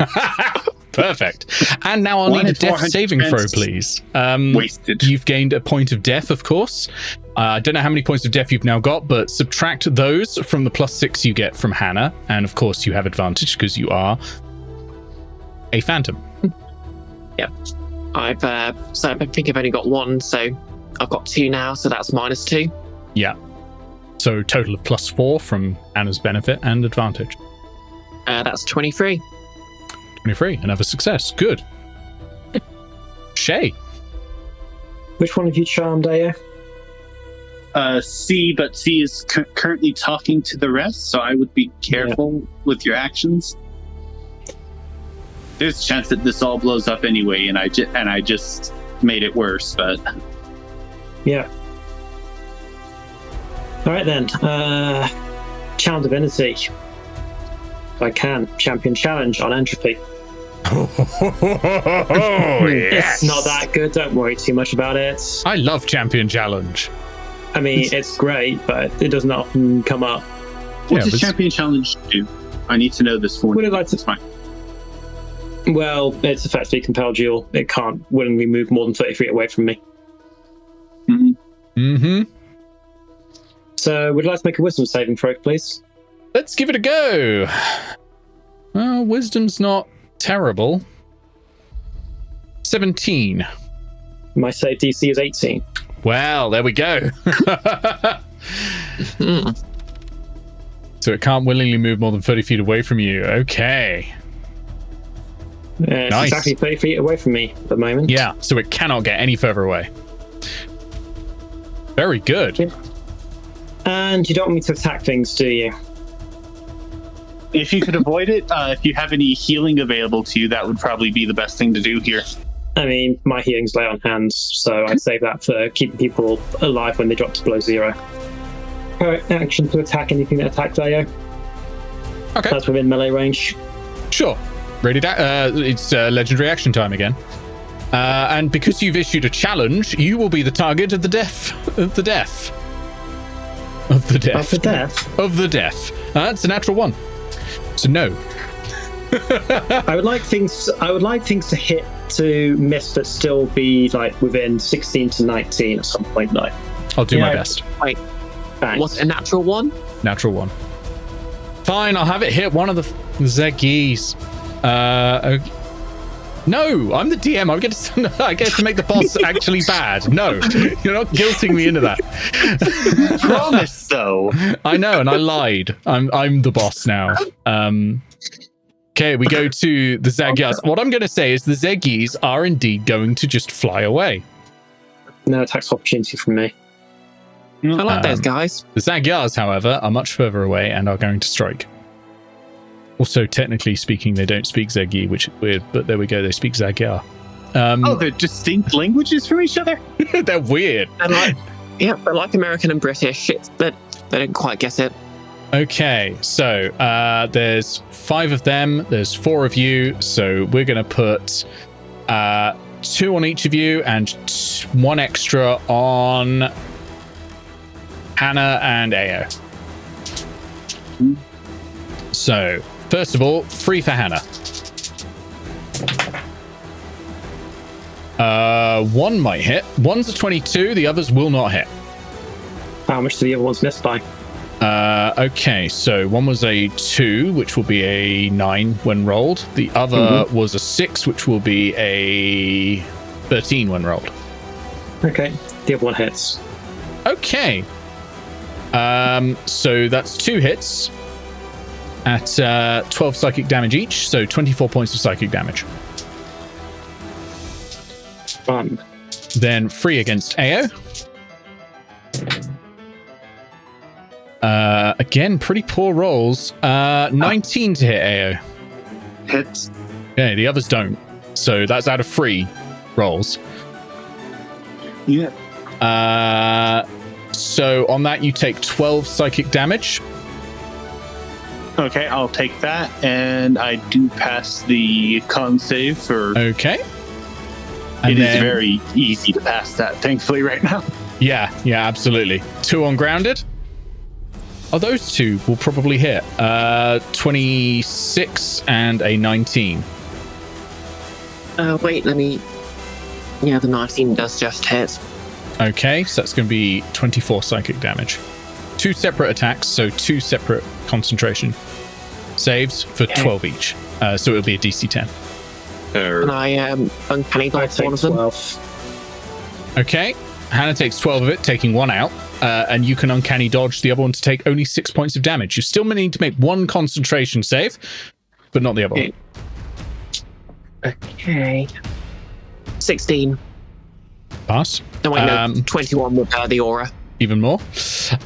Perfect. And now I'll One need a in death 400 saving throw, chance. please. Wasted. You've gained a point of death, of course. I don't know how many points of death you've now got, but subtract those from the +6 you get from Hannah. And of course, you have advantage because you are a phantom. So I think I've only got 1, so I've got 2 now, so that's -2. Yeah. So total of +4 from Anna's benefit and advantage. That's 23. 23. Another success. Good. Shay. Which one have you charmed, Eao? C, but C is currently talking to the rest, so I would be careful with your actions. There's a chance that this all blows up anyway, and I just made it worse, but... Yeah. Alright then. Channel Divinity. If I can. Champion Challenge on Entropy. Oh, yes. It's not that good, don't worry too much about it. I love Champion Challenge. I mean, it's great, but it doesn't often come up. What does Champion Challenge do? I need to know this for Would it like to... It's fine. Well, it's effectively compelled duel. It can't willingly move more than 30 feet away from me. Mm-hmm. So, would you like to make a wisdom saving throw, please? Let's give it a go. Well, wisdom's not terrible. 17. My save DC is 18. Well, there we go. So it can't willingly move more than 30 feet away from you. Okay. It's Nice. exactly 30 feet away from me at the moment. Yeah, so it cannot get any further away. Very good. Yeah. And you don't want me to attack things, do you? If you could avoid it, if you have any healing available to you, that would probably be the best thing to do here. I mean, my healing's lay on hands, so I'd save that for keeping people alive when they drop to below 0. Alright, action to attack anything that attacks Eao. Okay. That's within melee range. Sure. Ready to, it's legendary action time again. And because you've issued a challenge, you will be the target of the death. Of the death. Of the death. Of the death? Of the death. It's a natural 1. So no. I would like things to hit to miss but still be like within 16 to 19 at some point though. I'll do my best. Wait, Thanks. what's a natural 1? Natural 1. Fine, I'll have it hit one of the Zeggies. No, I'm the DM. I get to make the boss actually bad. No, you're not guilting me into that. Promise, though. I know, and I lied. I'm the boss now. Okay, we go to the Zagyars. What I'm going to say is the Zeggies are indeed going to just fly away. No attacks opportunity from me. I like those guys. The Zagyars, however, are much further away and are going to strike. Also, technically speaking, they don't speak Zeggi, which is weird, but there we go, they speak Zagyar. They're distinct languages from each other? They're weird. And but like American and British, they didn't quite get it. Okay, so there's 5 of them, there's 4 of you, so we're going to put 2 on each of you and 1 extra on Hannah and Eao. So, first of all, 3 for Hannah. 1 might hit. 1's a 22, the others will not hit. How much do the other ones miss by? Okay, so 1 was a 2, which will be a 9 when rolled. The other was a 6, which will be a 13 when rolled. Okay, the other one hits. Okay. So that's 2 hits at 12 psychic damage each, so 24 points of psychic damage. Fun. Then 3 against Eao. Again, pretty poor rolls. 19 to hit Eao. Hits. Okay, the others don't. So that's out of 3 rolls. Yeah. So on that, you take 12 psychic damage. Okay, I'll take that, and I do pass the con save for... Okay. It is very easy to pass that, thankfully, right now. Yeah, absolutely. 2 on grounded. Oh, those 2 will probably hit. 26 and a 19. Wait, let me... Yeah, the 19 does just hit. Okay, so that's going to be 24 psychic damage. 2 separate attacks, so 2 separate concentration saves for 12 each. So it'll be a DC 10. And I uncanny dodge one of them. 12. Okay, Hannah takes 12 of it, taking 1 out. And you can uncanny dodge the other one to take only 6 points of damage. You still need to make 1 concentration save, but not the other one. Okay. 16. Pass. No, wait, no. 21 with the aura. Even more.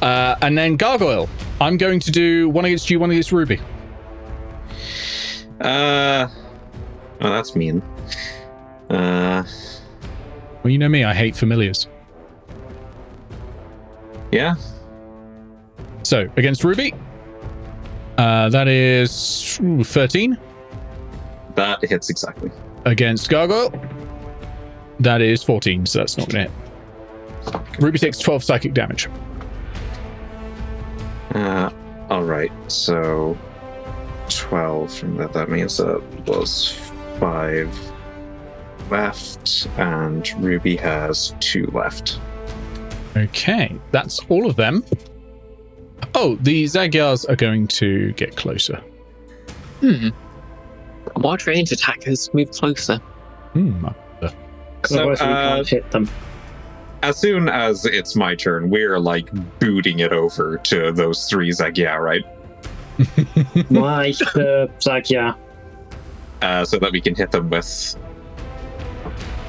And then Gargoyle. I'm going to do one against you, one against Ruby. Well, that's mean. Well, you know me, I hate familiars. Yeah. So, against Ruby, that is 13. That hits exactly. Against Gargoyle, that is 14, so that's not going to hit. Ruby takes 12 psychic damage. Alright, so 12 from that means that was 5 left, and Ruby has 2 left. Okay, that's all of them. Oh, the Zagyars are going to get closer. Wide range attackers move closer. Because So, otherwise we can't hit them. As soon as it's my turn, we're like booting it over to those 3 Zagyar, right? Why the Zagyar? So that we can hit them with...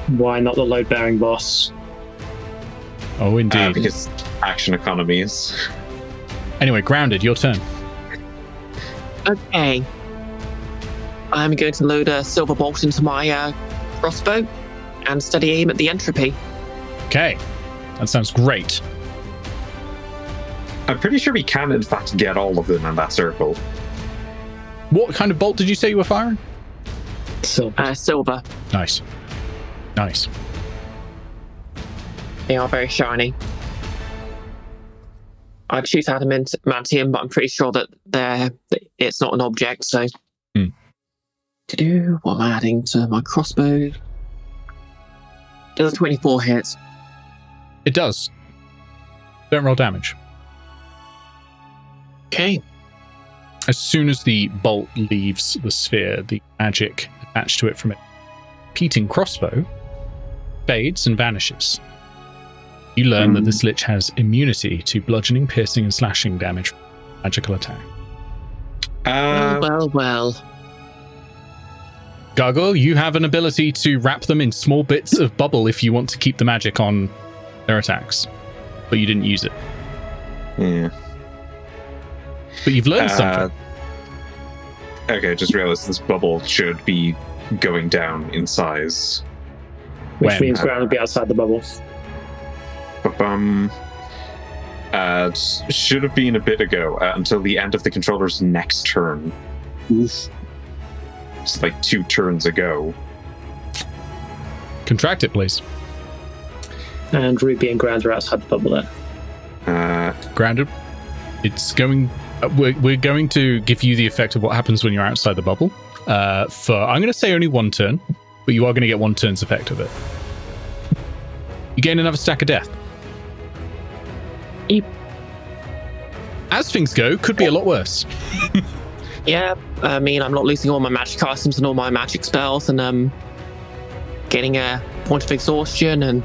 Why not the load-bearing boss? Oh, indeed. because action economies. Anyway, Grounded, your turn. Okay. I'm going to load a silver bolt into my crossbow and steady aim at the entropy. Okay, that sounds great. I'm pretty sure we can, in fact, get all of them in that circle. What kind of bolt did you say you were firing? Silver. Nice. Nice. They are very shiny. I'd shoot adamantium, but I'm pretty sure that it's not an object, so... What am I adding to my crossbow? Does a 24 hit? It does. Don't roll damage. Okay. As soon as the bolt leaves the sphere, the magic attached to it from a repeating crossbow fades and vanishes. You learn that this lich has immunity to bludgeoning, piercing, and slashing damage from magical attack. Well. Gargoyle, you have an ability to wrap them in small bits of bubble if you want to keep the magic on their attacks, but you didn't use it. Yeah. But you've learned something. Okay, just realized this bubble should be going down in size. Which When? means Ground will be outside the bubble. Should have been a bit ago, until the end of the controller's next turn. Oof. It's like 2 turns ago. Contract it, please. And Ruby and Ground are outside the bubble there. Grounded. It's going. We're going to give you the effect of what happens when you're outside the bubble. For I'm going to say only 1 turn, but you are going to get 1 turn's effect of it. You gain another stack of death. Yep. As things go, could be a lot worse. Yeah, I mean, I'm not losing all my magic items and all my magic spells, and getting a point of exhaustion, and...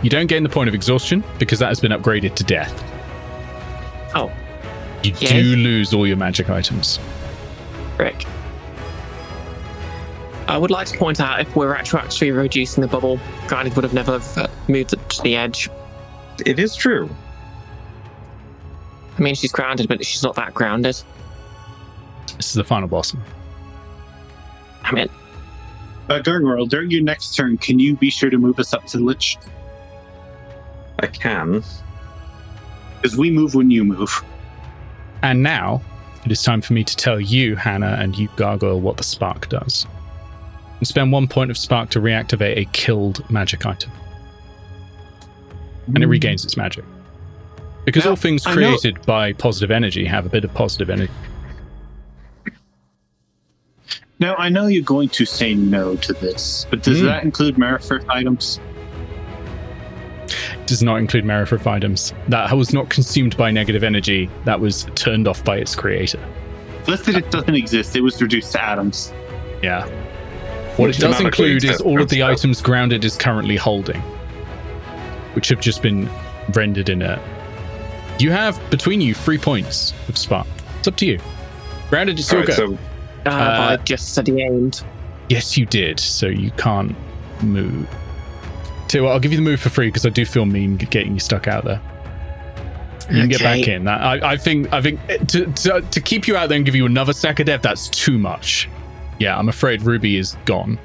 You don't gain the point of exhaustion because that has been upgraded to death. Oh. You Yay. do lose all your magic items. Frick. I would like to point out, if we're actually reducing the bubble, Grounded would have never moved it to the edge. It is true. I mean, she's grounded, but she's not that grounded. This is the final boss. I mean, Gargoyle, during your next turn, can you be sure to move us up to the Lich? I can. Because we move when you move. And now, it is time for me to tell you, Hannah, and you, Gargoyle, what the spark does. You spend 1 point of spark to reactivate a killed magic item. And it regains its magic. Because Now, all things I created by positive energy have a bit of positive energy. Now, I know you're going to say no to this, but does that include Merifert items? Does not include Merifert items. That was not consumed by negative energy. That was turned off by its creator. Listed it doesn't exist. It was reduced to atoms. Yeah. What it does Automatically include is accept all of the stuff. items Grounded is currently holding, which have just been rendered inert. You have, between you, 3 points of spark. It's up to you. Grounded, it's your Alright, go. so I just steady aimed. Yes, you did, so you can't move. Tell you what, I'll give you the move for free because I do feel mean getting you stuck out there. You can get back in. I think to keep you out there and give you another stack of death, that's too much. Yeah, I'm afraid Ruby is gone.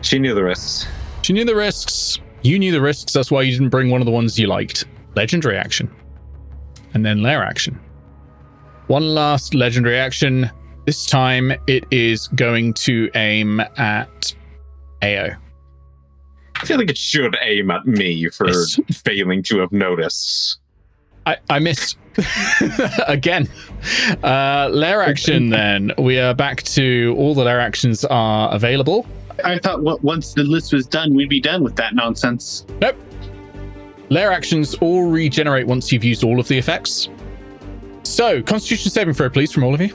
She knew the risks. She knew the risks. You knew the risks. That's why you didn't bring one of the ones you liked. Legendary action. And then lair action. One last legendary action. This time it is going to aim at Eao. I feel like it should aim at me for failing to have noticed. I missed. Again. Lair action then. We are back to all the lair actions are available. I thought once the list was done, we'd be done with that nonsense. Nope. Lair actions all regenerate once you've used all of the effects. So, Constitution saving throw, please, from all of you.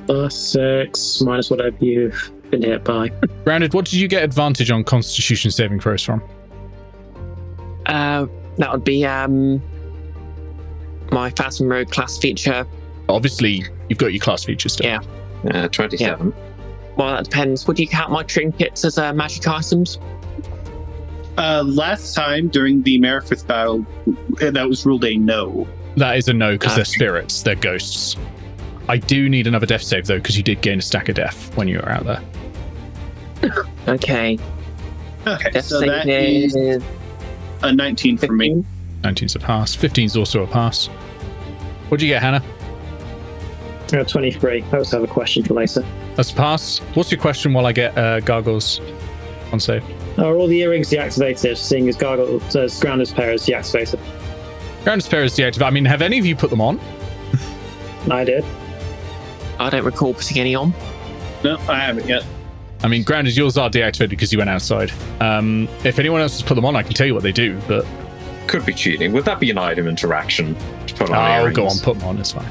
+6 minus whatever you've been hit by. Grounded, what did you get advantage on Constitution saving throws from? That would be my Phantom Rogue class feature. Obviously, you've got your class features still. Yeah. 27. Yeah. Well, that depends. Would you count my trinkets as magic items? Last time during the Marifith battle, that was ruled a no. That is a no because they're spirits, they're ghosts. I do need another death save though because you did gain a stack of death when you were out there. Okay. Okay, Death so save that is a 19 for me. 19's a pass. 15's also a pass. What'd you get, Hannah? 23. I also have a question for later. That's a pass. What's your question while I get Gargoyles on save? Are all the earrings deactivated, seeing as Grounded's pair is deactivated? Grounded's pair is deactivated. I mean, have any of you put them on? I did. I don't recall putting any on. No, I haven't yet. I mean, Grounded, yours are deactivated because you went outside. If anyone else has put them on, I can tell you what they do, but... Could be cheating. Would that be an item interaction to put on earrings? Go on, put them on, it's fine.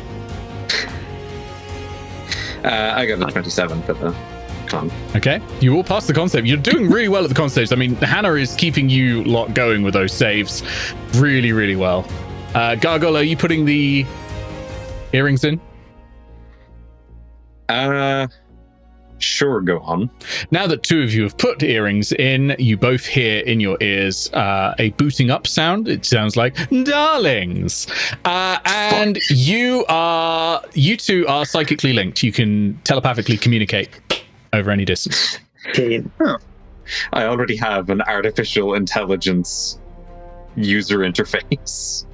I got a 27 for the con. Okay, you all passed the con save. You're doing really well at the con saves. I mean, Hannah is keeping you lot going with those saves really, really well. Gargoyle, are you putting the earrings in? Sure, go on. Now that two of you have put earrings in, you both hear in your ears a booting up sound. It sounds like darlings. And you two are psychically linked. You can telepathically communicate over any distance. I already have an artificial intelligence user interface.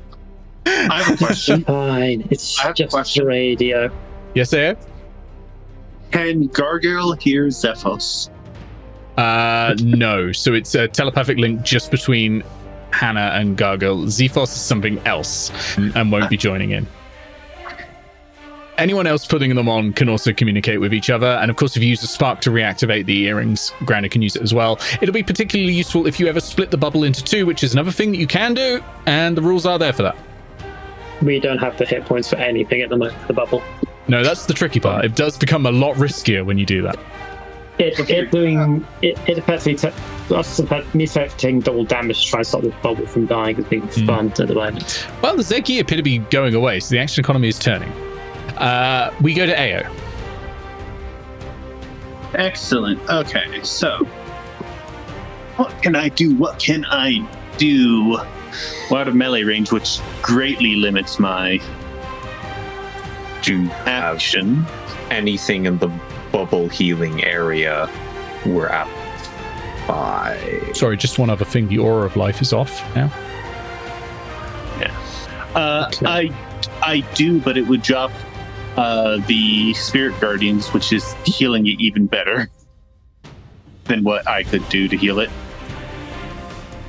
I have a question. Fine. It's just a radio. Yes, Eao? Can Gargoyle hear Zephos? No. So it's a telepathic link just between Hannah and Gargoyle. Zephos is something else and won't be joining in. Anyone else putting them on can also communicate with each other. And of course, if you use a spark to reactivate the earrings, Granny can use it as well. It'll be particularly useful if you ever split the bubble into two, which is another thing that you can do. And the rules are there for that. We don't have the hit points for anything at the moment for the bubble. No, that's the tricky part. It does become a lot riskier when you do that. It effectively me taking double damage to try and stop the bubble from dying as being fun at the moment. Well, the Zeki appear to be going away, so the action economy is turning. We go to Eao. Excellent. Okay, so what can I do? What can I do? Well, out of melee range, which greatly limits my action. Anything in the bubble healing area, we're at 5. Sorry, just one other thing. The aura of life is off now. Yeah. I do, but it would drop the Spirit Guardians, which is healing it even better than what I could do to heal it.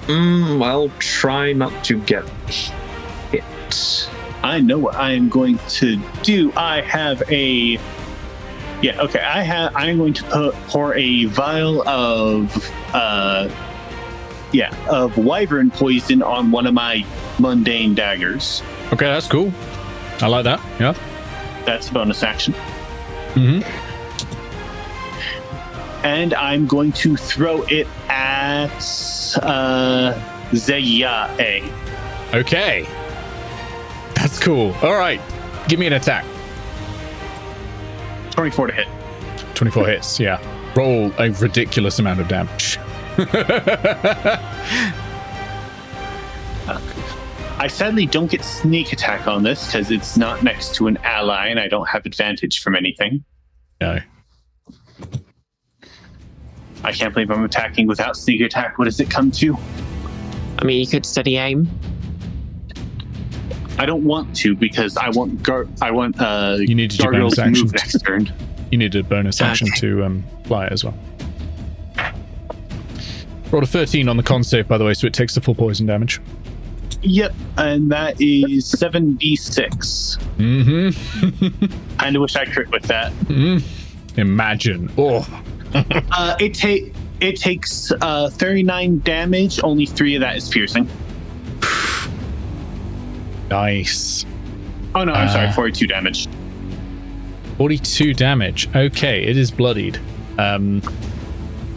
Well, try not to get hit. I know what I am going to do. I have a... Yeah, okay. I'm going to pour a vial of wyvern poison on one of my mundane daggers. Okay, that's cool. I like that. Yeah. That's a bonus action. Mm-hmm. And I'm going to throw it at Zeyae. Okay. That's cool. All right. Give me an attack. 24 to hit. 24 hits, yeah. roll a ridiculous amount of damage. I sadly don't get sneak attack on this because it's not next to an ally and I don't have advantage from anything. No. I can't believe I'm attacking without sneak attack. What does it come to? I mean, you could steady aim. I don't want to because I want You need to do Gargoyle bonus to action. move next turn. You need a bonus action to fly it as well. Rolled a 13 on the con save, by the way, so it takes the full poison damage. Yep, and that is 7d6. Mm-hmm. Kind of wish I crit with that. Imagine. Oh. It takes 39 damage. Only 3 of that is piercing. Nice. Oh no, I'm sorry, 42 damage. 42 damage. Okay, it is bloodied. The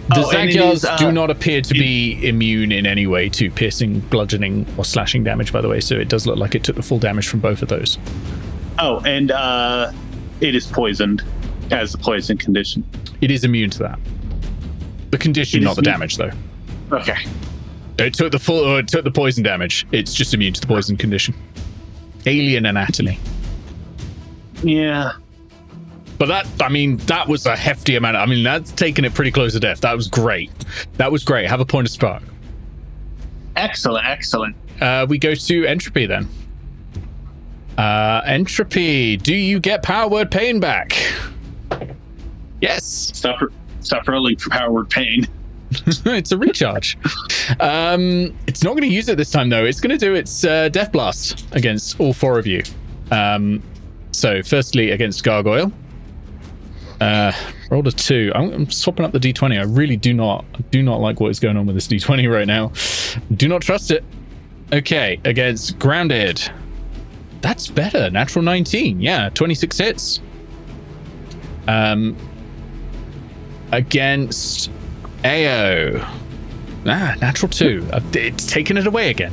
Zagyars do not appear to be immune in any way to piercing, bludgeoning, or slashing damage, by the way, so it does look like it took the full damage from both of those. Oh, and it is poisoned as a poison condition. It is immune to that. The condition, not the damage, though. Okay. It took the poison damage. It's just immune to the poison condition. Alien anatomy. Yeah. But that was a hefty amount. That's taking it pretty close to death. That was great. Have a point of spark. Excellent. We go to Entropy then. Entropy, do you get power word pain back? Yes. Stop rolling for power word pain. It's a recharge. It's not going to use it this time, though. It's going to do its Death Blast against all 4 of you. So, firstly, against Gargoyle. Rolled a 2. I'm swapping up the D20. I really do not like what is going on with this D20 right now. Do not trust it. Okay, against Grounded. That's better. Natural 19. Yeah, 26 hits. Against Eao. Natural 2. It's taken it away again.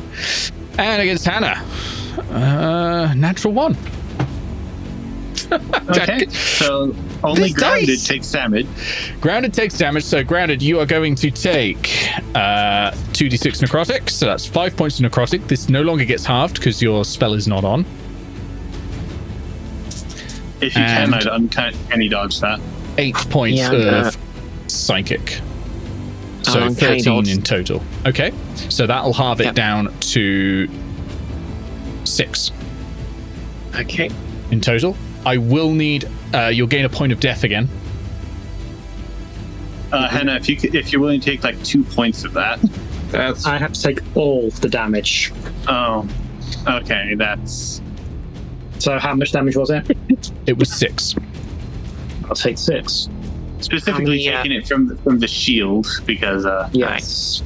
And against Hannah. Natural 1. Okay, so only Grounded takes damage. Grounded takes damage, so Grounded, you are going to take 2d6 necrotic, so that's 5 points of necrotic. This no longer gets halved because your spell is not on. If you can, I'd uncanny dodge that. 8 points of psychic. So 13 in total. Okay, so that'll halve it down to 6. Okay. In total. I will need. You'll gain a point of death again. Hannah, if you're willing to take like 2 points of that. I have to take all the damage. Oh, okay. That's. So how much damage was it? It was 6. I'll take 6. Specifically taking it from the shield because. Yes.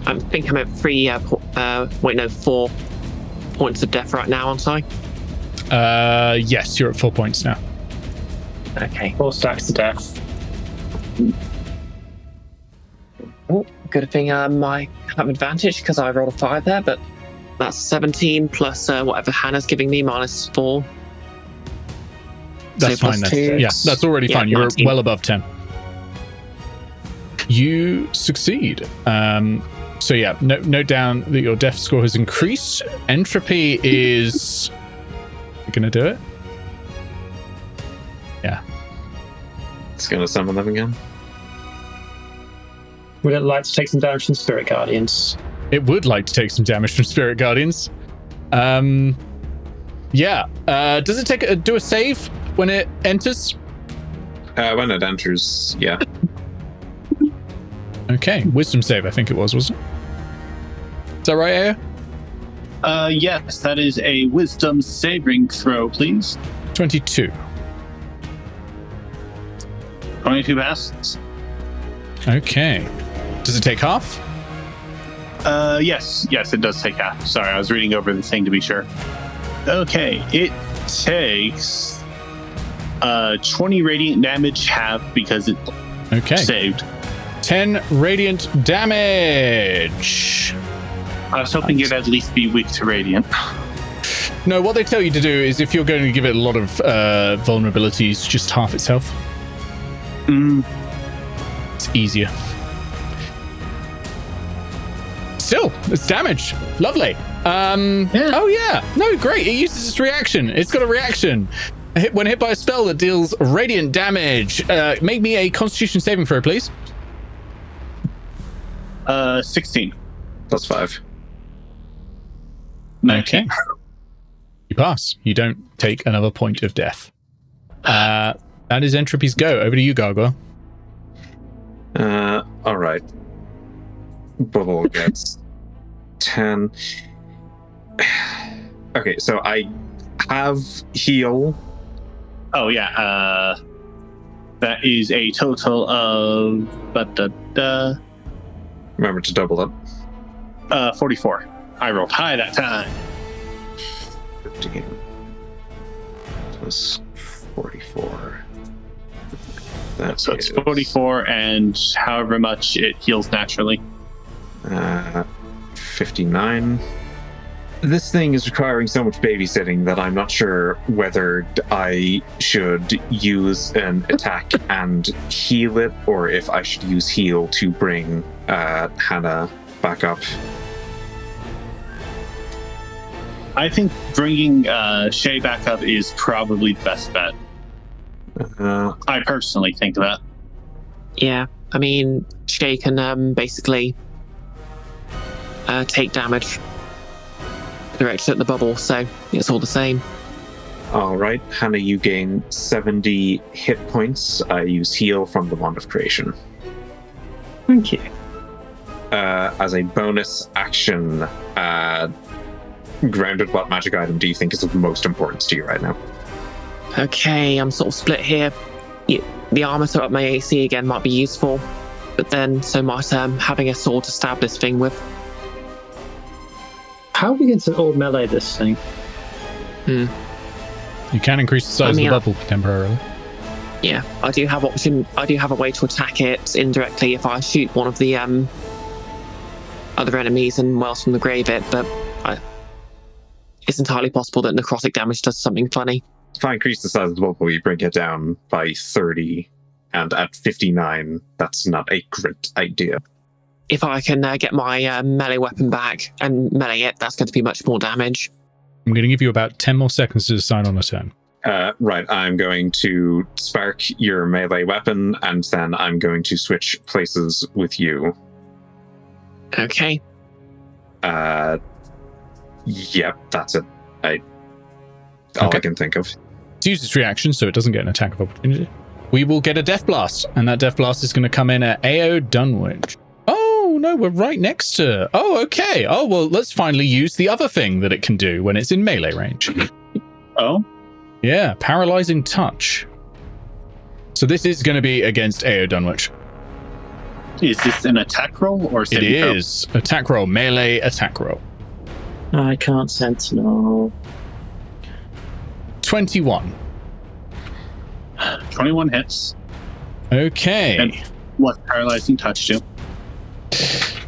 I think I'm at 4 points of death right now, aren't I? Yes, you're at 4 points now. Okay. 4 stacks to death. Oh, good thing I have advantage because I rolled a 5 there, but that's 17 plus whatever Hannah's giving me, minus 4. That's so fine then. 2. Yeah, that's already fine. You're 19. well above 10. You succeed. So yeah, note down that your death score has increased. Entropy is... Gonna do it? Yeah. It's gonna summon them again. Would it like to take some damage from Spirit Guardians? It would like to take some damage from Spirit Guardians. Yeah. Does it do a save when it enters? When it enters, yeah. Okay. Wisdom save, I think it was, wasn't it? Is that right, Eao? Yes, that is a wisdom saving throw, please. 22. 22 passes. Okay. Does it take half? Yes, it does take half. Sorry, I was reading over the thing to be sure. Okay, it takes 20 radiant damage half because it saved. 10 radiant damage. I was hoping it'd at least be weak to radiant. No, what they tell you to do is if you're going to give it a lot of vulnerabilities, just half its health. it's easier. Still, it's damage. Lovely. Oh yeah, no, great. It uses its reaction. It's got a reaction. When hit by a spell that deals radiant damage, make me a Constitution saving throw, please. 16. Plus 5. 19. Okay. You pass. You don't take another point of death. That is Entropy's go. Over to you, Gargoyle. All right. Bubble gets 10. Okay, so I have heal. Oh, yeah. That is a total of... Remember to double up. 44. I rolled high that time. 15 plus 44. So it's 44, and however much it heals naturally. 59. This thing is requiring so much babysitting that I'm not sure whether I should use an attack and heal it, or if I should use heal to bring Hannah back up. I think bringing Shay back up is probably the best bet. I personally think that. Yeah, I mean, Shay can basically take damage directed at the bubble, so it's all the same. All right, Hannah, you gain 70 hit points. I use heal from the Wand of Creation. Thank you. As a bonus action, grounded, what magic item do you think is of most importance to you right now? Okay, I'm sort of split here. The armor to up my AC again might be useful, but then so might having a sword to stab this thing with. How are we going to all melee this thing? You can increase the size of the bubble temporarily. Yeah, I do have option. I do have a way to attack it indirectly if I shoot one of the other enemies and wells from the grave it, but it's entirely possible that necrotic damage does something funny. If I increase the size of the bubble, you bring it down by 30, and at 59, that's not a great idea. If I can get my melee weapon back and melee it, that's going to be much more damage. I'm going to give you about 10 more seconds to decide on a turn. Right, I'm going to spark your melee weapon, and then I'm going to switch places with you. Okay. Yep, that's it. All I can think of. It's used its reaction, so it doesn't get an attack of opportunity. We will get a Death Blast, and that Death Blast is going to come in at Eao Dunwich. Oh, no, we're right next to... Oh, okay. Oh, well, let's finally use the other thing that it can do when it's in melee range. Oh? Yeah, Paralyzing Touch. So this is going to be against Eao Dunwich. Is this an attack roll or saving throw? It is. Attack roll. Melee attack roll. I can't sentinel. 21. 21 hits. Okay. And what's paralyzing touch do?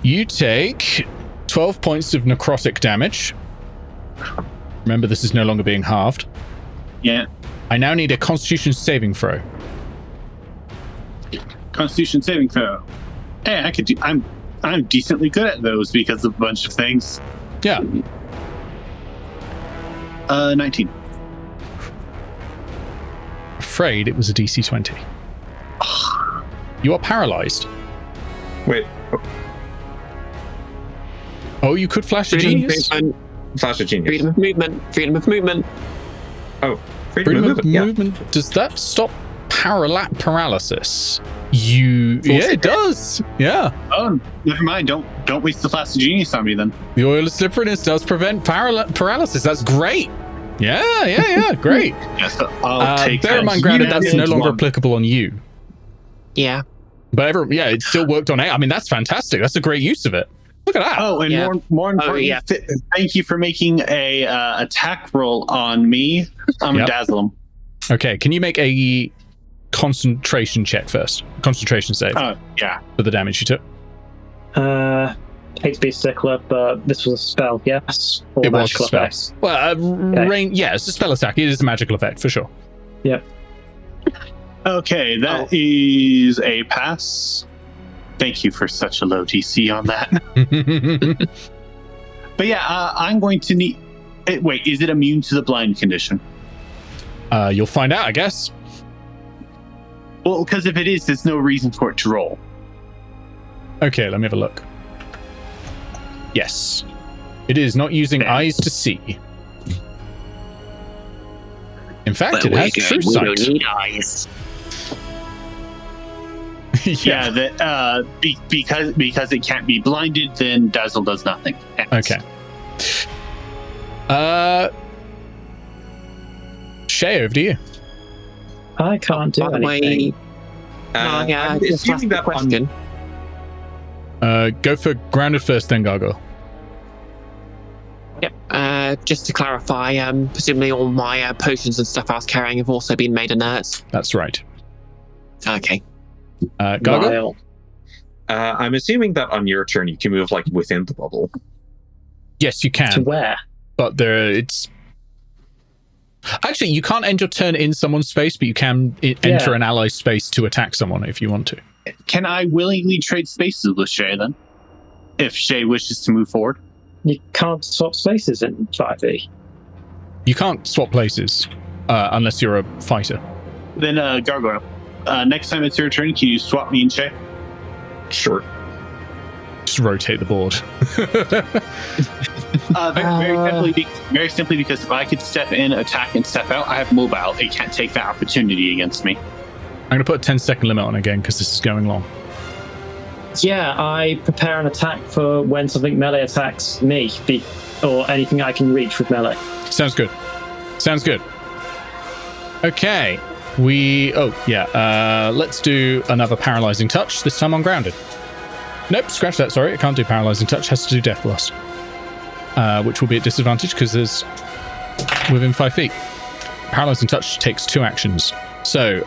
You take 12 points of necrotic damage. Remember, this is no longer being halved. Yeah. I now need a Constitution saving throw. Constitution saving throw. Hey, I could do. I'm decently good at those because of a bunch of things. Yeah. 19. Afraid it was a DC 20. You are paralyzed. Wait. Oh, you could flash a genius? Flash a genius. Freedom of movement. Freedom of movement. Oh, Freedom of movement. Yeah. Does that stop paralysis? Yeah, it does. Yeah. Oh, never mind. Don't waste the flash of genius on me then. The oil of slipperiness does prevent paralysis. That's great. Yeah, great. Yes, I'll take bear in mind, granted, that's no longer applicable on you. Yeah. But it still worked on A. I mean, that's fantastic. That's a great use of it. Look at that. Oh, and more importantly, thank you for making a attack roll on me. I'm gonna dazzle him. Okay, can you make a concentration check first? Concentration save. Oh, yeah. For the damage you took. Hate to be a stickler, but this was a spell, yes? Or it was a spell. Effects. Well, it's a spell attack. It is a magical effect, for sure. Yep. Okay, that is a pass. Thank you for such a low DC on that. But yeah, I'm going to need... Wait, is it immune to the blind condition? You'll find out, I guess. Well, because if it is, there's no reason for it to roll. Okay, let me have a look. Yes. It is not using eyes to see. In fact, it has true sight. We don't need eyes. Yeah, that because it can't be blinded, then Dazzle does nothing. Okay. Shay, over to you. I can't do By the anything. way, I'm just ask assuming the that question. Go for grounded first, then gargoyle. Yep. Just to clarify, presumably all my potions and stuff I was carrying have also been made inert. That's right. Okay. Gargoyle? Vile. I'm assuming that on your turn you can move like within the bubble. Yes, you To can. where? But it's... Actually, you can't end your turn in someone's space, but you can enter an ally's space to attack someone if you want to. Can I willingly trade spaces with Shay then? If Shay wishes to move forward? You can't swap spaces in 5e. You can't swap places unless you're a fighter. Then Gargoyle. Next time it's your turn, can you swap me and Shay? Sure. Just rotate the board. Very simply because if I could step in, attack, and step out, I have mobile. It can't take that opportunity against me. I'm going to put a 10-second limit on again because this is going long. Yeah, I prepare an attack for when something melee attacks me, or anything I can reach with melee. Sounds good. Sounds good. Okay. Let's do another paralyzing touch, this time on grounded. Nope, scratch that, sorry. I can't do paralyzing touch, has to do death blast. Which will be at disadvantage because there's within 5 feet. Paralyzing touch takes 2 actions. So,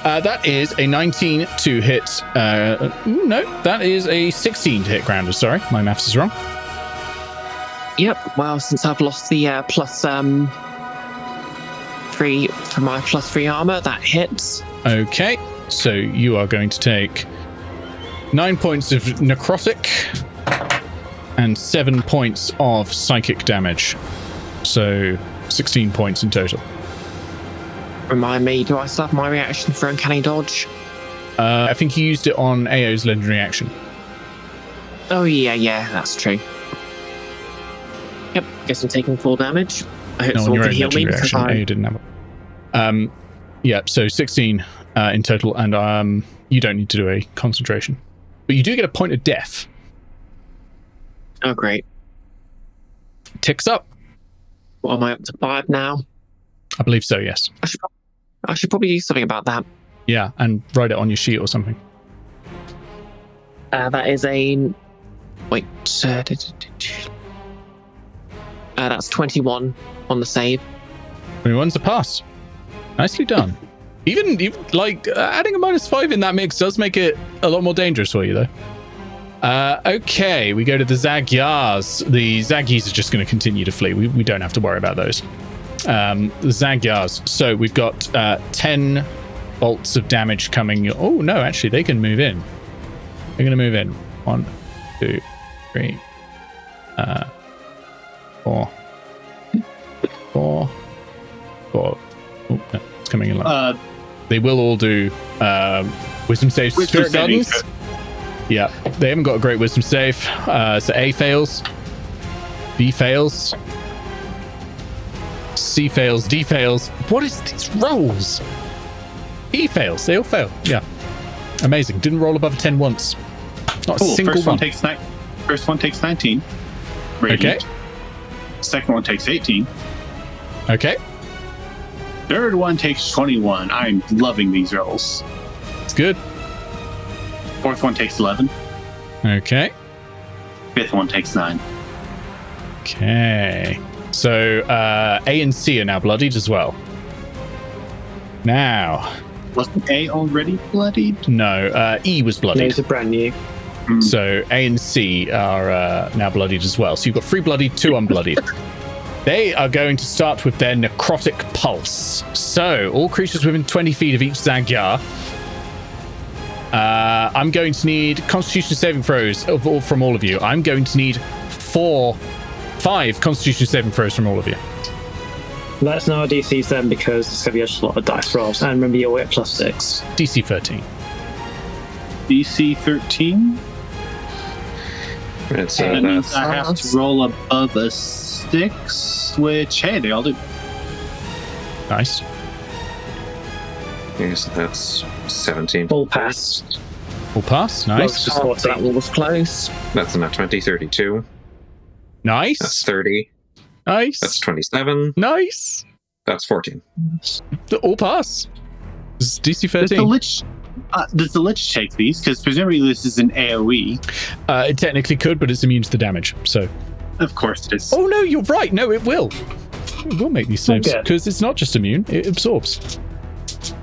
that is a 19 to hit. No, that is a 16 to hit grounded. Sorry, my maths is wrong. Yep. Well, since I've lost the plus 3 for my plus 3 armor, that hits. Okay, so you are going to take 9 points of necrotic and 7 points of psychic damage. So 16 points in total. Remind me, do I still have my reaction for uncanny dodge? I think you used it on Eao's legendary action. Oh yeah, that's true. Yep, guess I'm taking full damage. I hope No, on someone your can own heal me legendary because action. Eao didn't have it. Yeah, so 16 in total, and you don't need to do a concentration. But you do get a point of death. Oh, great. Ticks up. What am I up to 5 now? I believe so, yes. I should probably do something about that. Yeah, and write it on your sheet or something. That is a... Wait. That's 21 on the save. 21's a pass. Nicely done. Even like adding a -5 in that mix does make it a lot more dangerous for you, though. Okay, we go to the Zagyars. The Zaggies are just going to continue to flee. We don't have to worry about those. The Zagyars. So we've got 10 bolts of damage coming. Oh, no, actually, they can move in. They're going to move in. 1, 2, 3, 4. 4. Oh, no, it's coming in like they will all do wisdom saves. Spirit Gardens. Yeah, they haven't got a great wisdom save. So A fails, B fails, C fails, D fails. What is these rolls? E fails. They all fail. Yeah, amazing. Didn't roll above a 10 once. Not a single first one. First one takes 19. Radiant. Okay. Second one takes 18. Okay. Third one takes 21. I'm loving these rolls. It's good. Fourth one takes 11. Okay. Fifth one takes 9. Okay. So A and C are now bloodied as well. Now. Wasn't A already bloodied? No, E was bloodied. Those are brand new. So A and C are now bloodied as well. So you've got 3 bloodied, 2 unbloodied. They are going to start with their necrotic pulse. So all creatures within 20 feet of each Zagyar I'm going to need Constitution saving throws from all of you. I'm going to need 5 Constitution saving throws from all of you. Let us know our DCs then, because it's going to be a lot of dice rolls. And remember, you're at +6. DC 13. DC 13? Right, so That means that's I have to roll above a 6, which, hey, they all do. Nice. okay, so that's 17. Full pass. Full pass. Nice. Just Oh, 14. that one was close. That's not 20, 32. Nice. That's 30. Nice. That's 27. Nice. That's 14. All pass. This is DC Does 13. the Lich take these? Because presumably this is an AoE. It technically could, but it's immune to the damage. So. Of course it is. Oh no, you're right. No, it will. It will make these saves Okay. because it's not just immune; it absorbs.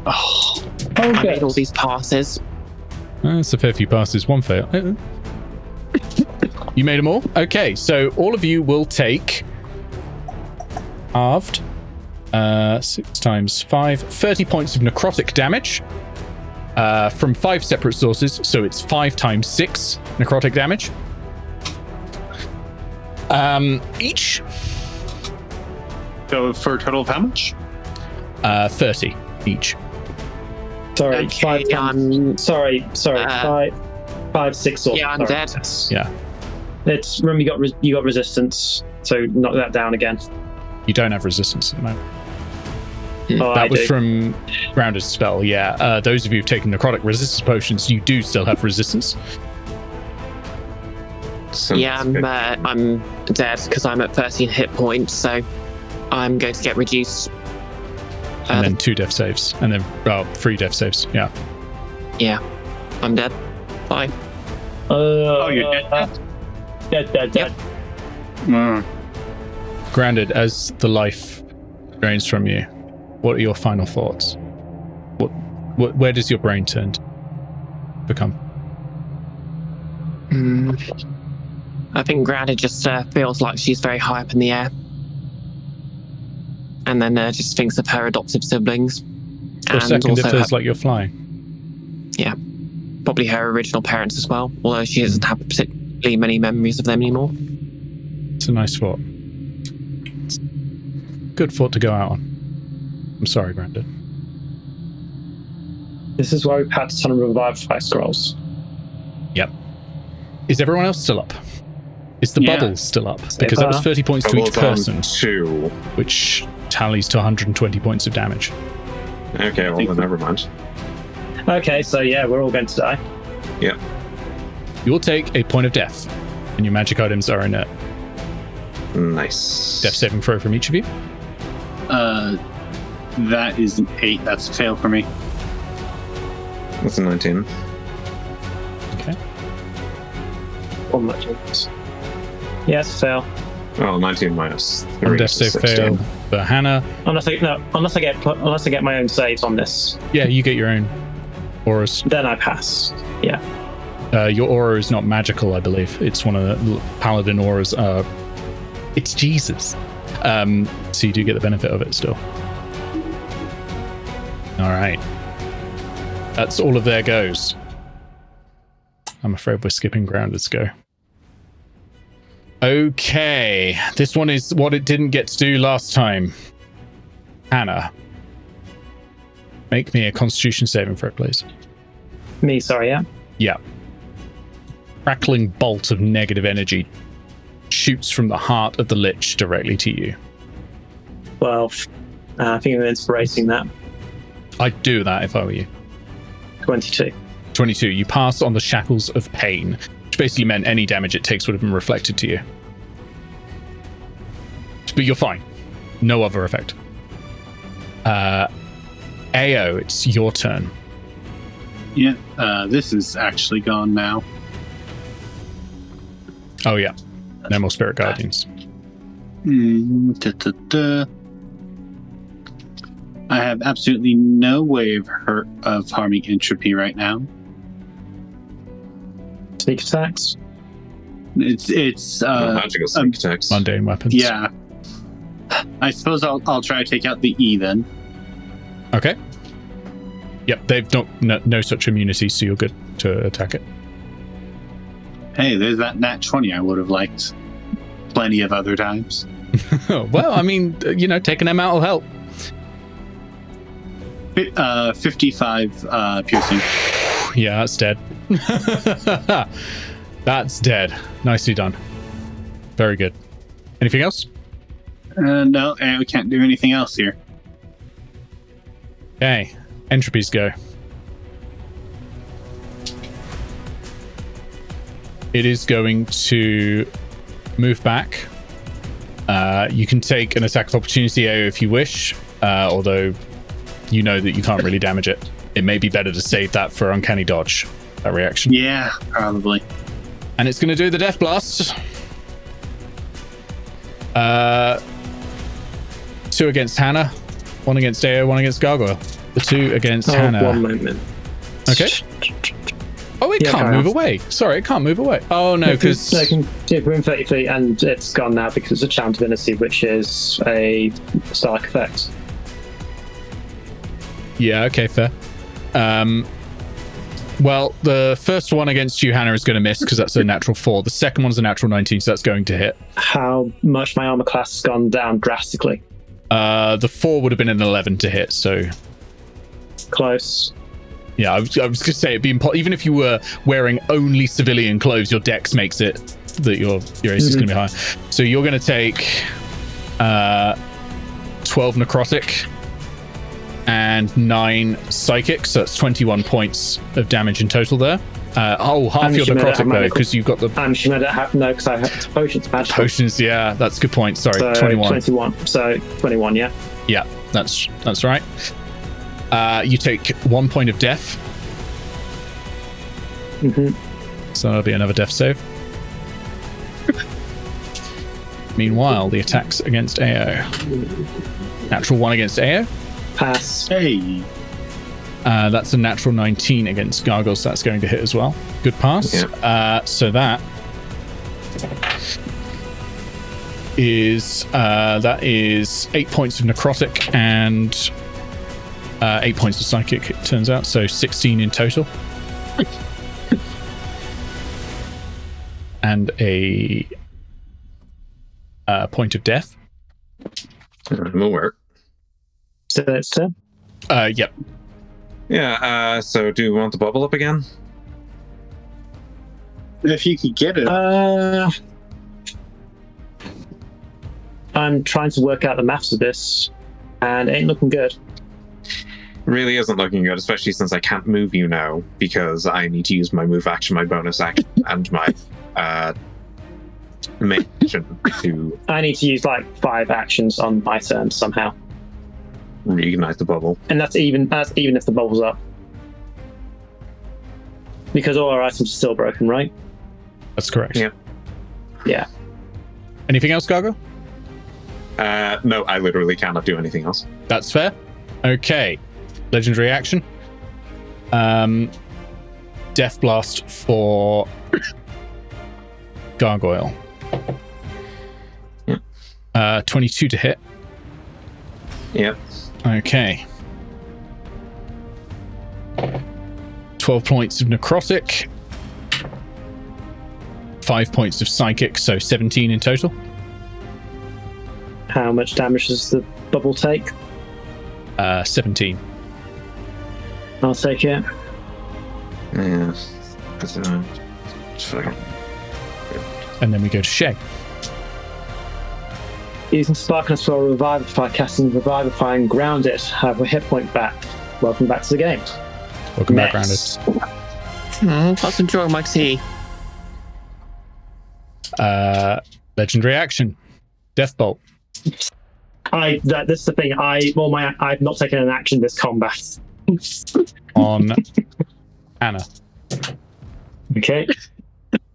Oh, I made all these passes. That's a fair few passes. One fail. You made them all? Okay, so all of you will take halved 6 times 5, 30 points of necrotic damage from 5 separate sources. So it's 5 times 6 necrotic damage. Each. so for a total of how much? 30 each. Sorry, Okay, 5 times. Sorry. 5, 6 or Yeah, I'm sorry. dead. Yeah. It's remember you got resistance, so knock that down again. You don't have resistance at the moment. Oh, That I was do. from Grounded's spell, yeah. Those of you who've taken necrotic resistance potions, you do still have resistance. So Yeah, that's I'm dead because I'm at 13 hit points, so I'm going to get reduced. And then 2 death saves. And then, 3 death saves, yeah. Yeah, I'm dead. Bye. Oh, you're dead? Dead. Mm. Grounded, as the life drains from you, what are your final thoughts? Where does your brain turn to become? I think Grada just feels like she's very high up in the air. And then just thinks of her adoptive siblings. For a second, it feels like you're flying. Probably her original parents as well, although she doesn't have particularly many memories of them anymore. It's a nice thought. It's a good thought to go out on. I'm sorry, Grounded. This is why we've had a ton of revivify scrolls. Yep. Is everyone else still up? Is the Yeah. bubble still up? Because that was 30 points to each Bubble's on person, 2. which tallies to 120 points of damage. Okay, well, then never mind. Okay, so yeah, we're all going to die. You will take a point of death, and your magic items are inert. Nice. Death saving throw from each of you. That is an 8. That's a fail for me. That's a 19. Okay. One much. Yes, fail. Oh, 19 minus 3. One death so save 16. fail for Hannah. Unless I get my own saves on this, Yeah, you get your own auras. then I pass. Yeah. Your aura is not magical, I believe. It's one of the paladin auras. It's Jesus. So you do get the benefit of it still. All right. That's all of their goes. I'm afraid we're skipping Grounded's go. Okay. This one is what it didn't get to do last time. Hannah. Make me a Constitution saving throw, please. Me, sorry, yeah. Yeah. Crackling bolt of negative energy shoots from the heart of the Lich directly to you. 12. I think I'm inspirating that. I'd do that if I were you. 22. 22. You pass on the shackles of pain, which basically meant any damage it takes would have been reflected to you. But you're fine. No other effect. Eao, it's your turn. Yeah, this is actually gone now. Oh, yeah. No more Spirit Guardians. I have absolutely no way of harming entropy right now. Sneak attacks. It's magical sneak attacks. Mundane weapons. yeah. I suppose I'll try to take out the E then. Okay. Yep, they've no such immunity, so you're good to attack it. Hey, there's that nat 20 I would have liked plenty of other times. Well, I mean, taking them out will help. 55 piercing. Yeah, that's dead. That's dead. Nicely done. Very good. Anything else? No, we can't do anything else here. Okay, entropies go. It is going to move back. You can take an attack of opportunity AO if you wish, although you know that you can't really damage it. It may be better to save that for uncanny dodge, that reaction. Yeah, probably. And it's going to do the death blast. 2 against Hannah, 1 against Eao, 1 against Gargoyle. The 2 against Hannah. 1 moment. Okay. Oh, it can't move away. Sorry, it can't move away. Oh, no, because... No, it can do within 30 feet, and it's gone now because of Chant Divinity, which is a Stark effect. Yeah, okay, fair. Well, the first one against you, Hannah, is going to miss because that's a natural 4. The second one's a natural 19, so that's going to hit. How much my armor class has gone down drastically? The 4 would have been an 11 to hit, so... Close. Yeah, I was going to say, it'd be even if you were wearing only civilian clothes, your dex makes it that your AC is going to be higher. So you're going to take 12 necrotic and 9 psychic, so that's 21 points of damage in total there. Half your necrotic though, because you've got the... I'm sure I don't have, no, because I have potions. Potions, yeah, that's a good point. Sorry, so 21. 21, so 21, yeah. Yeah, that's right. You take 1 point of death. So that'll be another death save. Meanwhile, the attacks against Eao. Natural 1 against Eao. Pass. Hey. That's a natural 19 against Gargoyle, so that's going to hit as well. Good pass. Yeah. So that is 8 points of necrotic and 8 points of psychic, it turns out, so 16 in total. And a point of death. I'm aware. So that's 10? Yep. Yeah, so do you want the bubble up again? If you could get it. I'm trying to work out the maths of this, and it ain't looking good. Really isn't looking good, especially since I can't move you now, because I need to use my move action, my bonus action, and my main action to... I need to use like 5 actions on my turn somehow. Reignite the bubble. And that's even if the bubble's up. Because all our items are still broken, right? That's correct. Yeah. Yeah. Anything else, Gargo? No, I literally cannot do anything else. That's fair. Okay. Legendary action. Death Blast for Gargoyle. Yeah. 22 to hit. Yep. Okay. 12 points of necrotic. 5 points of psychic, so 17 in total. How much damage does the bubble take? 17. I'll take it. Yeah. And then we go to Shay. Using Sparkness for Revivify, casting Revivify and ground it. Have a hit point back. Welcome back to the game. Welcome back, Next. Grounded. Let's enjoy my tea. Legendary action. Death Bolt. This is the thing. I've not taken an action this combat. On Anna. Okay.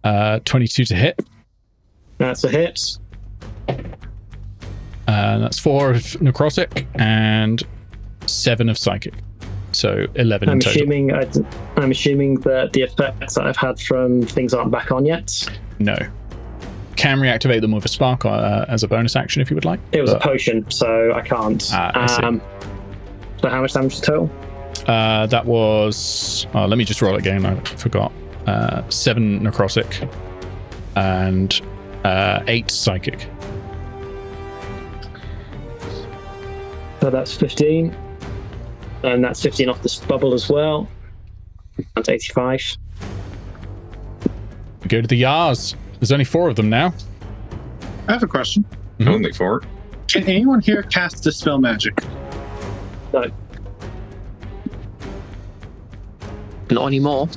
22 to hit. That's a hit. That's 4 of necrotic and 7 of psychic. So 11 in total. I'm assuming that the effects that I've had from things aren't back on yet. No. Can reactivate them with a spark as a bonus action if you would like. It was a potion, so I can't. I see. So how much damage is total? That was... Oh, let me just roll it again. I forgot. 7 necrotic and 8 psychic. So that's 15. And that's 15 off this bubble as well. That's 85. We go to the Yars. There's only 4 of them now. I have a question. Mhm. Only 4. Can anyone here cast Dispel Magic? No. Not anymore.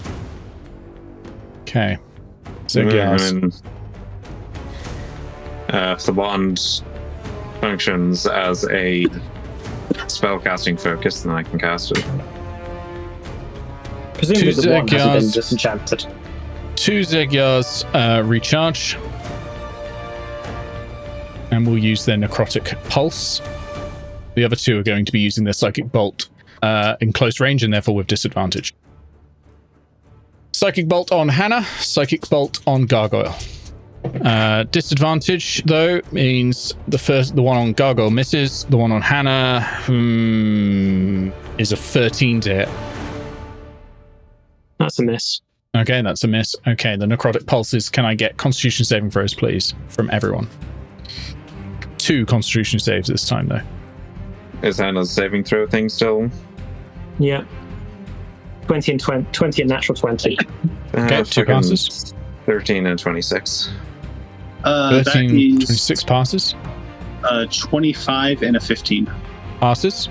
Okay. So Yars. If the wand functions as a spellcasting focus, then I can cast it. Presumably the one hasn't been Zekyars. disenchanted. 2 Zekyars recharge. And we'll use their necrotic pulse. The other 2 are going to be using their psychic bolt in close range and therefore with disadvantage. Psychic bolt on Hannah, psychic bolt on Gargoyle. Disadvantage though means the one on Gargoyle misses, the one on Hannah is a 13 to hit. That's a miss. Okay, that's a miss. Okay, the necrotic pulses. Can I get Constitution saving throws, please, from everyone? 2 Constitution saves this time, though. Is Hannah's saving throw thing still? Yeah. 20 and 20 and natural 20. Okay, 2 passes. 13 and 26. 13, That is 26 passes. 25 and a 15. Passes.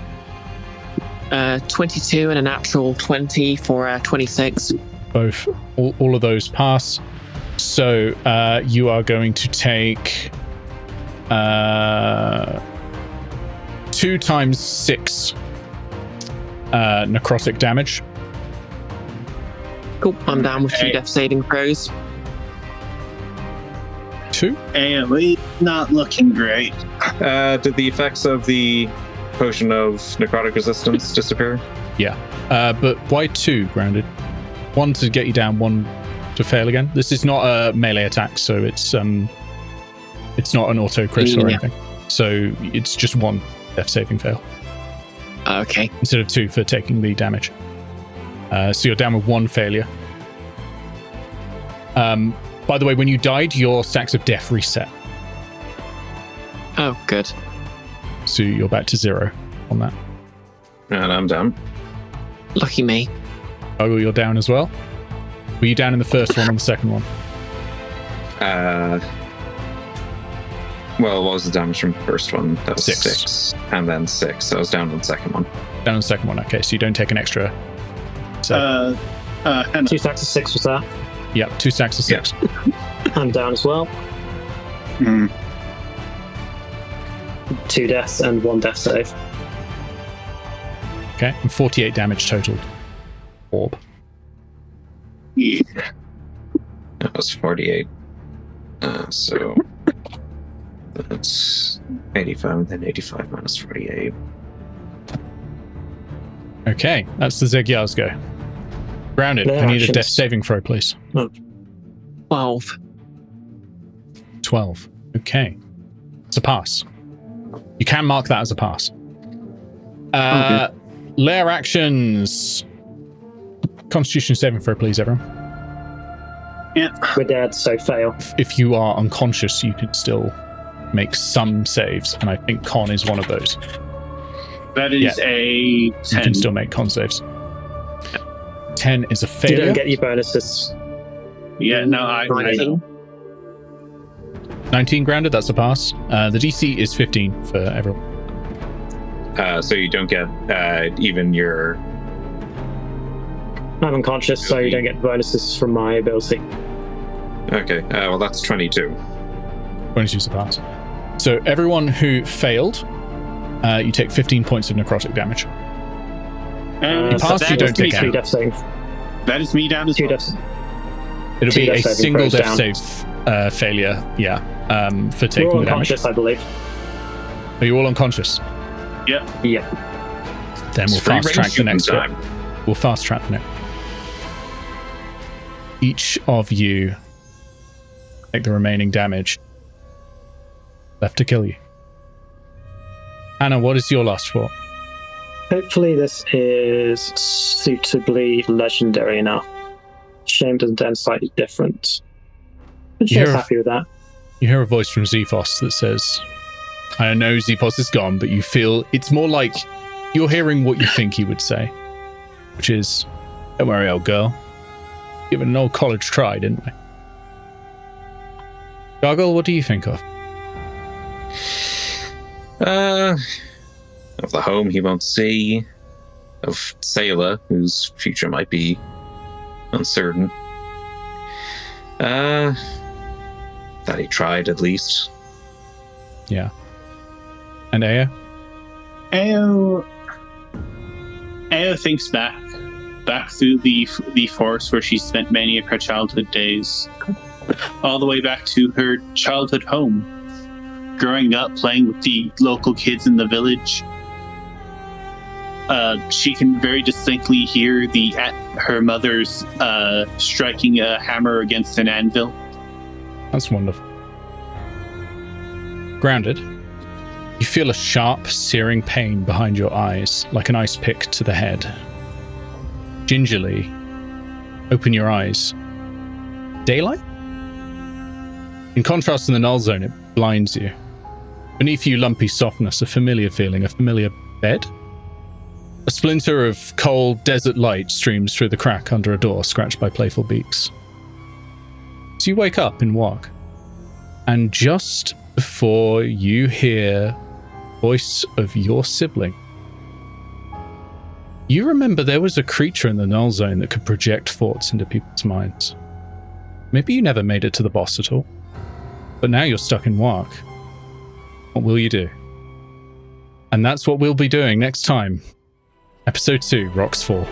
22 and a natural 20 for 26. Both, all of those pass. So you are going to take 2 times 6 necrotic damage. Cool. I'm down with 2 Hey. death saving throws. 2. AoE not looking great. Did the effects of the potion of necrotic resistance disappear? But why 2 grounded? 1 to get you down, 1 to fail again. This is not a melee attack, so it's not an auto crit or Yeah. anything. So it's just 1 death saving fail Okay. instead of 2 for taking the damage. So you're down with 1 failure. By the way, when you died, your stacks of death reset, Oh, good. so you're back to 0 on that. And I'm down. Lucky me. Oh, you're down as well. Were you down in the first one or the second one? Well, what was the damage from the first one? That was 6. 6. And then 6. So I was down on the second one. Down in the second one. Okay, so you don't take an extra. So Hannah, 2 stacks of 6 was that. yep, 2 stacks of 6. I'm down as well. hmm, 2 deaths and 1 death save. Okay, and 48 damage total. Orb. yeah. That was 48. So that's 85, and then 85 minus 48. Okay, that's the Zegyars go. Grounded. Their I need a actions. death saving throw, please. 12. 12. Okay. It's a pass. You can mark that as a pass. Lair actions. Constitution saving throw, please, everyone. We're dead, so fail. If you are unconscious, you can still make some saves, and I think con is one of those. That is a You 10. can still make con saves. 10 is a You failure. don't get your bonuses. Yeah, no, I know. 19. 19 grounded, that's a pass. The DC is 15 for everyone. So you don't get even your... I'm unconscious, so you don't get bonuses from my ability. Okay, well that's 22. 22 is a pass. So everyone who failed, you take 15 points of necrotic damage. And You pass, that you is don't me take Two damage. death saving. That is me down as 2 well. deaths. It'll Two be a death saving single throws death down. save failure, for We're taking all the damage. unconscious, I believe. Are you all unconscious? Yeah. Then we'll It's free fast track range the next shooting bit. time. We'll fast track the next. Each of you take the remaining damage left to kill you. Anna, what is your last thought? Hopefully this is suitably legendary enough. Shame doesn't end slightly different. But she's happy with that. You hear a voice from Zephos that says, I know Zephos is gone, but you feel it's more like you're hearing what you think he would say, which is, don't worry, old girl. Give it an old college try, didn't we? Gargle, what do you think of? Of the home he won't see, of Sailor, whose future might be uncertain. That he tried, at least. Yeah. And Eao? Eao thinks back through the forest where she spent many of her childhood days, all the way back to her childhood home, growing up playing with the local kids in the village. She can very distinctly hear her mother's striking a hammer against an anvil. That's wonderful. Grounded, you feel a sharp, searing pain behind your eyes, like an ice pick to the head. Gingerly, open your eyes. Daylight? In contrast to the null zone, it blinds you. Beneath you, lumpy softness, a familiar feeling, a familiar bed? A splinter of cold desert light streams through the crack under a door scratched by playful beaks. So you wake up in Wog, and just before you hear the voice of your sibling, you remember there was a creature in the null zone that could project thoughts into people's minds. Maybe you never made it to the boss at all, but now you're stuck in Wog. What will you do? And that's what we'll be doing next time. Episode 2, Rocks Fall.